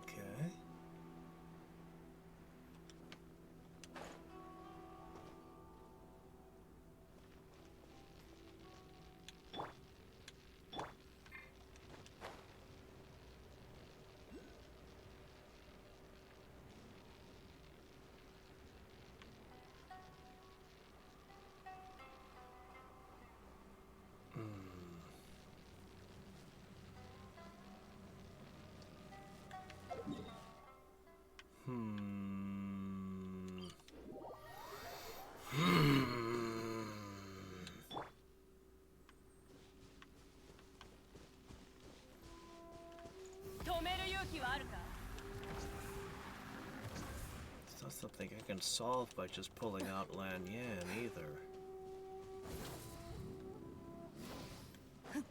Okay. It's not something I can solve by just pulling out Lan Yan either. Okay.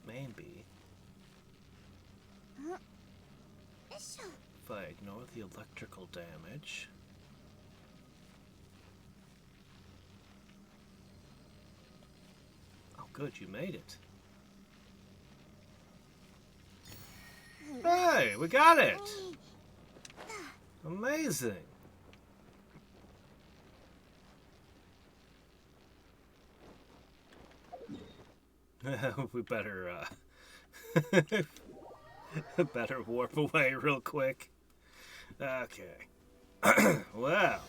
Maybe. If I ignore the electrical damage. Oh, good, you made it. Hey, we got it! Amazing! We better, better warp away real quick. Okay. Well.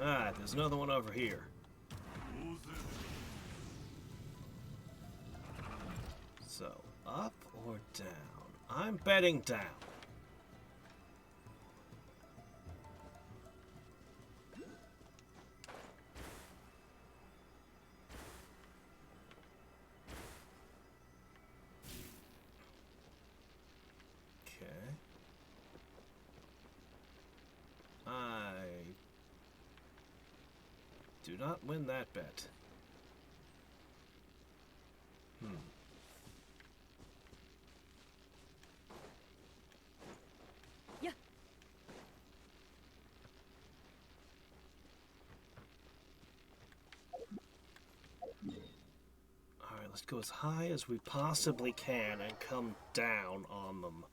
Alright, there's another one over here. So, up or down? I'm betting down. Okay. I do not win that bet. Yeah. Alright, let's go as high as we possibly can and come down on them.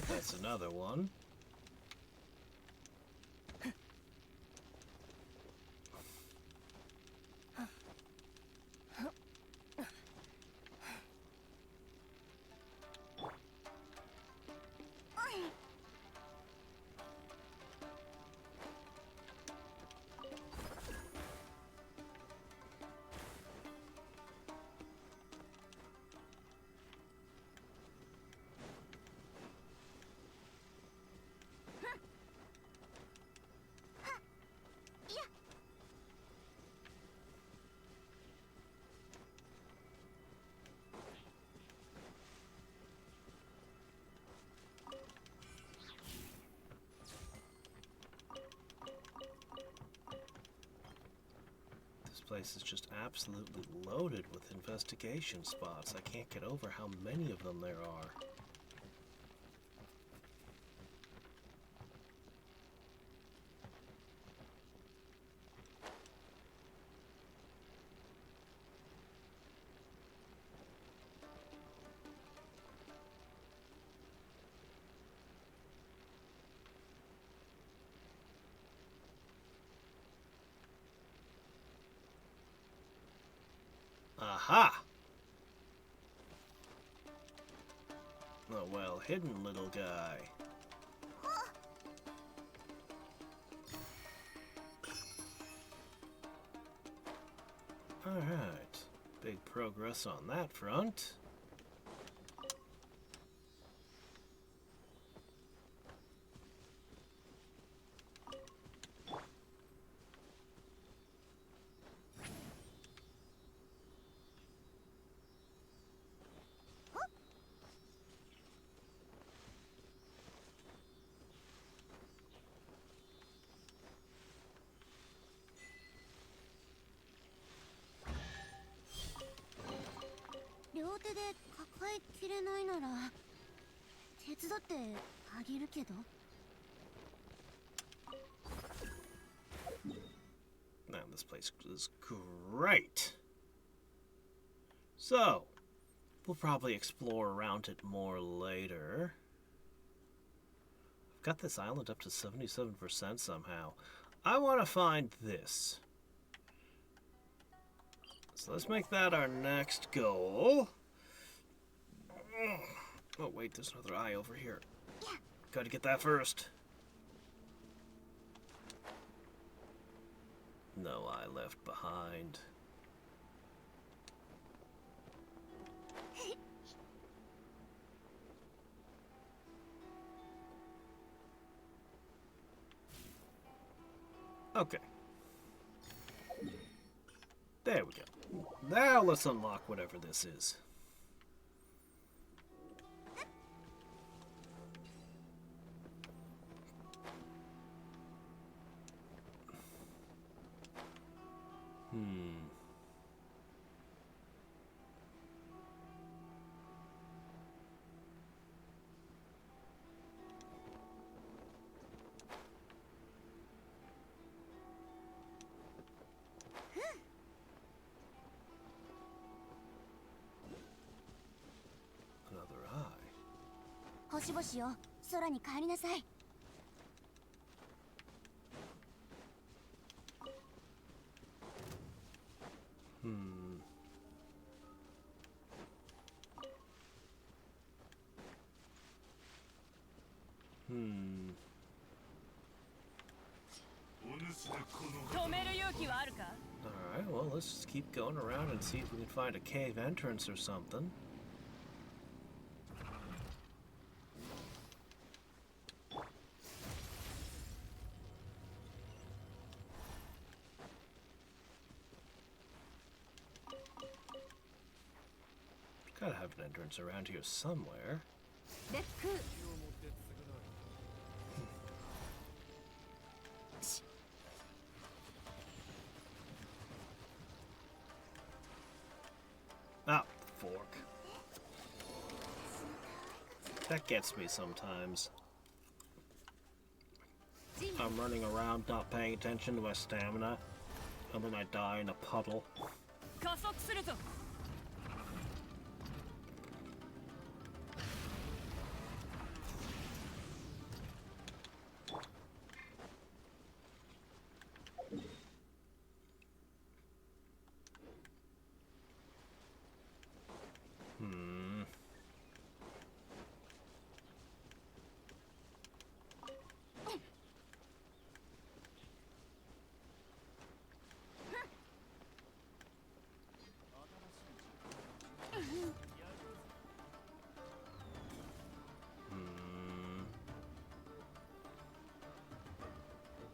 That's another one. place is just absolutely loaded with investigation spots. I can't get over how many of them there are. Aha! Oh, well hidden, little guy. Alright. Big progress on that front.両手で抱えきれないなら手伝ってあげるけど。Now this place is great. So, we'll probably explore around it more later. I've got this island up to 77% somehow. I want to find this. So let's make that our next goal. Oh wait, there's another eye over here. Gotta get that first. No eye left behind. Okay. There we go. Now let's unlock whatever this is. Another eye. 星々よ、空に帰りなさい。止める勇気はあるか？ Alright, well, let's just keep going around and see if we can find a cave entrance or something. Gotta have an entrance around here somewhere. レック。Ah, fork. That gets me sometimes. I'm running around not paying attention to my stamina, and then I die in a puddle. 加速するぞ。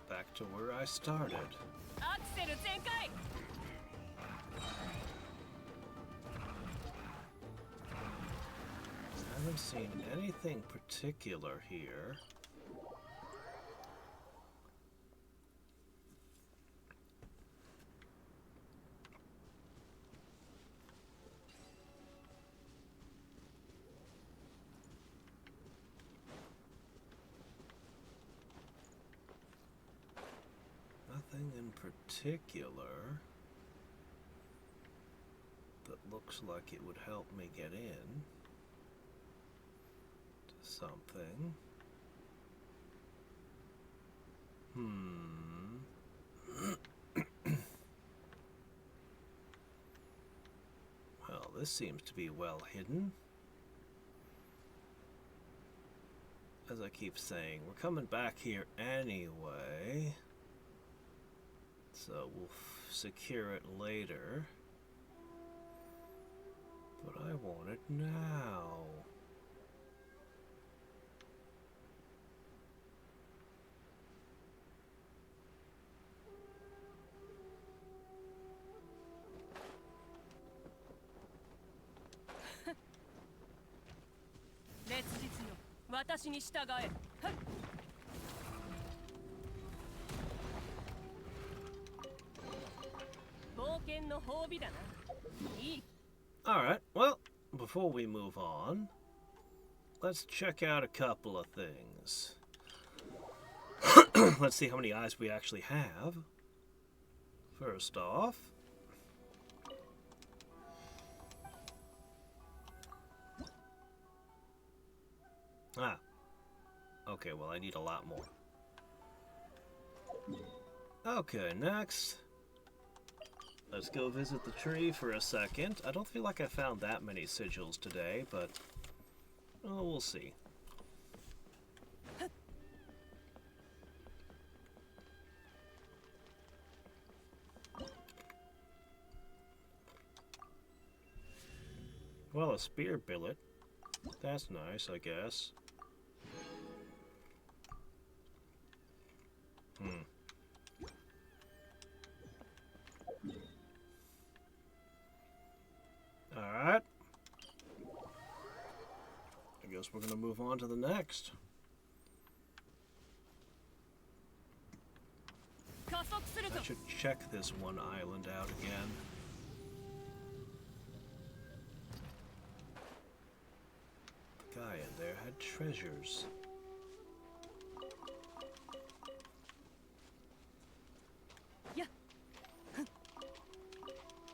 Back to where I started. アクセル全開。 Haven't seen anything particular here. in particular that looks like it would help me get in to something. Well, this seems to be well hidden. As I keep saying, we're coming back here anyway, so we'll secure it later. But I want it now. Alright, well, before we move on, let's check out a couple of things. Let's see how many eyes we actually have. First off, okay, well, I need a lot more. Okay, next, let's go visit the tree for a second. I don't feel like I found that many sigils today, but we'll see. Well, a spear billet. That's nice, I guess. Alright. I guess we're gonna move on to the next. I should check this one island out again. The guy in there had treasures.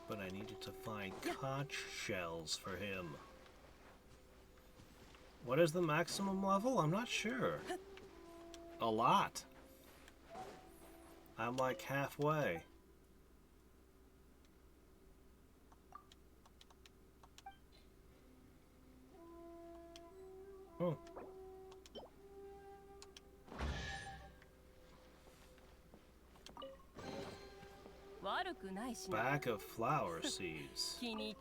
But I needed to find conch shells for him. What is the maximum level? I'm not sure. A lot. I'm like halfway. Oh. Bag of flower seeds. Need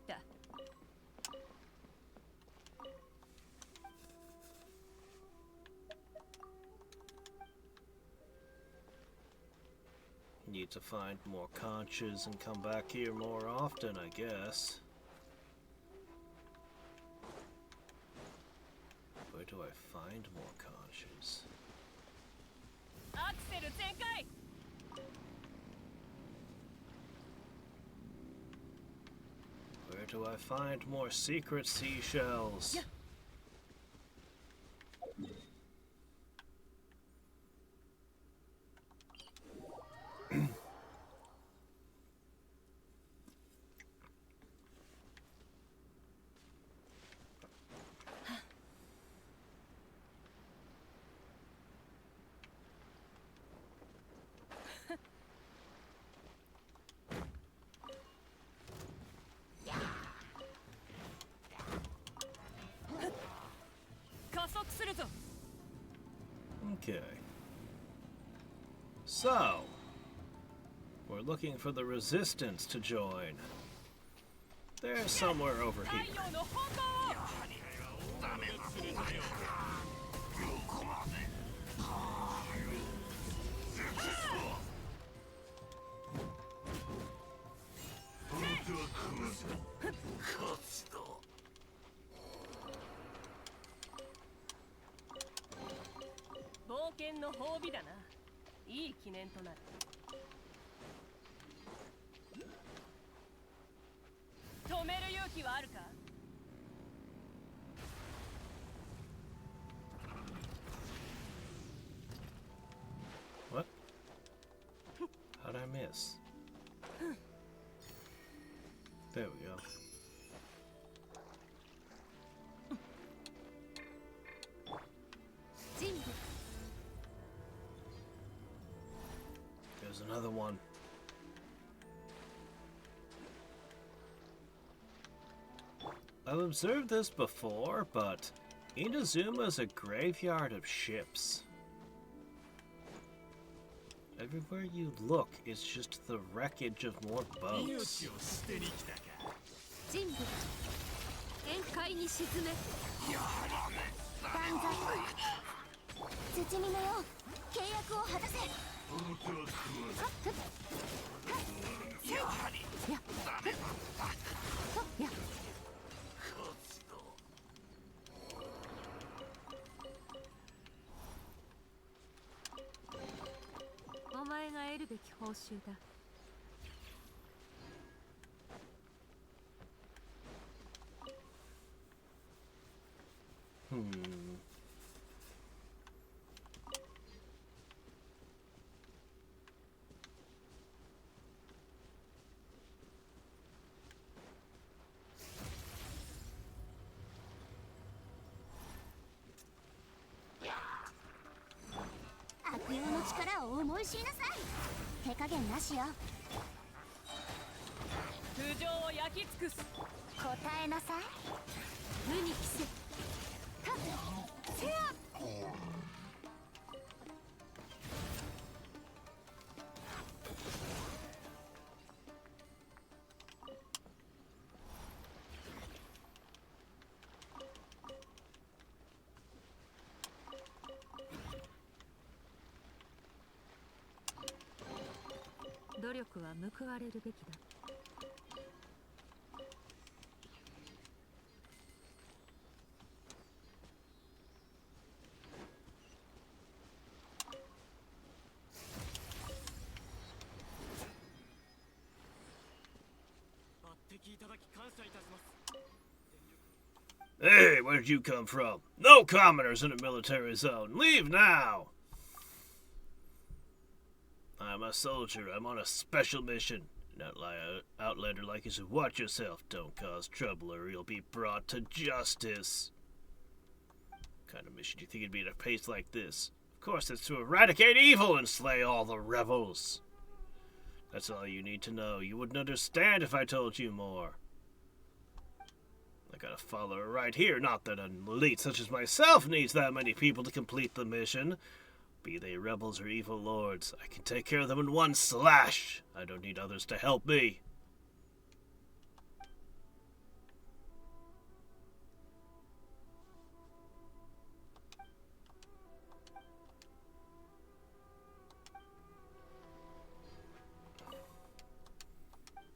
to find more conches and come back here more often, I guess. Where do I find more conches? Where do I find more secret seashells? Okay. So, we're looking for the resistance to join. They're somewhere over here. What? How'd I miss? this. There we go. There's another one. I've observed this before, but Inazuma's a graveyard of ships. Everywhere you look, it's just the wreckage of more boats. 人物宴会に沈め断罪土峰よ契約を果たせお前が得るべき報酬だ 悪用の力を思い知りなさい手加減なしよ通常を焼き尽くす答えなさい無に着せはっせや努力は報われるべきだ Hey, where did you come from? No commoners in a military zone. Leave now! I'm a soldier. I'm on a special mission. Not like an outlander like you, so watch yourself. Don't cause trouble or you'll be brought to justice. What kind of mission do you think it'd be at a pace like this? Of course, it's to eradicate evil and slay all the rebels. That's all you need to know. You wouldn't understand if I told you more. I got a follower right here. Not that an elite such as myself needs that many people to complete the mission. Be they rebels or evil lords, I can take care of them in one slash. I don't need others to help me.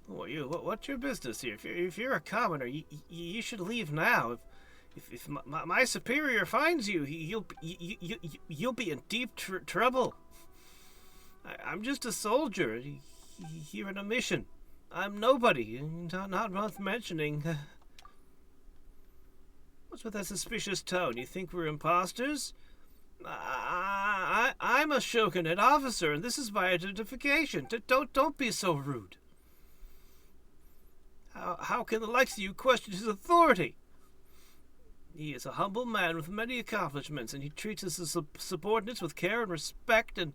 Who are you? What's your business here? If you're a commoner, you should leave now. If my superior finds you, you'll be in deep trouble. I'm just a soldier here on a mission. I'm nobody, not worth mentioning. What's with that suspicious tone? You think we're imposters? I'm a shogunate officer, and this is my identification. Don't be so rude. How can the likes of you question his authority? He is a humble man with many accomplishments, and he treats his subordinates with care and respect, and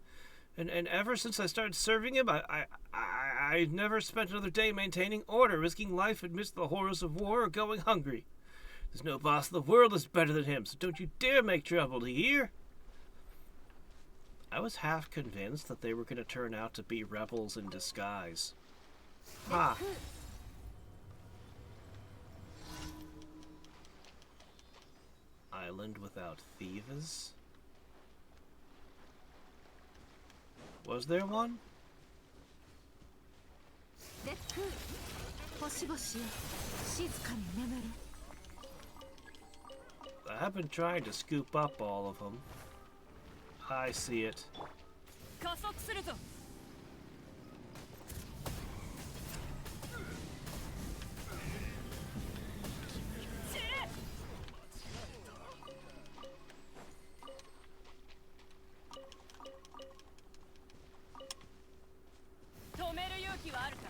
ever since I started serving him, I never spent another day maintaining order, risking life amidst the horrors of war, or going hungry. There's no boss in the world that's better than him, so don't you dare make trouble, do you hear? I was half convinced that they were going to turn out to be rebels in disguise. Ha! Island without thieves? Was there one? I have been trying to scoop up all of them. I see it. 加速するぞ 止め気はあるか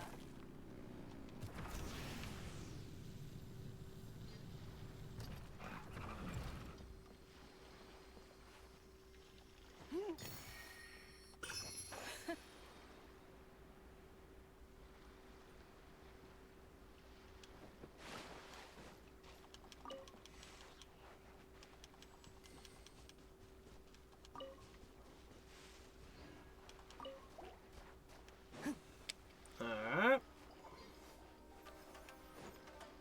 ？Alright.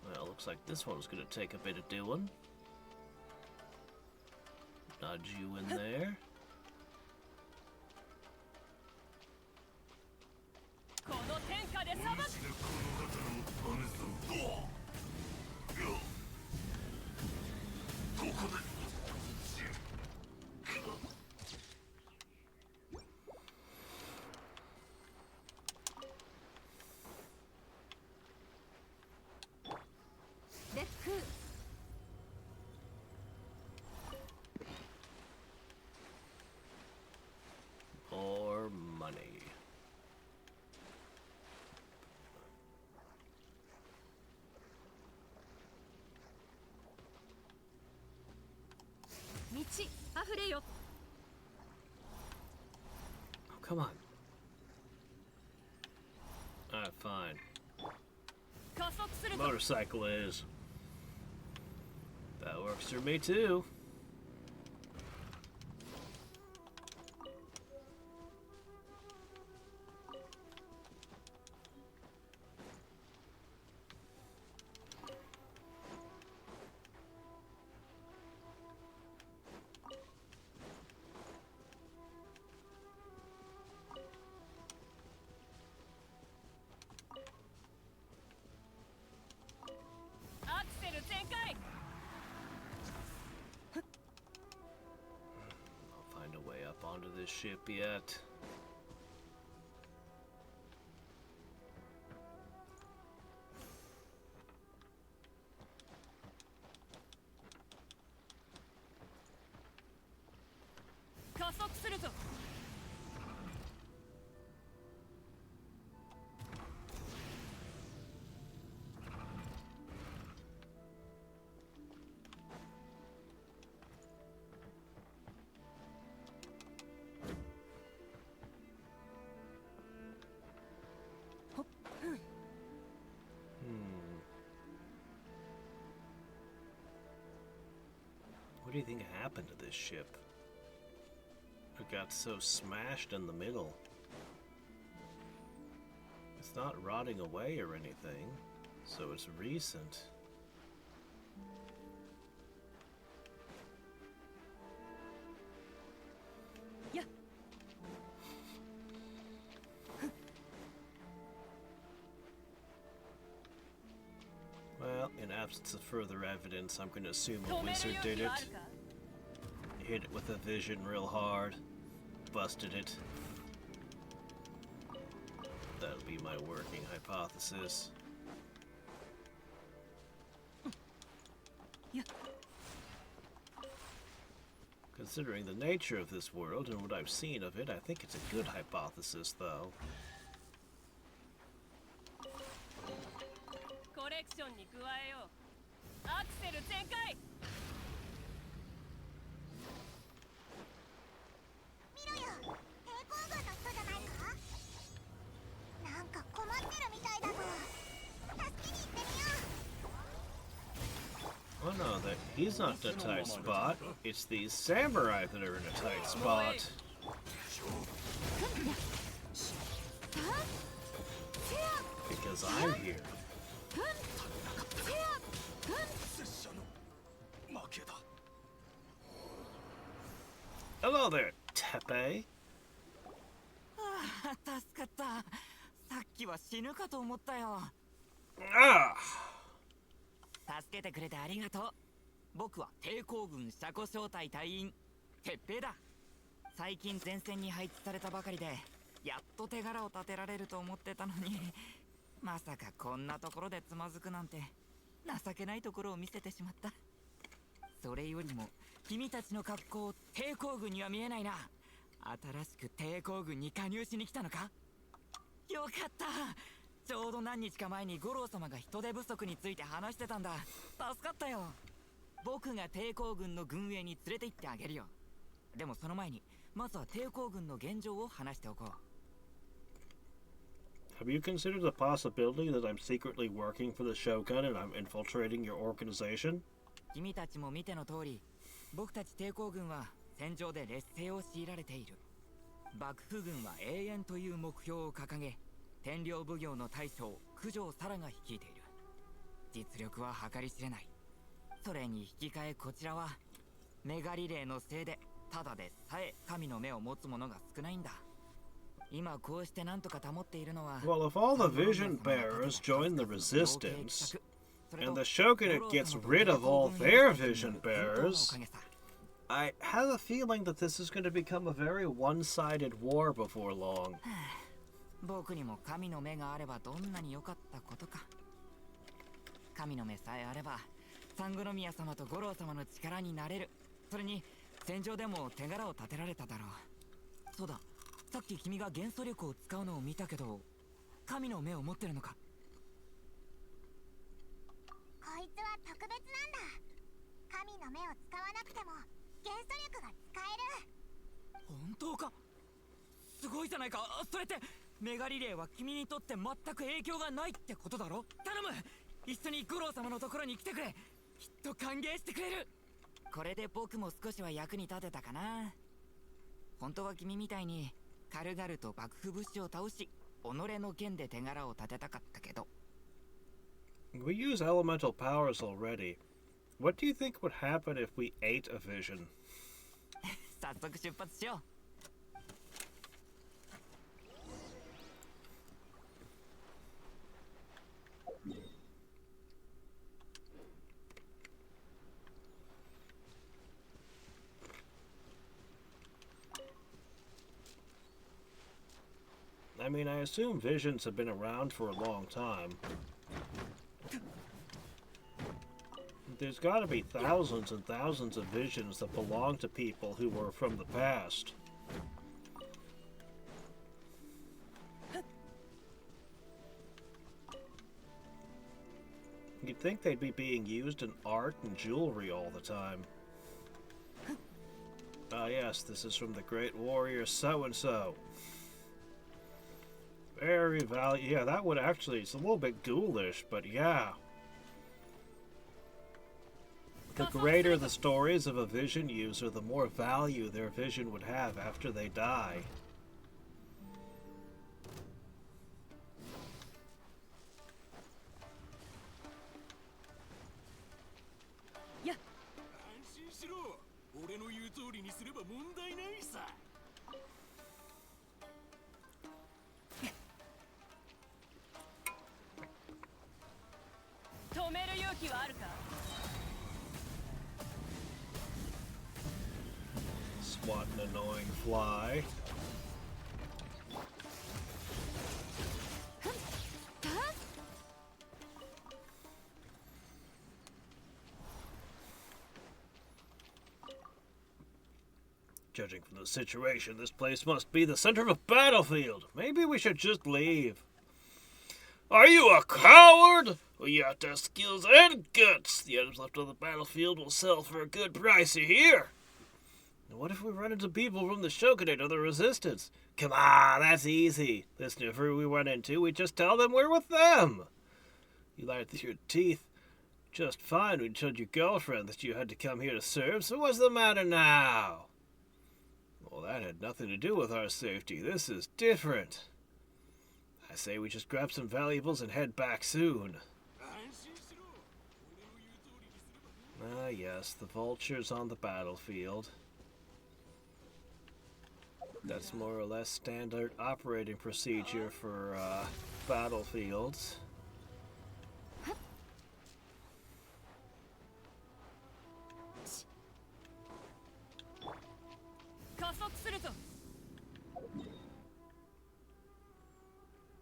Well, looks like this one's gonna take a bit of doing. Nudge you in there. この天下で裁く。レック More money. 道あふれよ。 Oh, come on. Alright, fine. 加速するぞ。 Motorcycle is. That works for me too. I'll find a way up onto this ship yet. What do you think happened to this ship? It got so smashed in the middle. It's not rotting away or anything, so it's recent. Yeah. Well, in absence of further evidence, I'm going to assume a wizard did it. Hit it with a vision real hard. Busted it. That'll be my working hypothesis. Yeah. Considering the nature of this world and what I've seen of it, I think it's a good hypothesis, though. コレクションに加えよう。アクセル全開。見ろよ、抵抗軍の人じゃないか。なんか困ってるみたいだぞ。助けに行ってみよう。 Oh no, he's not in a tight spot. It's these samurai that are in a tight spot. Because I'm here. Hello there, Tepe. ああ、助かった。さっきは死ぬかと思ったよ。Ah! 助けてくれてありがとう。僕は抵抗軍車庫小隊隊員鉄平だ。最近前線に配置されたばかりで、やっと手柄を立てられると思ってたのに、まさかこんなところでつまずくなんて情けないところを見せてしまった。それよりも君たちの格好、抵抗軍には見えないな。新しく抵抗軍に加入しに来たのか？よかった。ちょうど何日か前に五郎様が人手不足について話してたんだ。助かったよ。僕が抵抗軍の軍営に連れて行ってあげるよ。でもその前にまずは抵抗軍の現状を話しておこう。 Have you considered the possibility that I'm secretly working for the Shogun and I'm infiltrating your organization? 君たちも見ての通り、僕たち抵抗軍は戦場で劣勢を強いられている。幕府軍は永遠という目標を掲げ、天領奉行の大将九条沙羅が率いている。実力は計り知れない。それに引き換えこちらはメガリレーのせいでただでさえ神の目を持つ者が少ないんだ。今こうしてなんとか保っているのは、 Well, if all the vision bearers join the resistance, and the shogunate gets rid of all their vision bearers, I have a feeling that this is going to become a very one-sided war before long. 僕にも神の目があればどんなに良かったことか。神の目さえあれば三宮様と五郎様の力になれる。それに戦場でも手柄を立てられただろう。そうだ、さっき君が元素力を使うのを見たけど、神の目を持ってるのか。こいつは特別なんだ。神の目を使わなくても元素力が使える。本当か。すごいじゃないか。それってメガリレーは君にとって全く影響がないってことだろ。頼む、一緒に五郎様のところに来てくれ。きっと歓迎してくれる。これで僕も少しは役に立てたかな。本当は君みたいに軽々と幕府武士を倒し、己の剣で手柄を立てたかったけど。 We use elemental powers already. What do you think would happen if we ate a vision? 早速出発しよう。I mean, I assume visions have been around for a long time. There's gotta be thousands and thousands of visions that belong to people who were from the past. You'd think they'd be being used in art and jewelry all the time. Ah yes, this is from the great warrior so-and-so. Very valuable. Yeah, that would actually, it's a little bit ghoulish, but yeah. The greater the stories of a vision user, the more value their vision would have after they die. Yeah. 安心しろ。俺の言う通りにすれば問題ないさ。止める勇気はあるか。 Swat an annoying fly. Judging from the situation, this place must be the center of a battlefield. Maybe we should just leave. Are you a coward? Well, you have to have skills and guts. The items left on the battlefield will sell for a good price here. And what if we run into people from the Shogunate or the Resistance? Come on, that's easy. Listen, if we run into, we just tell them we're with them. You lied through your teeth just fine when you told your girlfriend that you had to come here to serve, so what's the matter now? Well, that had nothing to do with our safety. This is different. I say we just grab some valuables and head back soon. Ah, yes, the vultures on the battlefield. That's more or less standard operating procedure for battlefields.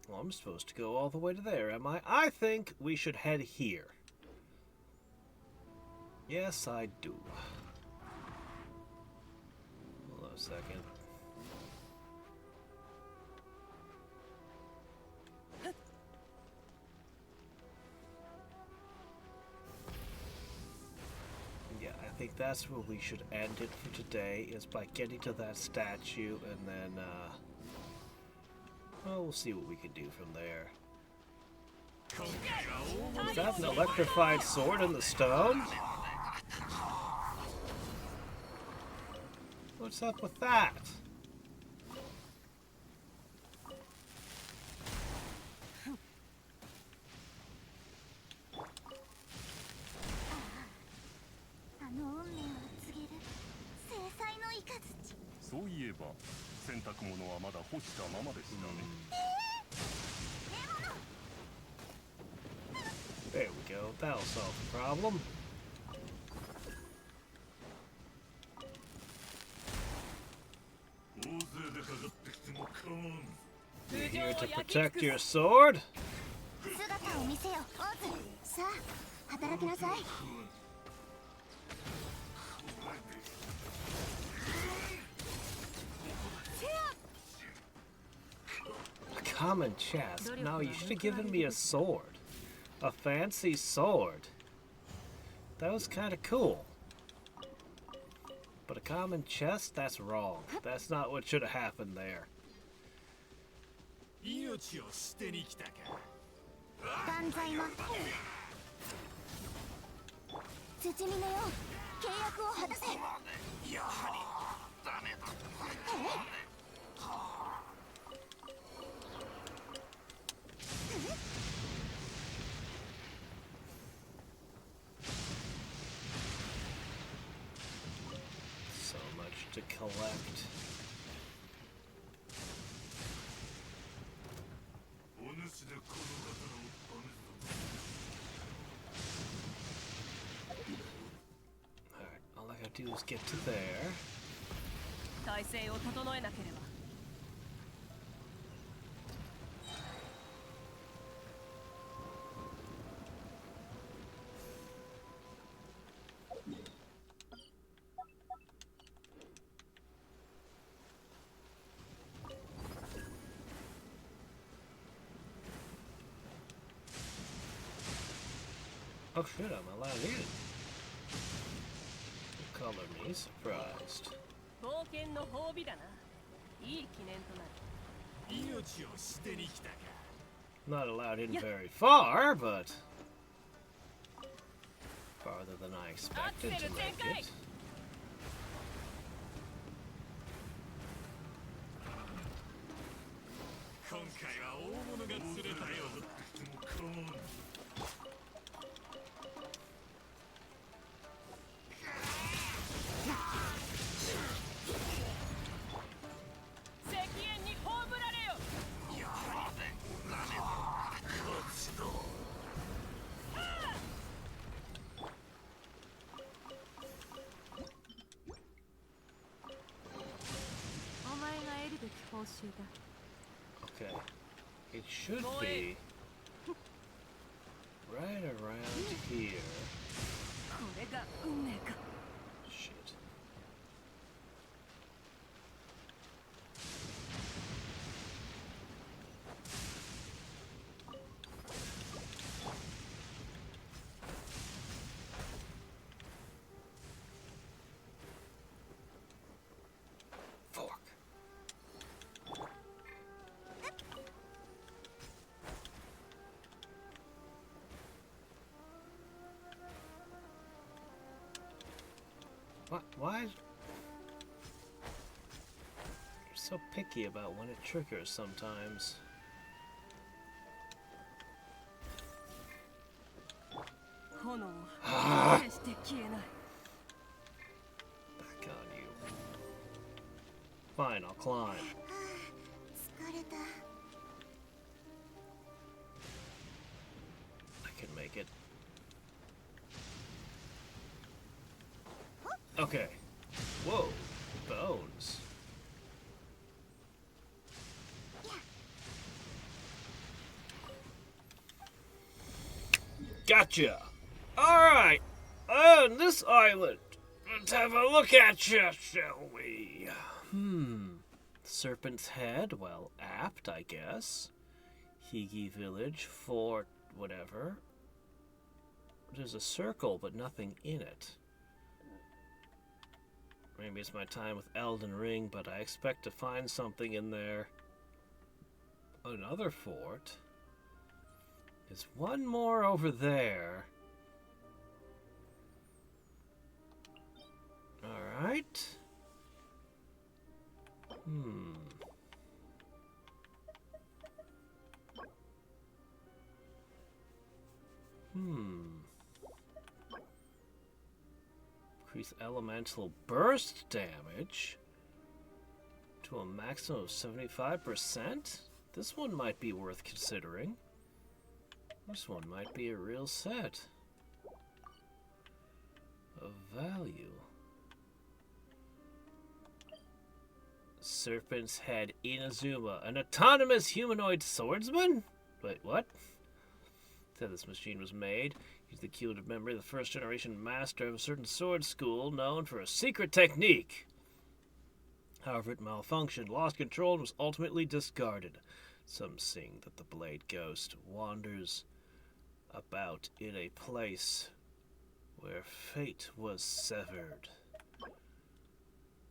Well, I'm supposed to go all the way to there, am I? I think we should head here. Yes, I do. Hold on a second. think that's where we should end it for today, is by getting to that statue, and then, well, we'll see what we can do from there. Is that an electrified sword in the stone? What's up with that? There we go, that'll solve the problem. You're here to protect your sword? 姿を見せよ、オーズ。さあ、働きなさい。A common chest? No, you should have given me a sword. A fancy sword. That was kind of cool. But a common chest? That's wrong. That's not what should have happened there. 命を捨てに来たか。断罪の辻峰よ、契約を果たせ。やはりダメだ。 So much to collect. お主でこの刀を試す。 Alright, all I gotta do is get to there. 体勢を整えなければ。 Oh shit, I'm allowed in. Color me surprised. 冒険の褒美だな。いい記念となる。命を捨てに来たか。 Not allowed in very far, but farther than I expected to make it. 今回は大物が釣れたよ。石燕に葬られよ。やはりダメだ。こっちだ。 お前が得るべき報酬だ。 Okay. It should be right around here. これが運命か。 Shit. Fork. What? Why? You're so picky about when it triggers sometimes. 炎は決して消えない。 Back on you. Fine, I'll climb. 疲れた。 I can make it. Okay. Whoa. Bones. Gotcha. Alright. On this island. Let's have a look at you, shall we? Serpent's Head. Well, apt, I guess. Higi Village. Fort. Whatever. There's a circle, but nothing in it. Maybe it's my time with Elden Ring, but I expect to find something in there. Another fort. There's one more over there. Alright. Increase elemental burst damage to a maximum of 75%? This one might be worth considering. This one might be a real set of value. Serpent's Head Inazuma, an autonomous humanoid swordsman? Wait, what? Said this machine was made. He's the cumulative memory of the first generation master of a certain sword school known for a secret technique. However, it malfunctioned, lost control, and was ultimately discarded. Some sing that the blade ghost wanders about in a place where fate was severed.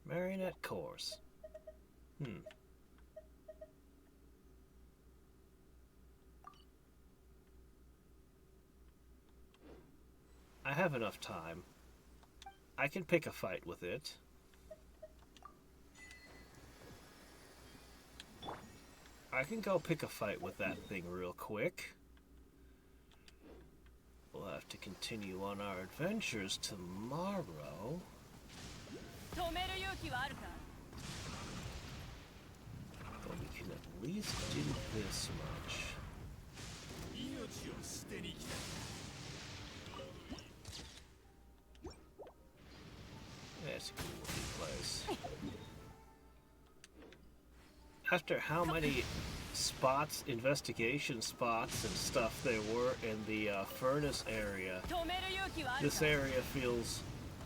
Marionette course. I have enough time. I can pick a fight with it. I can go pick a fight with that thing real quick. We'll have to continue on our adventures tomorrow. But we can at least do this much. Yeah, it's a cool looking place. After how many spots, investigation spots and stuff there were in the furnace area, this area feels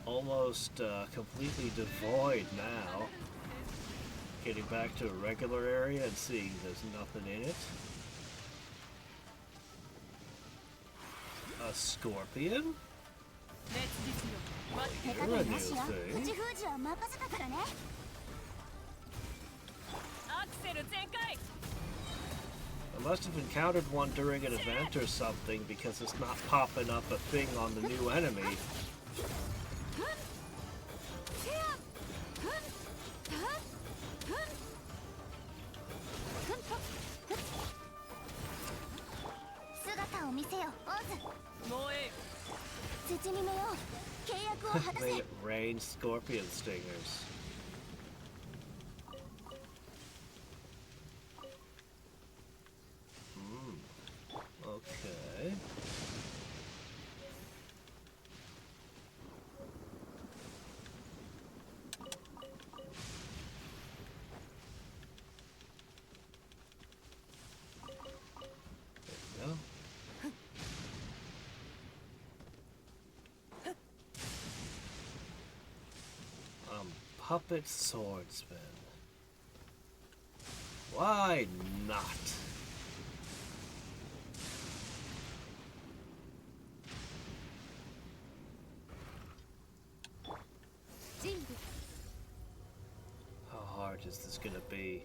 almost completely devoid now. Getting back to a regular area and seeing there's nothing in it. A scorpion? Well, you're a new thing. I must have encountered one during an event or something because it's not popping up a thing on the new enemy. Made it rain scorpion stingers. Okay. There we go. Puppet swordsman. Why not? How hard is this gonna be?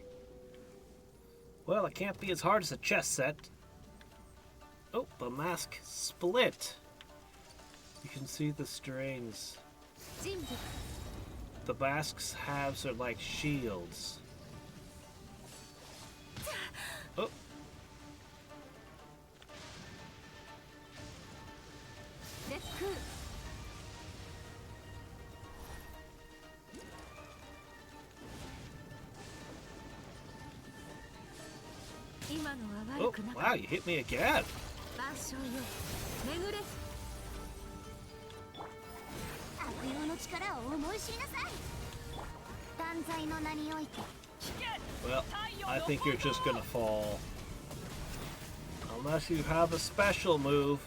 Well, it can't be as hard as a chess set. Oh, the mask split. You can see the strings. The mask's halves are like shields. Oh. Oh, wow, you hit me again. Well, I think you're just gonna fall. Unless you have a special move.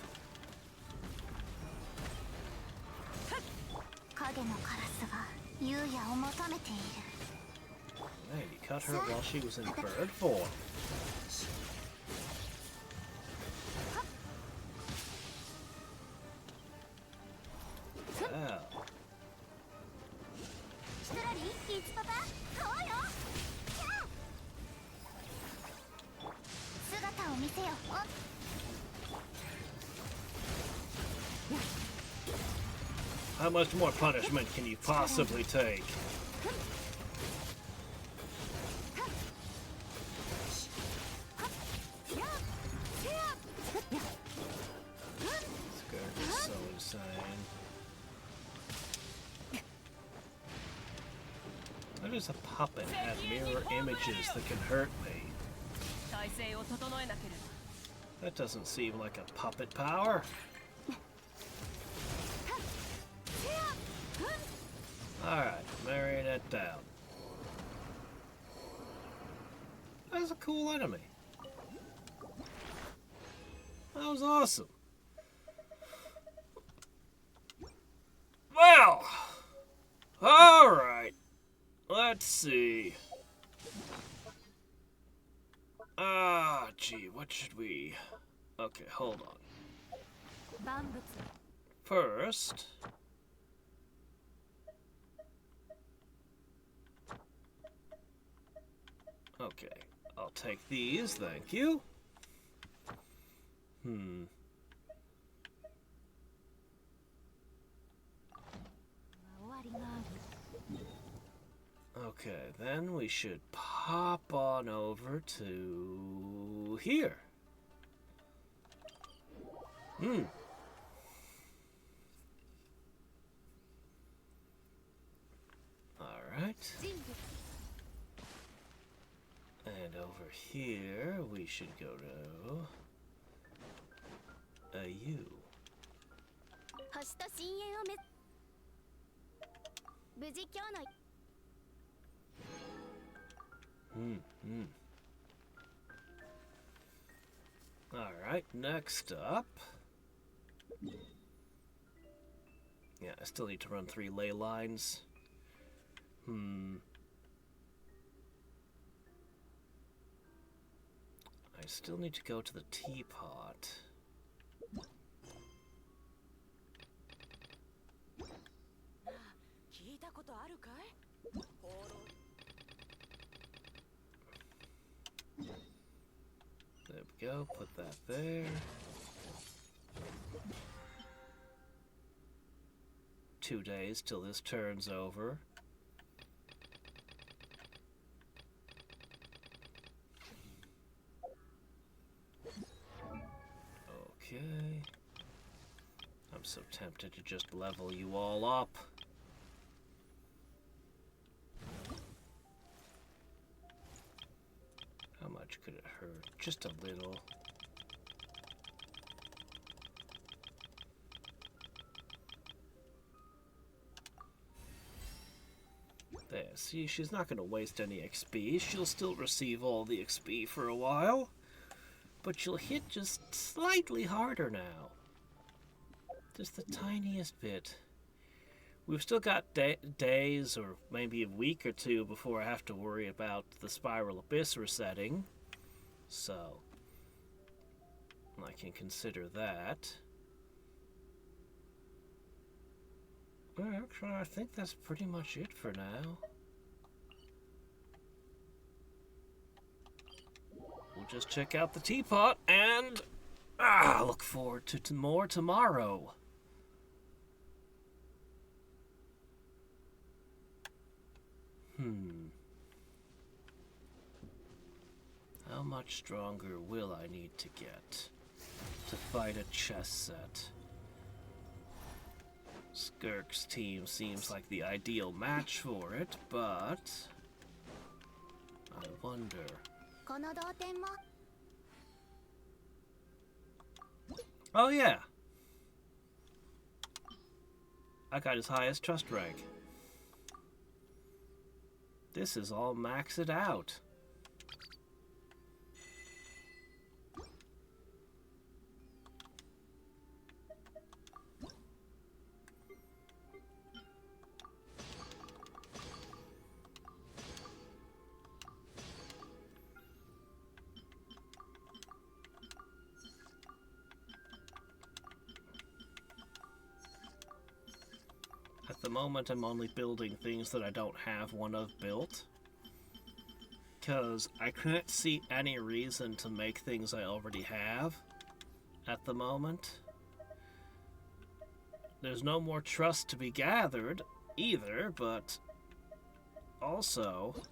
Hey, you cut her while she was in bird form. Wow. How much more punishment can you possibly take? Skirt is so insane. Why does a puppet have mirror images that can hurt me? 体勢を整えなければ That doesn't seem like a puppet power. Alright, marionette down. That's a cool enemy. That was awesome. Well, alright. Let's see. Gee, what should we... Okay, hold on. 万物 First... Okay, I'll take these, thank you. 終わりがある Okay, then we should pop on over to here. Alright. 人物 And over here, we should go to a U. 星と深淵を無事今日の Alright, next up. Yeah, I still need to run 3 ley lines. I still need to go to the teapot. 聞いたことあるかい There we go, put that there. 2 days till this turns over. Okay. I'm so tempted to just level you all up. How much could it hurt? Just a little. There, see, she's not going to waste any XP. She'll still receive all the XP for a while. But she'll hit just slightly harder now. Just the tiniest bit. We've still got days or maybe a week or 2 before I have to worry about the Spiral Abyss resetting. So, I can consider that. Well, actually, I think that's pretty much it for now. We'll just check out the teapot and look forward to more tomorrow. How much stronger will I need to get to fight a chess set? Skirk's team seems like the ideal match for it, but I wonder. この同点も Oh yeah, I got his highest trust rank. This is all maxed out. At the moment, I'm only building things that I don't have one of built. Because I can't see any reason to make things I already have at the moment. there's no more trust to be gathered either, but also,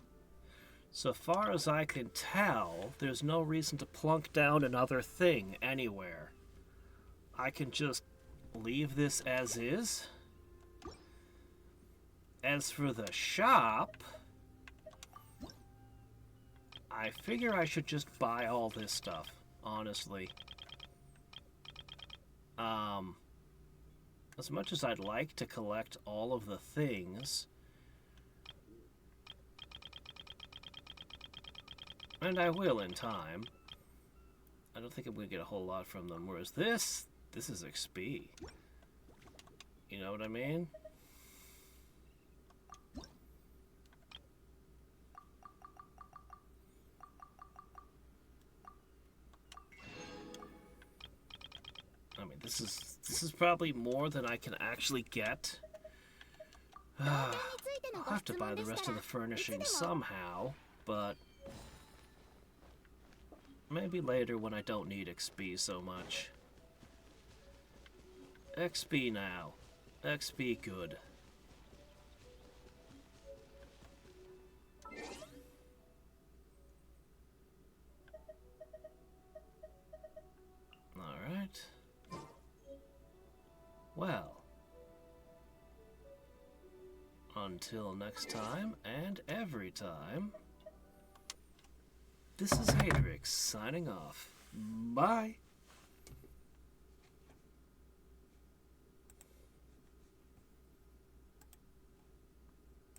so far as I can tell, there's no reason to plunk down another thing anywhere. I can just leave this as is. As for the shop, I figure I should just buy all this stuff, honestly. As much as I'd like to collect all of the things, and I will in time, I don't think I'm going to get a whole lot from them, whereas this is XP. You know what I mean? I mean, this is probably more than I can actually get. I'll have to buy the rest of the furnishings somehow, but maybe later when I don't need XP so much. XP now. XP good. Alright. Well, until next time, and every time, this is Hadrix signing off. Bye!